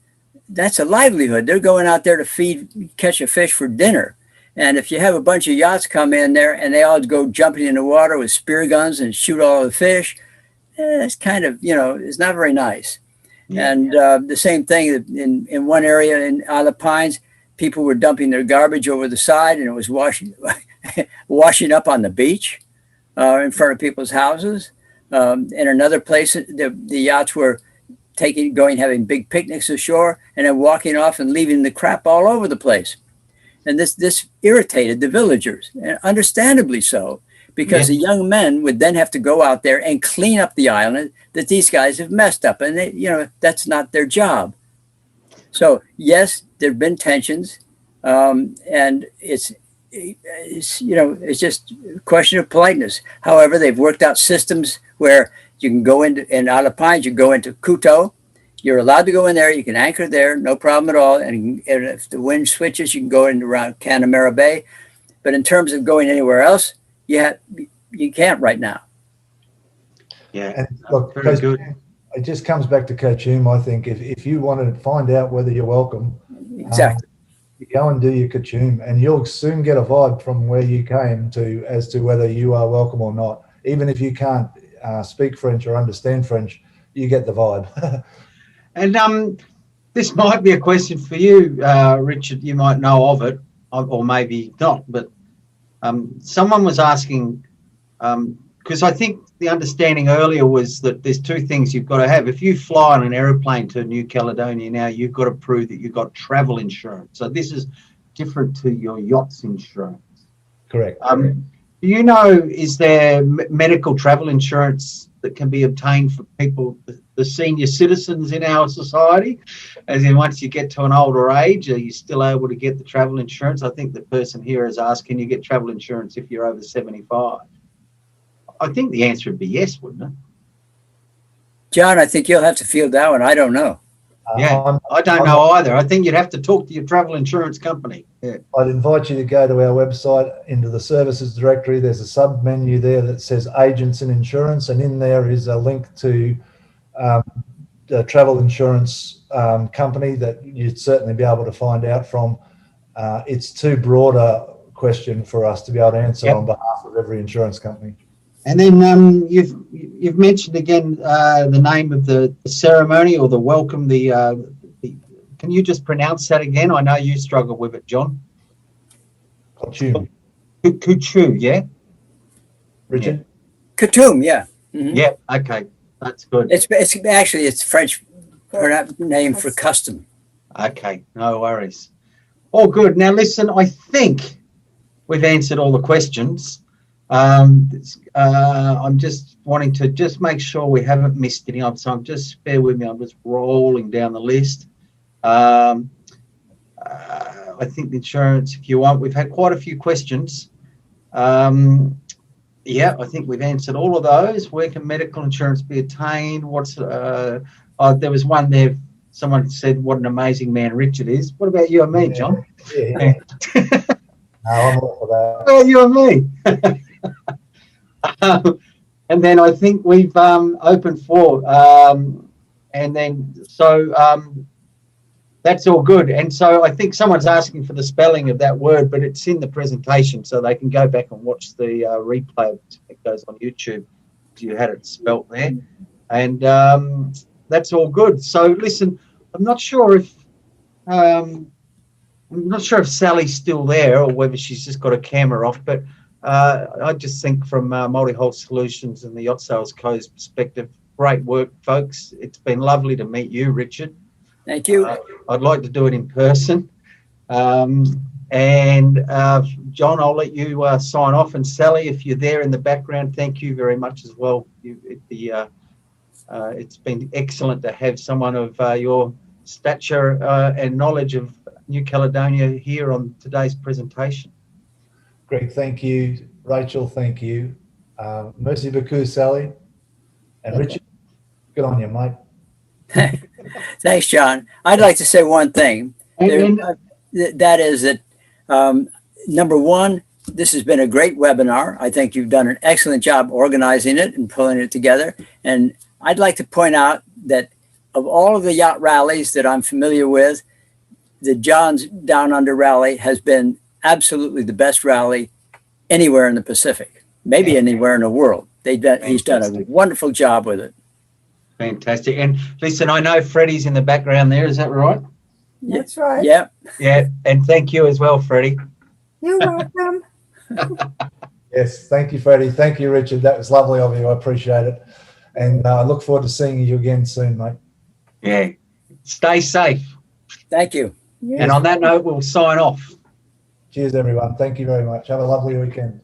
that's a livelihood. They're going out there to catch a fish for dinner. And if you have a bunch of yachts come in there and they all go jumping in the water with spear guns and shoot all the fish, it's kind of, it's not very nice. Yeah. And the same thing in one area in Isle of Pines, people were dumping their garbage over the side and it was washing up on the beach. In front of people's houses. In another place, the yachts were having big picnics ashore and then walking off and leaving the crap all over the place. And this irritated the villagers, and understandably so, because the young men would then have to go out there and clean up the island that these guys have messed up. And that's not their job. So yes, there've been tensions, and it's just a question of politeness. However, they've worked out systems where you can go in Isle of Pines, you go into Kuto, you're allowed to go in there, you can anchor there, no problem at all. And if the wind switches, you can go in around Canamera Bay. But in terms of going anywhere else, you can't right now. Yeah, and look, very good. It just comes back to Coach Hume, I think. If you want to find out whether you're welcome, exactly. You go and do your kachum, and you'll soon get a vibe from where you came to as to whether you are welcome or not. Even if you can't speak French or understand French, you get the vibe. And this might be a question for you, Richard. You might know of it, or maybe not. But someone was asking, because I think the understanding earlier was that there's two things you've got to have. If you fly on an aeroplane to New Caledonia now, you've got to prove that you've got travel insurance. So this is different to your yacht's insurance. Correct. Do you know, is there medical travel insurance that can be obtained for people, the senior citizens in our society? As in, once you get to an older age, are you still able to get the travel insurance? I think the person here has asked, can you get travel insurance if you're over 75? I think the answer would be yes, wouldn't it? John, I think you'll have to field that one. I don't know. Yeah, I don't know either. I think you'd have to talk to your travel insurance company. Yeah. I'd invite you to go to our website, into the services directory. There's a sub menu there that says agents and insurance, and in there is a link to the travel insurance company that you'd certainly be able to find out from. It's too broad a question for us to be able to answer on behalf of every insurance company. And then you've mentioned again the name of the ceremony or the welcome. Can you just pronounce that again? I know you struggle with it, John. Kachum. Kuchu, yeah. Richard. Kachum, yeah. Mm-hmm. Yeah. Okay, that's good. It's French her name for custom. Okay, no worries. All good. Now listen, I think we've answered all the questions. I'm just wanting to just make sure we haven't missed any up. So just bear with me. I'm just rolling down the list. I think the insurance, if you want, we've had quite a few questions. Yeah, I think we've answered all of those. Where can medical insurance be attained? There was one there. Someone said, what an amazing man Richard is. What about you and me, John? Yeah. No, I'm all for that. What about you and me? And then I think we've opened for, and then so that's all good. And so I think someone's asking for the spelling of that word, but it's in the presentation, so they can go back and watch the replay. It goes on YouTube. You had it spelt there, and that's all good. So listen, I'm not sure if Sally's still there or whether she's just got a camera off, but I just think from Multi-Hull Solutions and the Yacht Sales Co's perspective, great work, folks. It's been lovely to meet you, Richard. Thank you. I'd like to do it in person. And John, I'll let you sign off. And Sally, if you're there in the background, thank you very much as well. It's been excellent to have someone of your stature and knowledge of New Caledonia here on today's presentation. Greg, thank you. Rachel, thank you. Merci beaucoup, Sally. And Richard, good on you, mate. Thanks, John. I'd like to say one thing. That is that, number one, this has been a great webinar. I think you've done an excellent job organizing it and pulling it together. And I'd like to point out that of all of the yacht rallies that I'm familiar with, the John's Down Under Rally has been absolutely the best rally anywhere in the Pacific, maybe anywhere in the world. He's done a wonderful job with it. Fantastic. And listen, I know Freddie's in the background there. Is that right? That's right. Yeah. Yeah. And thank you as well, Freddie. You're welcome. Yes, thank you, Freddie. Thank you, Richard. That was lovely of you. I appreciate it. And I look forward to seeing you again soon, mate. Yeah. Stay safe. Thank you. Yes. And on that note, we'll sign off. Cheers, everyone. Thank you very much. Have a lovely weekend.